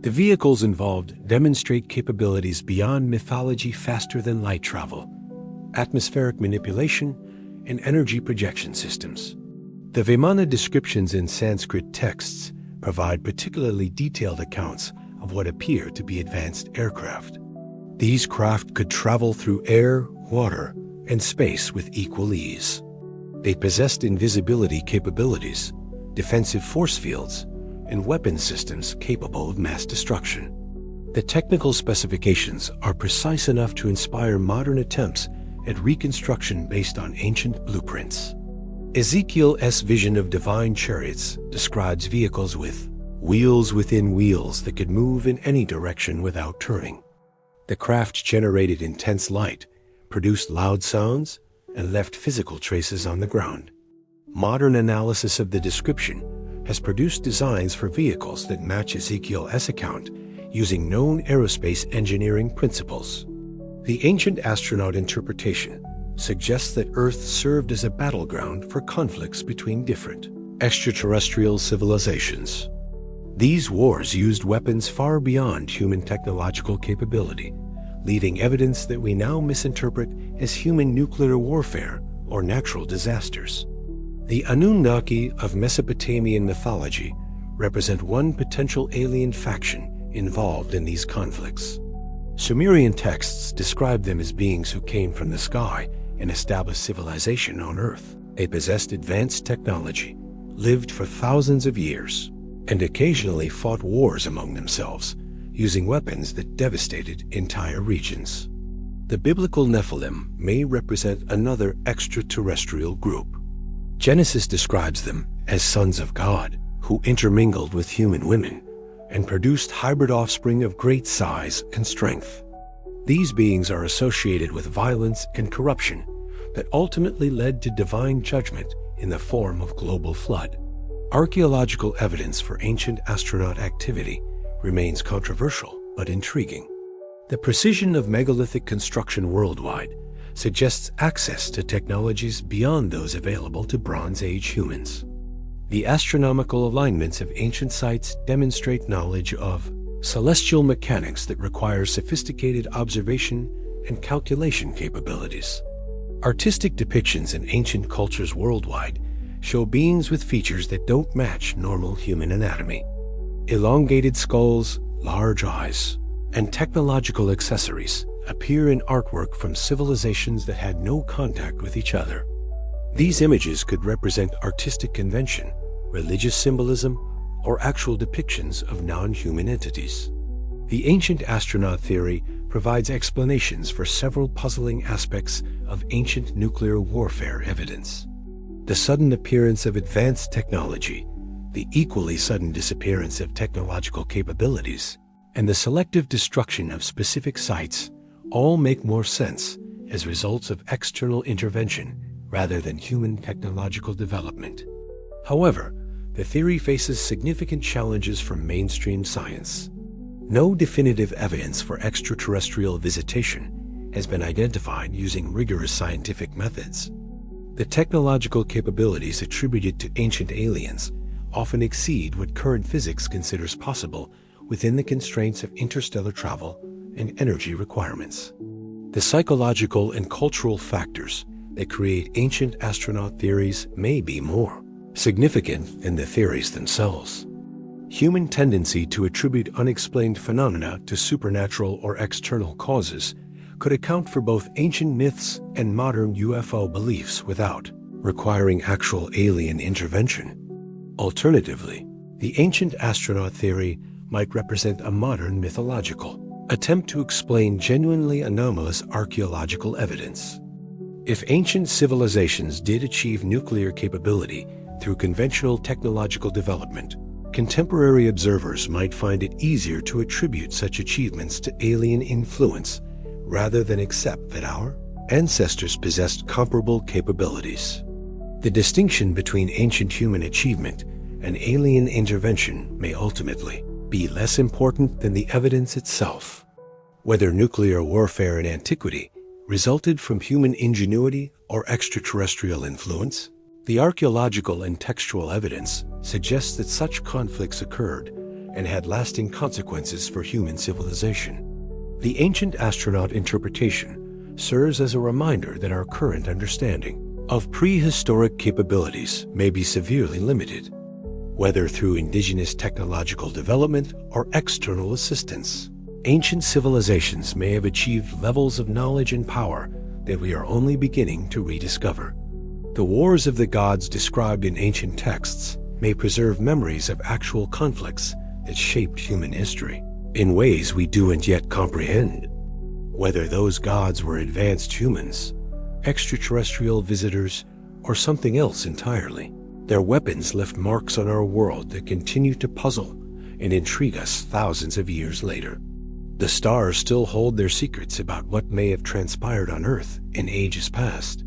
The vehicles involved demonstrate capabilities beyond mythology faster than light travel, atmospheric manipulation, and energy projection systems. The Vimana descriptions in Sanskrit texts provide particularly detailed accounts of what appear to be advanced aircraft. These craft could travel through air, water, and space with equal ease. They possessed invisibility capabilities, defensive force fields, and weapon systems capable of mass destruction. The technical specifications are precise enough to inspire modern attempts at reconstruction based on ancient blueprints. Ezekiel's vision of divine chariots describes vehicles with wheels within wheels that could move in any direction without turning. The craft generated intense light, produced loud sounds, and left physical traces on the ground. Modern analysis of the description has produced designs for vehicles that match Ezekiel's account using known aerospace engineering principles. The ancient astronaut interpretation suggests that Earth served as a battleground for conflicts between different extraterrestrial civilizations. These wars used weapons far beyond human technological capability, leaving evidence that we now misinterpret as human nuclear warfare or natural disasters. The Anunnaki of Mesopotamian mythology represent one potential alien faction involved in these conflicts. Sumerian texts describe them as beings who came from the sky and established civilization on Earth. They possessed advanced technology, lived for thousands of years, and occasionally fought wars among themselves, using weapons that devastated entire regions. The biblical Nephilim may represent another extraterrestrial group. Genesis describes them as sons of God, who intermingled with human women and produced hybrid offspring of great size and strength. These beings are associated with violence and corruption that ultimately led to divine judgment in the form of global flood. Archaeological evidence for ancient astronaut activity remains controversial but intriguing. The precision of megalithic construction worldwide suggests access to technologies beyond those available to Bronze Age humans. The astronomical alignments of ancient sites demonstrate knowledge of celestial mechanics that require sophisticated observation and calculation capabilities. Artistic depictions in ancient cultures worldwide show beings with features that don't match normal human anatomy. Elongated skulls, large eyes, and technological accessories appear in artwork from civilizations that had no contact with each other. These images could represent artistic convention, religious symbolism, or actual depictions of non-human entities. The ancient astronaut theory provides explanations for several puzzling aspects of ancient nuclear warfare evidence. The sudden appearance of advanced technology, the equally sudden disappearance of technological capabilities, and the selective destruction of specific sites all make more sense as results of external intervention rather than human technological development. However, the theory faces significant challenges from mainstream science. No definitive evidence for extraterrestrial visitation has been identified using rigorous scientific methods. The technological capabilities attributed to ancient aliens often exceed what current physics considers possible within the constraints of interstellar travel and energy requirements. The psychological and cultural factors that create ancient astronaut theories may be more significant than the theories themselves. Human tendency to attribute unexplained phenomena to supernatural or external causes could account for both ancient myths and modern UFO beliefs without requiring actual alien intervention. Alternatively, the ancient astronaut theory might represent a modern mythological attempt to explain genuinely anomalous archaeological evidence. If ancient civilizations did achieve nuclear capability through conventional technological development, contemporary observers might find it easier to attribute such achievements to alien influence rather than accept that our ancestors possessed comparable capabilities. The distinction between ancient human achievement and alien intervention may ultimately be less important than the evidence itself. Whether nuclear warfare in antiquity resulted from human ingenuity or extraterrestrial influence, the archaeological and textual evidence suggests that such conflicts occurred and had lasting consequences for human civilization. The ancient astronaut interpretation serves as a reminder that our current understanding of prehistoric capabilities may be severely limited, whether through indigenous technological development or external assistance. Ancient civilizations may have achieved levels of knowledge and power that we are only beginning to rediscover. The wars of the gods described in ancient texts may preserve memories of actual conflicts that shaped human history in ways we don't yet comprehend. Whether those gods were advanced humans, extraterrestrial visitors, or something else entirely, their weapons left marks on our world that continue to puzzle and intrigue us thousands of years later. The stars still hold their secrets about what may have transpired on Earth in ages past.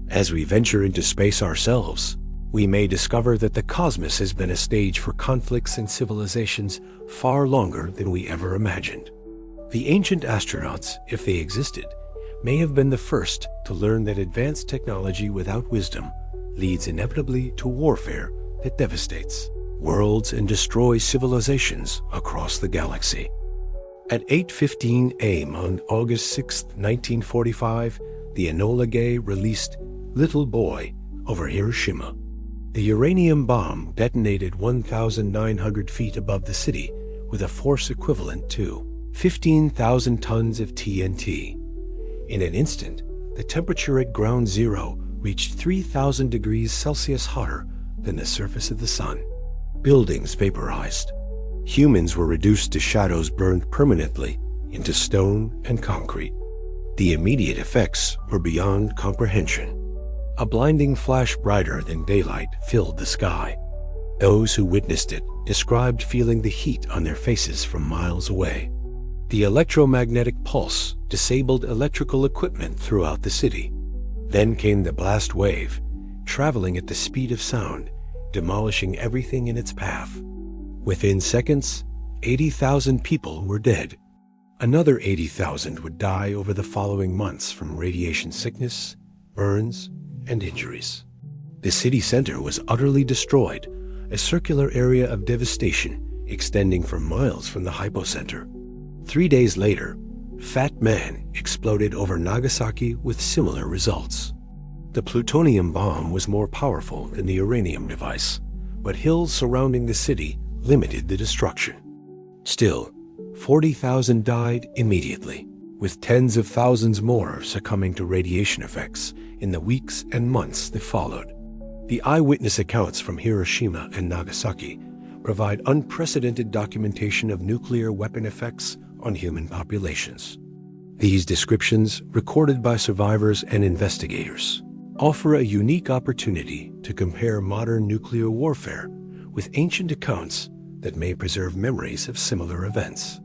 As we venture into space ourselves, we may discover that the cosmos has been a stage for conflicts and civilizations far longer than we ever imagined. The ancient astronauts, if they existed, may have been the first to learn that advanced technology without wisdom leads inevitably to warfare that devastates worlds and destroys civilizations across the galaxy. At 8:15 a.m. on August 6, 1945, the Enola Gay released Little Boy over Hiroshima. The uranium bomb detonated 1,900 feet above the city with a force equivalent to 15,000 tons of TNT. In an instant, the temperature at ground zero reached 3,000 degrees Celsius hotter than the surface of the sun. Buildings vaporized. Humans were reduced to shadows burned permanently into stone and concrete. The immediate effects were beyond comprehension. A blinding flash brighter than daylight filled the sky. Those who witnessed it described feeling the heat on their faces from miles away. The electromagnetic pulse disabled electrical equipment throughout the city. Then came the blast wave, traveling at the speed of sound, demolishing everything in its path. Within seconds, 80,000 people were dead. Another 80,000 would die over the following months from radiation sickness, burns, and injuries. The city center was utterly destroyed, a circular area of devastation extending for miles from the hypocenter. 3 days later, Fat Man exploded over Nagasaki with similar results. The plutonium bomb was more powerful than the uranium device, but hills surrounding the city limited the destruction. Still, 40,000 died immediately, with tens of thousands more succumbing to radiation effects in the weeks and months that followed. The eyewitness accounts from Hiroshima and Nagasaki provide unprecedented documentation of nuclear weapon effects on human populations. These descriptions, recorded by survivors and investigators, offer a unique opportunity to compare modern nuclear warfare with ancient accounts that may preserve memories of similar events.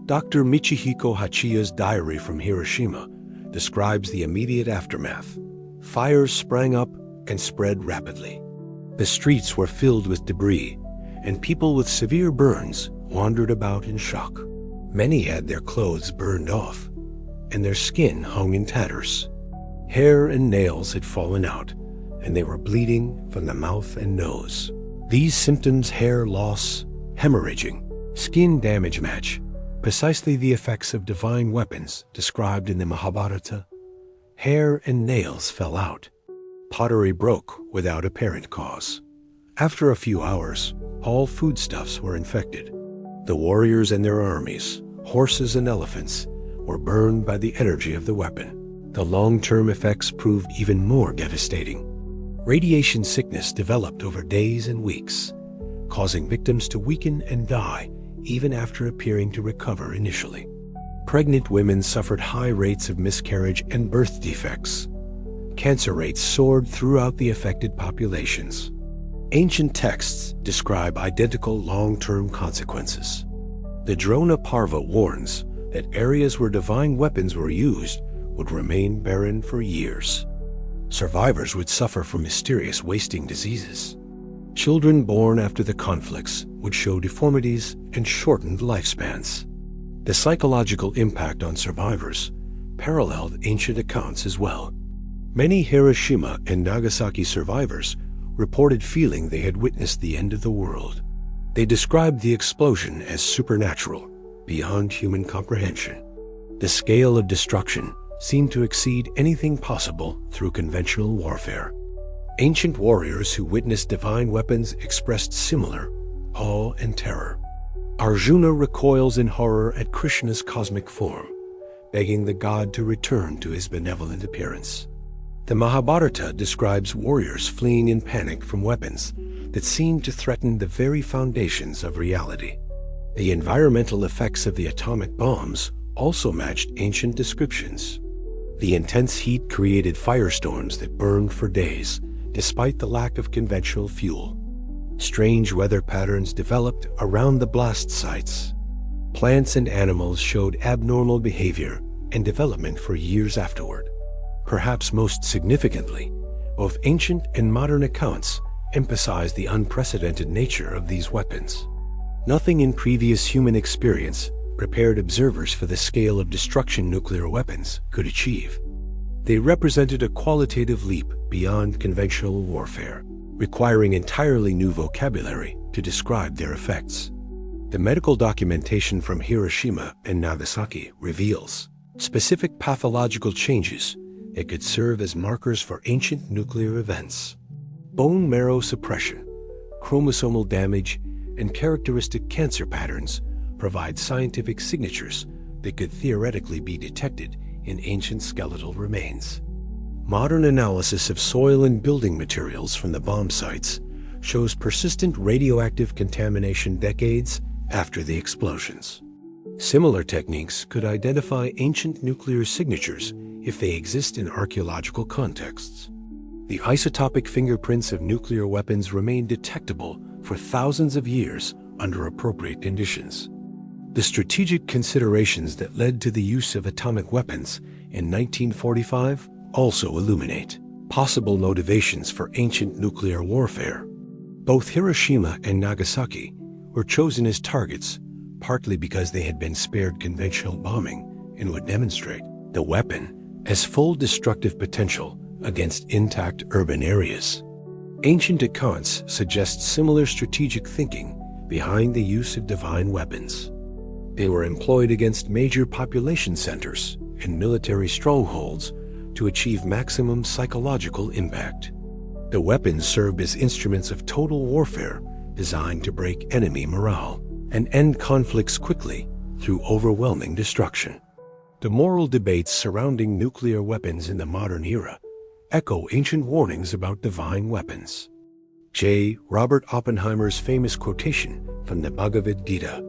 Dr. Michihiko Hachiya's diary from Hiroshima describes the immediate aftermath. Fires sprang up and spread rapidly. The streets were filled with debris, and people with severe burns wandered about in shock. Many had their clothes burned off, and their skin hung in tatters. Hair and nails had fallen out, and they were bleeding from the mouth and nose. These symptoms, hair loss, hemorrhaging, skin damage, match precisely the effects of divine weapons described in the Mahabharata. Hair and nails fell out. Pottery broke without apparent cause. After a few hours, all foodstuffs were infected. The warriors and their armies, horses and elephants, were burned by the energy of the weapon. The long-term effects proved even more devastating. Radiation sickness developed over days and weeks, causing victims to weaken and die even after appearing to recover initially. Pregnant women suffered high rates of miscarriage and birth defects. Cancer rates soared throughout the affected populations. Ancient texts describe identical long-term consequences. The Drona Parva warns that areas where divine weapons were used would remain barren for years. Survivors would suffer from mysterious wasting diseases. Children born after the conflicts would show deformities and shortened lifespans. The psychological impact on survivors paralleled ancient accounts as well. Many Hiroshima and Nagasaki survivors reported feeling they had witnessed the end of the world. They described the explosion as supernatural, beyond human comprehension. The scale of destruction seemed to exceed anything possible through conventional warfare. Ancient warriors who witnessed divine weapons expressed similar awe and terror. Arjuna recoils in horror at Krishna's cosmic form, begging the god to return to his benevolent appearance. The Mahabharata describes warriors fleeing in panic from weapons that seem to threaten the very foundations of reality. The environmental effects of the atomic bombs also matched ancient descriptions. The intense heat created firestorms that burned for days, despite the lack of conventional fuel. Strange weather patterns developed around the blast sites. Plants and animals showed abnormal behavior and development for years afterward. Perhaps most significantly, both ancient and modern accounts emphasize the unprecedented nature of these weapons. Nothing in previous human experience prepared observers for the scale of destruction nuclear weapons could achieve. They represented a qualitative leap beyond conventional warfare, requiring entirely new vocabulary to describe their effects. The medical documentation from Hiroshima and Nagasaki reveals specific pathological changes that could serve as markers for ancient nuclear events. Bone marrow suppression, chromosomal damage, and characteristic cancer patterns provide scientific signatures that could theoretically be detected in ancient skeletal remains. Modern analysis of soil and building materials from the bomb sites shows persistent radioactive contamination decades after the explosions. Similar techniques could identify ancient nuclear signatures if they exist in archaeological contexts. The isotopic fingerprints of nuclear weapons remain detectable for thousands of years under appropriate conditions. The strategic considerations that led to the use of atomic weapons in 1945 also illuminate possible motivations for ancient nuclear warfare. Both Hiroshima and Nagasaki were chosen as targets partly because they had been spared conventional bombing and would demonstrate the weapon as full destructive potential against intact urban areas. Ancient accounts suggest similar strategic thinking behind the use of divine weapons. They were employed against major population centers and military strongholds to achieve maximum psychological impact. The weapons served as instruments of total warfare designed to break enemy morale and end conflicts quickly through overwhelming destruction. The moral debates surrounding nuclear weapons in the modern era echo ancient warnings about divine weapons. J. Robert Oppenheimer's famous quotation from the Bhagavad Gita,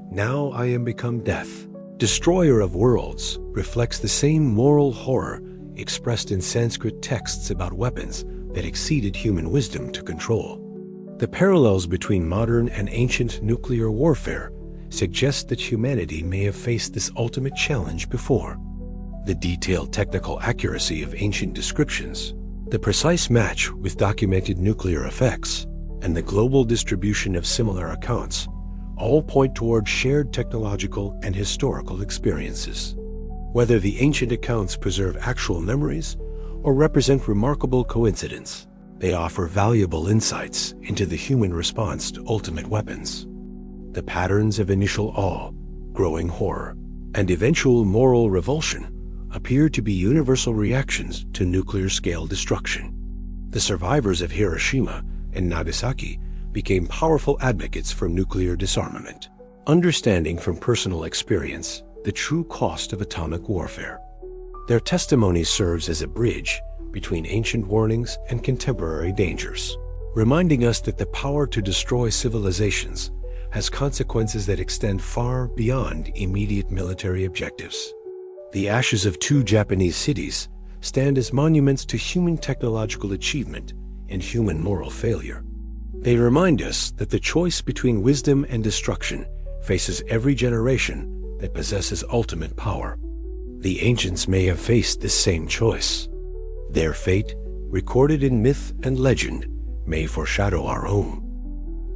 "Now I am become death, destroyer of worlds," reflects the same moral horror expressed in Sanskrit texts about weapons that exceeded human wisdom to control. The parallels between modern and ancient nuclear warfare suggest that humanity may have faced this ultimate challenge before. The detailed technical accuracy of ancient descriptions, the precise match with documented nuclear effects, and the global distribution of similar accounts all point toward shared technological and historical experiences. Whether the ancient accounts preserve actual memories or represent remarkable coincidence, they offer valuable insights into the human response to ultimate weapons. The patterns of initial awe, growing horror, and eventual moral revulsion appear to be universal reactions to nuclear-scale destruction. The survivors of Hiroshima and Nagasaki became powerful advocates for nuclear disarmament, understanding from personal experience the true cost of atomic warfare. Their testimony serves as a bridge between ancient warnings and contemporary dangers, reminding us that the power to destroy civilizations has consequences that extend far beyond immediate military objectives. The ashes of two Japanese cities stand as monuments to human technological achievement and human moral failure. They remind us that the choice between wisdom and destruction faces every generation that possesses ultimate power. The ancients may have faced this same choice. Their fate, recorded in myth and legend, may foreshadow our own.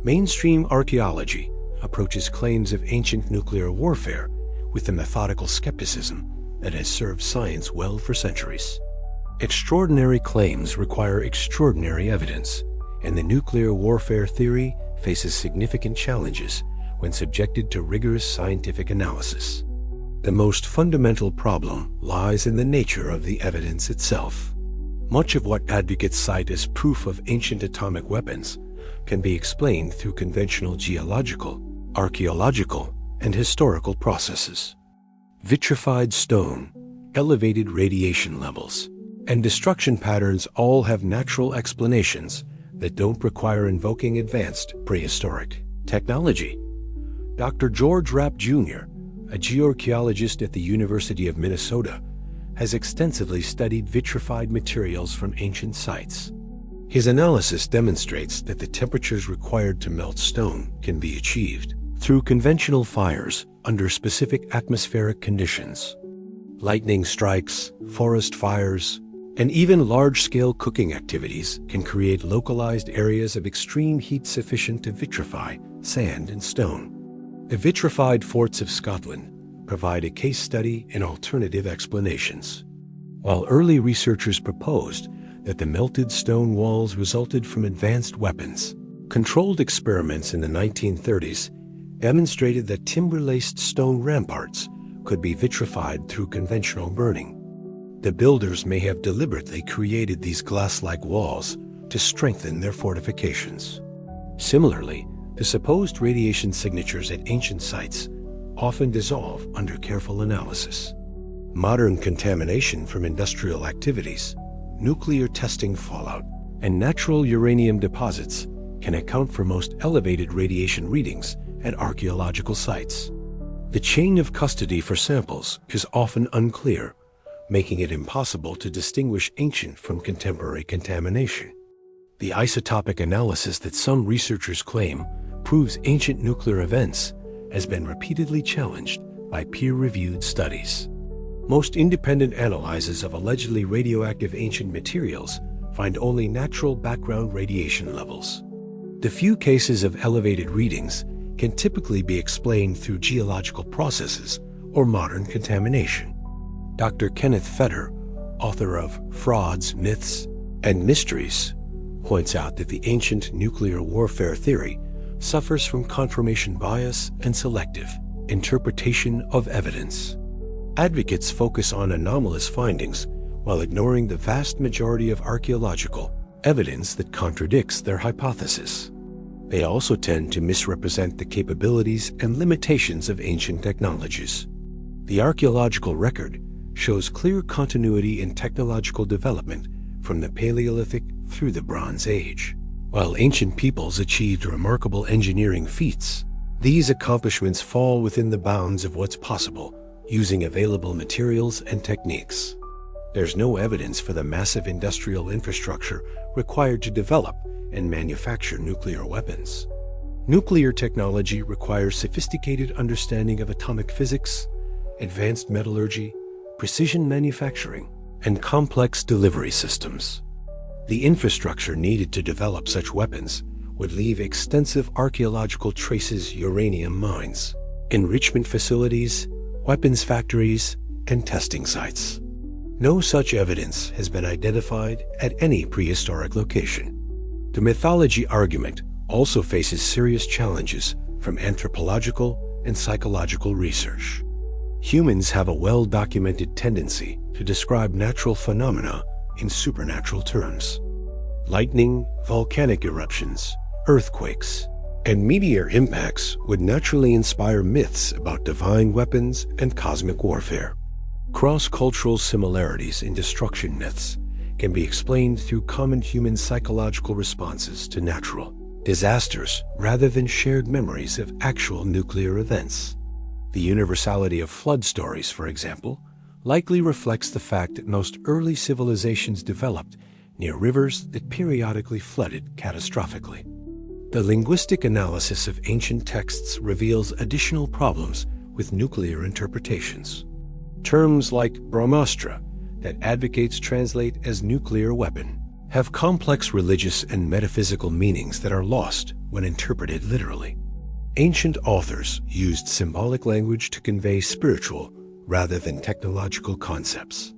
Mainstream archaeology approaches claims of ancient nuclear warfare with the methodical skepticism that has served science well for centuries. Extraordinary claims require extraordinary evidence, and the nuclear warfare theory faces significant challenges when subjected to rigorous scientific analysis. The most fundamental problem lies in the nature of the evidence itself. Much of what advocates cite as proof of ancient atomic weapons can be explained through conventional geological, archaeological, and historical processes. Vitrified stone, elevated radiation levels, and destruction patterns all have natural explanations that don't require invoking advanced prehistoric technology. Dr. George Rapp Jr., a geoarchaeologist at the University of Minnesota, has extensively studied vitrified materials from ancient sites. His analysis demonstrates that the temperatures required to melt stone can be achieved through conventional fires under specific atmospheric conditions. Lightning strikes, forest fires, and even large-scale cooking activities can create localized areas of extreme heat sufficient to vitrify sand and stone. The vitrified forts of Scotland provide a case study in alternative explanations. While early researchers proposed that the melted stone walls resulted from advanced weapons, controlled experiments in the 1930s demonstrated that timber-laced stone ramparts could be vitrified through conventional burning. The builders may have deliberately created these glass-like walls to strengthen their fortifications. Similarly, the supposed radiation signatures at ancient sites often dissolve under careful analysis. Modern contamination from industrial activities, nuclear testing fallout, and natural uranium deposits can account for most elevated radiation readings at archaeological sites. The chain of custody for samples is often unclear, making it impossible to distinguish ancient from contemporary contamination. The isotopic analysis that some researchers claim proves ancient nuclear events has been repeatedly challenged by peer-reviewed studies. Most independent analyses of allegedly radioactive ancient materials find only natural background radiation levels. The few cases of elevated readings can typically be explained through geological processes or modern contamination. Dr. Kenneth Feder, author of Frauds, Myths, and Mysteries, points out that the ancient nuclear warfare theory suffers from confirmation bias and selective interpretation of evidence. Advocates focus on anomalous findings while ignoring the vast majority of archaeological evidence that contradicts their hypothesis. They also tend to misrepresent the capabilities and limitations of ancient technologies. The archaeological record shows clear continuity in technological development from the Paleolithic through the Bronze Age. While ancient peoples achieved remarkable engineering feats, these accomplishments fall within the bounds of what's possible using available materials and techniques. There's no evidence for the massive industrial infrastructure required to develop and manufacture nuclear weapons. Nuclear technology requires sophisticated understanding of atomic physics, advanced metallurgy, precision manufacturing, and complex delivery systems. The infrastructure needed to develop such weapons would leave extensive archaeological traces: uranium mines, enrichment facilities, weapons factories, and testing sites. No such evidence has been identified at any prehistoric location. The mythology argument also faces serious challenges from anthropological and psychological research. Humans have a well-documented tendency to describe natural phenomena in supernatural terms. Lightning, volcanic eruptions, earthquakes, and meteor impacts would naturally inspire myths about divine weapons and cosmic warfare. Cross-cultural similarities in destruction myths can be explained through common human psychological responses to natural disasters rather than shared memories of actual nuclear events. The universality of flood stories, for example, likely reflects the fact that most early civilizations developed near rivers that periodically flooded catastrophically. The linguistic analysis of ancient texts reveals additional problems with nuclear interpretations. Terms like Brahmastra, that advocates translate as nuclear weapon, have complex religious and metaphysical meanings that are lost when interpreted literally. Ancient authors used symbolic language to convey spiritual rather than technological concepts.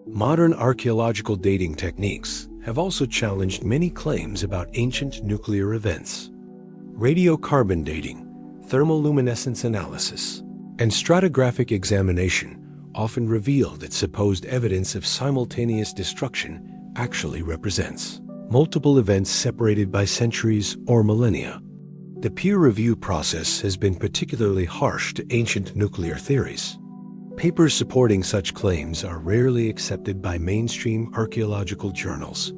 Modern archaeological dating techniques have also challenged many claims about ancient nuclear events. Radiocarbon dating, thermoluminescence analysis, and stratigraphic examination often reveal that supposed evidence of simultaneous destruction actually represents multiple events separated by centuries or millennia. The peer review process has been particularly harsh to ancient nuclear theories. Papers supporting such claims are rarely accepted by mainstream archaeological journals,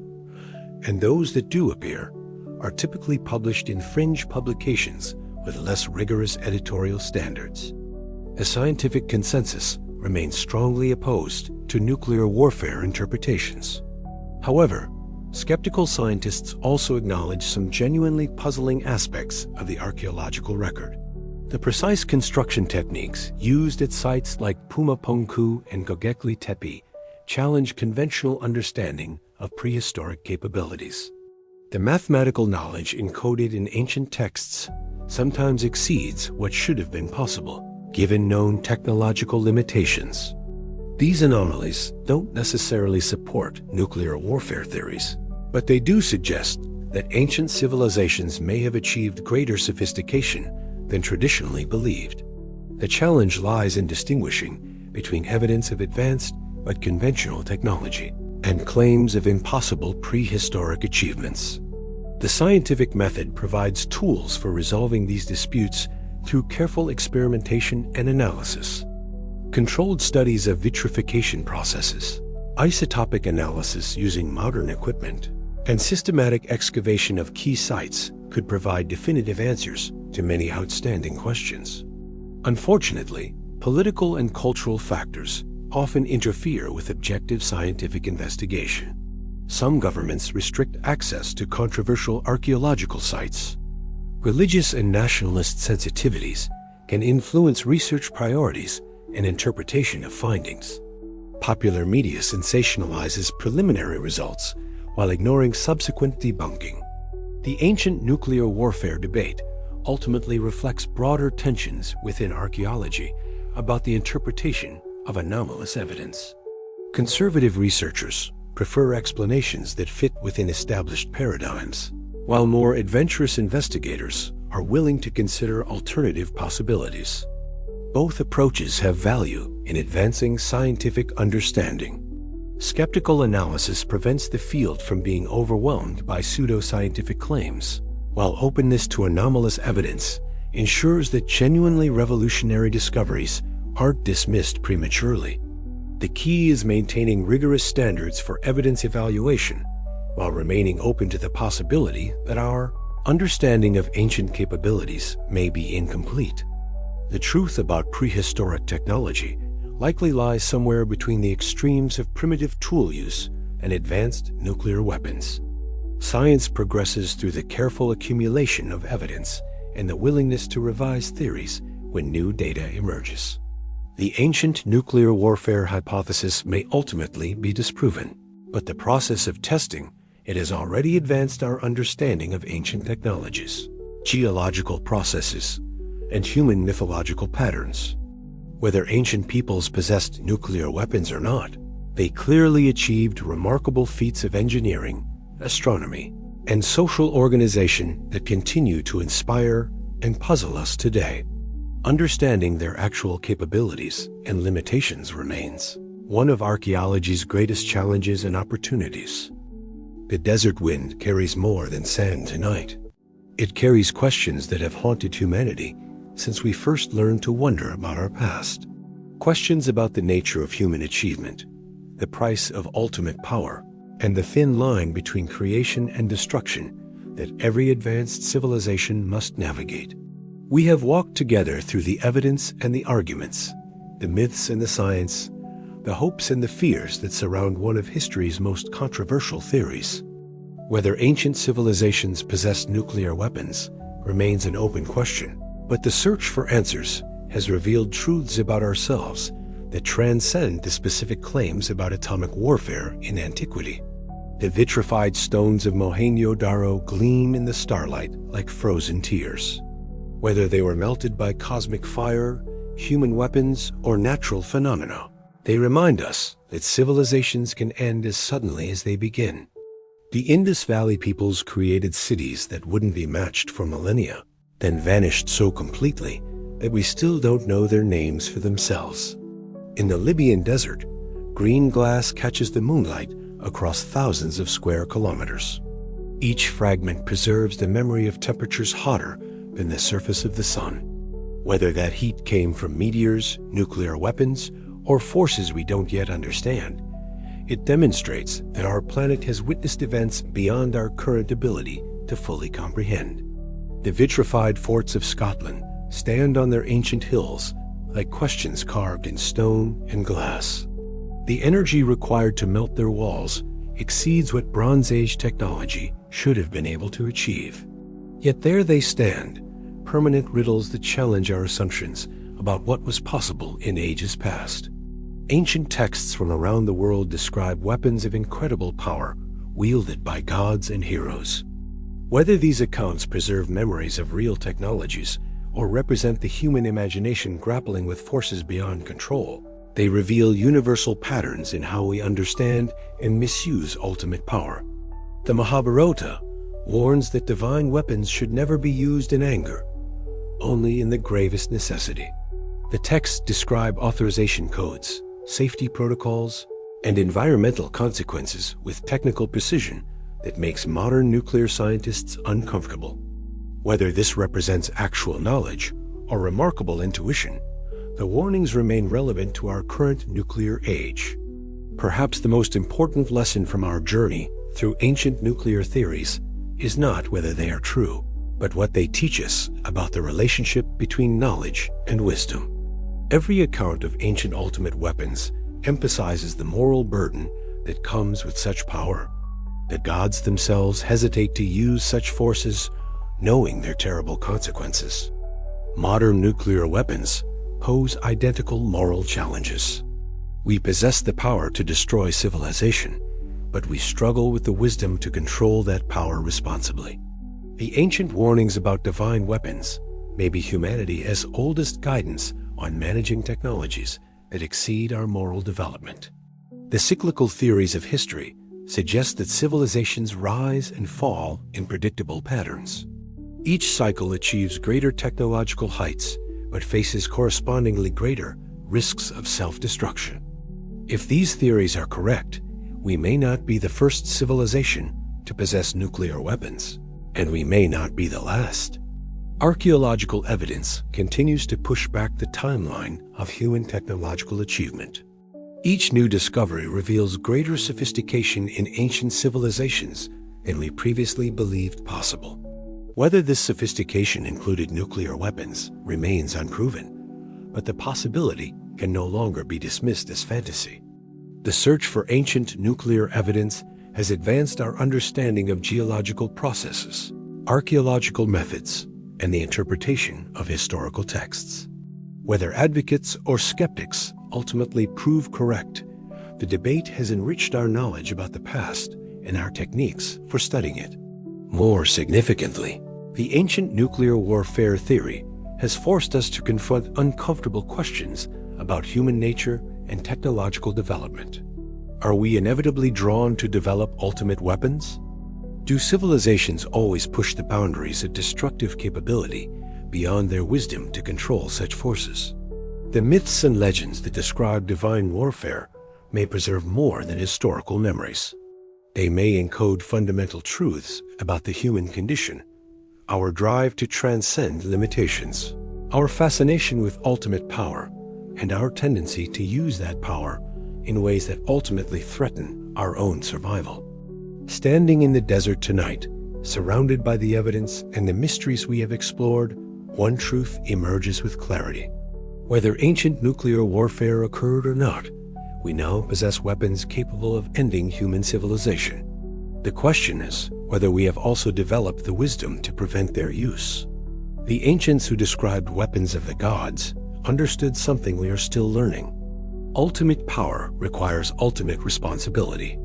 and those that do appear are typically published in fringe publications with less rigorous editorial standards. A scientific consensus remains strongly opposed to nuclear warfare interpretations. However, skeptical scientists also acknowledge some genuinely puzzling aspects of the archaeological record. The precise construction techniques used at sites like Pumapongku and Göbekli Tepe challenge conventional understanding of prehistoric capabilities. The mathematical knowledge encoded in ancient texts sometimes exceeds what should have been possible, given known technological limitations. These anomalies don't necessarily support nuclear warfare theories, but they do suggest that ancient civilizations may have achieved greater sophistication than traditionally believed. The challenge lies in distinguishing between evidence of advanced but conventional technology and claims of impossible prehistoric achievements. The scientific method provides tools for resolving these disputes through careful experimentation and analysis. Controlled studies of vitrification processes, isotopic analysis using modern equipment, and systematic excavation of key sites could provide definitive answers to many outstanding questions. Unfortunately, political and cultural factors often interfere with objective scientific investigation. Some governments restrict access to controversial archaeological sites. Religious and nationalist sensitivities can influence research priorities and interpretation of findings. Popular media sensationalizes preliminary results while ignoring subsequent debunking. The ancient nuclear warfare debate ultimately reflects broader tensions within archaeology about the interpretation of anomalous evidence. Conservative researchers prefer explanations that fit within established paradigms, while more adventurous investigators are willing to consider alternative possibilities. Both approaches have value in advancing scientific understanding. Skeptical analysis prevents the field from being overwhelmed by pseudoscientific claims, while openness to anomalous evidence ensures that genuinely revolutionary discoveries aren't dismissed prematurely. The key is maintaining rigorous standards for evidence evaluation while remaining open to the possibility that our understanding of ancient capabilities may be incomplete. The truth about prehistoric technology likely lies somewhere between the extremes of primitive tool use and advanced nuclear weapons. Science progresses through the careful accumulation of evidence and the willingness to revise theories when new data emerges. The ancient nuclear warfare hypothesis may ultimately be disproven, but the process of testing it has already advanced our understanding of ancient technologies, geological processes, and human mythological patterns. Whether ancient peoples possessed nuclear weapons or not, they clearly achieved remarkable feats of engineering, astronomy, and social organization that continue to inspire and puzzle us today. Understanding their actual capabilities and limitations remains one of archaeology's greatest challenges and opportunities. The desert wind carries more than sand tonight. It carries questions that have haunted humanity since we first learned to wonder about our past. Questions about the nature of human achievement, the price of ultimate power, and the thin line between creation and destruction that every advanced civilization must navigate. We have walked together through the evidence and the arguments, the myths and the science, the hopes and the fears that surround one of history's most controversial theories. Whether ancient civilizations possessed nuclear weapons remains an open question, but the search for answers has revealed truths about ourselves that transcend the specific claims about atomic warfare in antiquity. The vitrified stones of Mohenjo-Daro gleam in the starlight like frozen tears. Whether they were melted by cosmic fire, human weapons, or natural phenomena, they remind us that civilizations can end as suddenly as they begin. The Indus Valley peoples created cities that wouldn't be matched for millennia, then vanished so completely that we still don't know their names for themselves. In the Libyan desert, green glass catches the moonlight across thousands of square kilometers. Each fragment preserves the memory of temperatures hotter than the surface of the sun. Whether that heat came from meteors, nuclear weapons, or forces we don't yet understand, it demonstrates that our planet has witnessed events beyond our current ability to fully comprehend. The vitrified forts of Scotland stand on their ancient hills like questions carved in stone and glass. The energy required to melt their walls exceeds what Bronze Age technology should have been able to achieve. Yet there they stand, permanent riddles that challenge our assumptions about what was possible in ages past. Ancient texts from around the world describe weapons of incredible power wielded by gods and heroes. Whether these accounts preserve memories of real technologies or represent the human imagination grappling with forces beyond control, they reveal universal patterns in how we understand and misuse ultimate power. The Mahabharata warns that divine weapons should never be used in anger, only in the gravest necessity. The texts describe authorization codes, safety protocols, and environmental consequences with technical precision that makes modern nuclear scientists uncomfortable. Whether this represents actual knowledge or remarkable intuition, the warnings remain relevant to our current nuclear age. Perhaps the most important lesson from our journey through ancient nuclear theories is not whether they are true, but what they teach us about the relationship between knowledge and wisdom. Every account of ancient ultimate weapons emphasizes the moral burden that comes with such power. The gods themselves hesitate to use such forces, knowing their terrible consequences. Modern nuclear weapons pose identical moral challenges. We possess the power to destroy civilization, but we struggle with the wisdom to control that power responsibly. The ancient warnings about divine weapons may be humanity's oldest guidance on managing technologies that exceed our moral development. The cyclical theories of history suggest that civilizations rise and fall in predictable patterns. Each cycle achieves greater technological heights, but faces correspondingly greater risks of self-destruction. If these theories are correct, we may not be the first civilization to possess nuclear weapons, and we may not be the last. Archaeological evidence continues to push back the timeline of human technological achievement. Each new discovery reveals greater sophistication in ancient civilizations than we previously believed possible. Whether this sophistication included nuclear weapons remains unproven, but the possibility can no longer be dismissed as fantasy. The search for ancient nuclear evidence has advanced our understanding of geological processes, archaeological methods, and the interpretation of historical texts. Whether advocates or skeptics ultimately prove correct, the debate has enriched our knowledge about the past and our techniques for studying it. More significantly, the ancient nuclear warfare theory has forced us to confront uncomfortable questions about human nature and technological development. Are we inevitably drawn to develop ultimate weapons? Do civilizations always push the boundaries of destructive capability beyond their wisdom to control such forces? The myths and legends that describe divine warfare may preserve more than historical memories. They may encode fundamental truths about the human condition, our drive to transcend limitations, our fascination with ultimate power, and our tendency to use that power in ways that ultimately threaten our own survival. Standing in the desert tonight, surrounded by the evidence and the mysteries we have explored, one truth emerges with clarity. Whether ancient nuclear warfare occurred or not, we now possess weapons capable of ending human civilization. The question is whether we have also developed the wisdom to prevent their use. The ancients who described weapons of the gods understood something we are still learning. Ultimate power requires ultimate responsibility.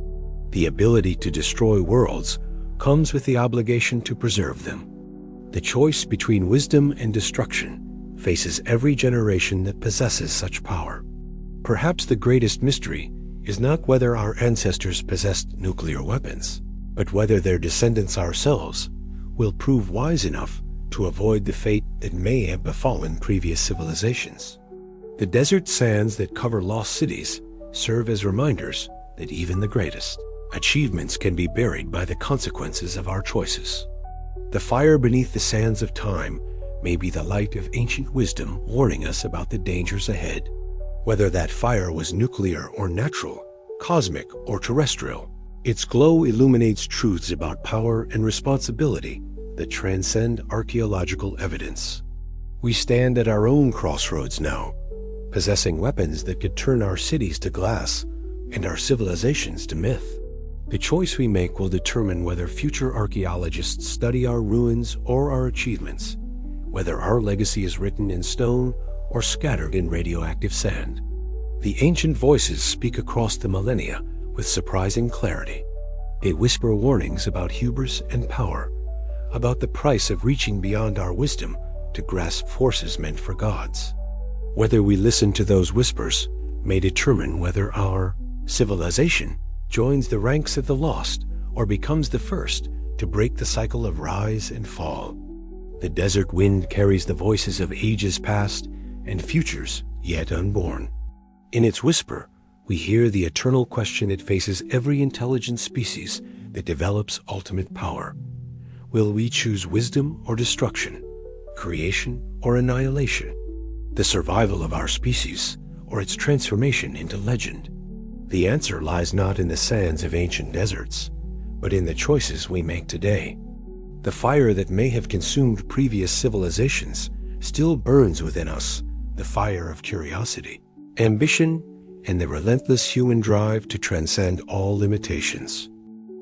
The ability to destroy worlds comes with the obligation to preserve them. The choice between wisdom and destruction faces every generation that possesses such power. Perhaps the greatest mystery is not whether our ancestors possessed nuclear weapons, but whether their descendants ourselves will prove wise enough to avoid the fate that may have befallen previous civilizations. The desert sands that cover lost cities serve as reminders that even the greatest achievements can be buried by the consequences of our choices. The fire beneath the sands of time may be the light of ancient wisdom warning us about the dangers ahead. Whether that fire was nuclear or natural, cosmic or terrestrial, its glow illuminates truths about power and responsibility that transcend archaeological evidence. We stand at our own crossroads now, possessing weapons that could turn our cities to glass and our civilizations to myth. The choice we make will determine whether future archaeologists study our ruins or our achievements, whether our legacy is written in stone or scattered in radioactive sand. The ancient voices speak across the millennia with surprising clarity. They whisper warnings about hubris and power, about the price of reaching beyond our wisdom to grasp forces meant for gods. Whether we listen to those whispers may determine whether our civilization joins the ranks of the lost or becomes the first to break the cycle of rise and fall. The desert wind carries the voices of ages past and futures yet unborn. In its whisper, we hear the eternal question that faces every intelligent species that develops ultimate power. Will we choose wisdom or destruction, creation or annihilation, the survival of our species or its transformation into legend? The answer lies not in the sands of ancient deserts, but in the choices we make today. The fire that may have consumed previous civilizations still burns within us, the fire of curiosity, ambition, and the relentless human drive to transcend all limitations.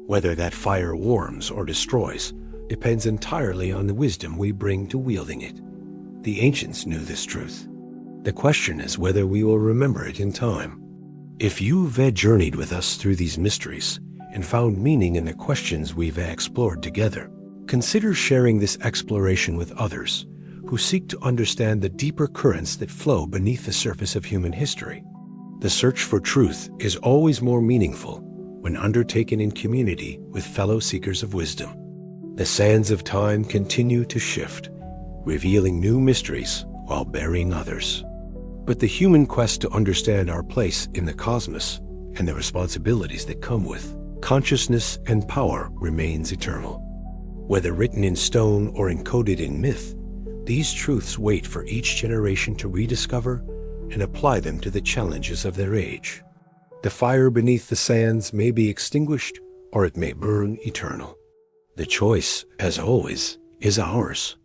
Whether that fire warms or destroys depends entirely on the wisdom we bring to wielding it. The ancients knew this truth. The question is whether we will remember it in time. If you've journeyed with us through these mysteries and found meaning in the questions we've explored together, consider sharing this exploration with others who seek to understand the deeper currents that flow beneath the surface of human history. The search for truth is always more meaningful when undertaken in community with fellow seekers of wisdom. The sands of time continue to shift, revealing new mysteries while burying others. But the human quest to understand our place in the cosmos and the responsibilities that come with consciousness and power remains eternal. Whether written in stone or encoded in myth, these truths wait for each generation to rediscover and apply them to the challenges of their age. The fire beneath the sands may be extinguished or it may burn eternal. The choice, as always, is ours.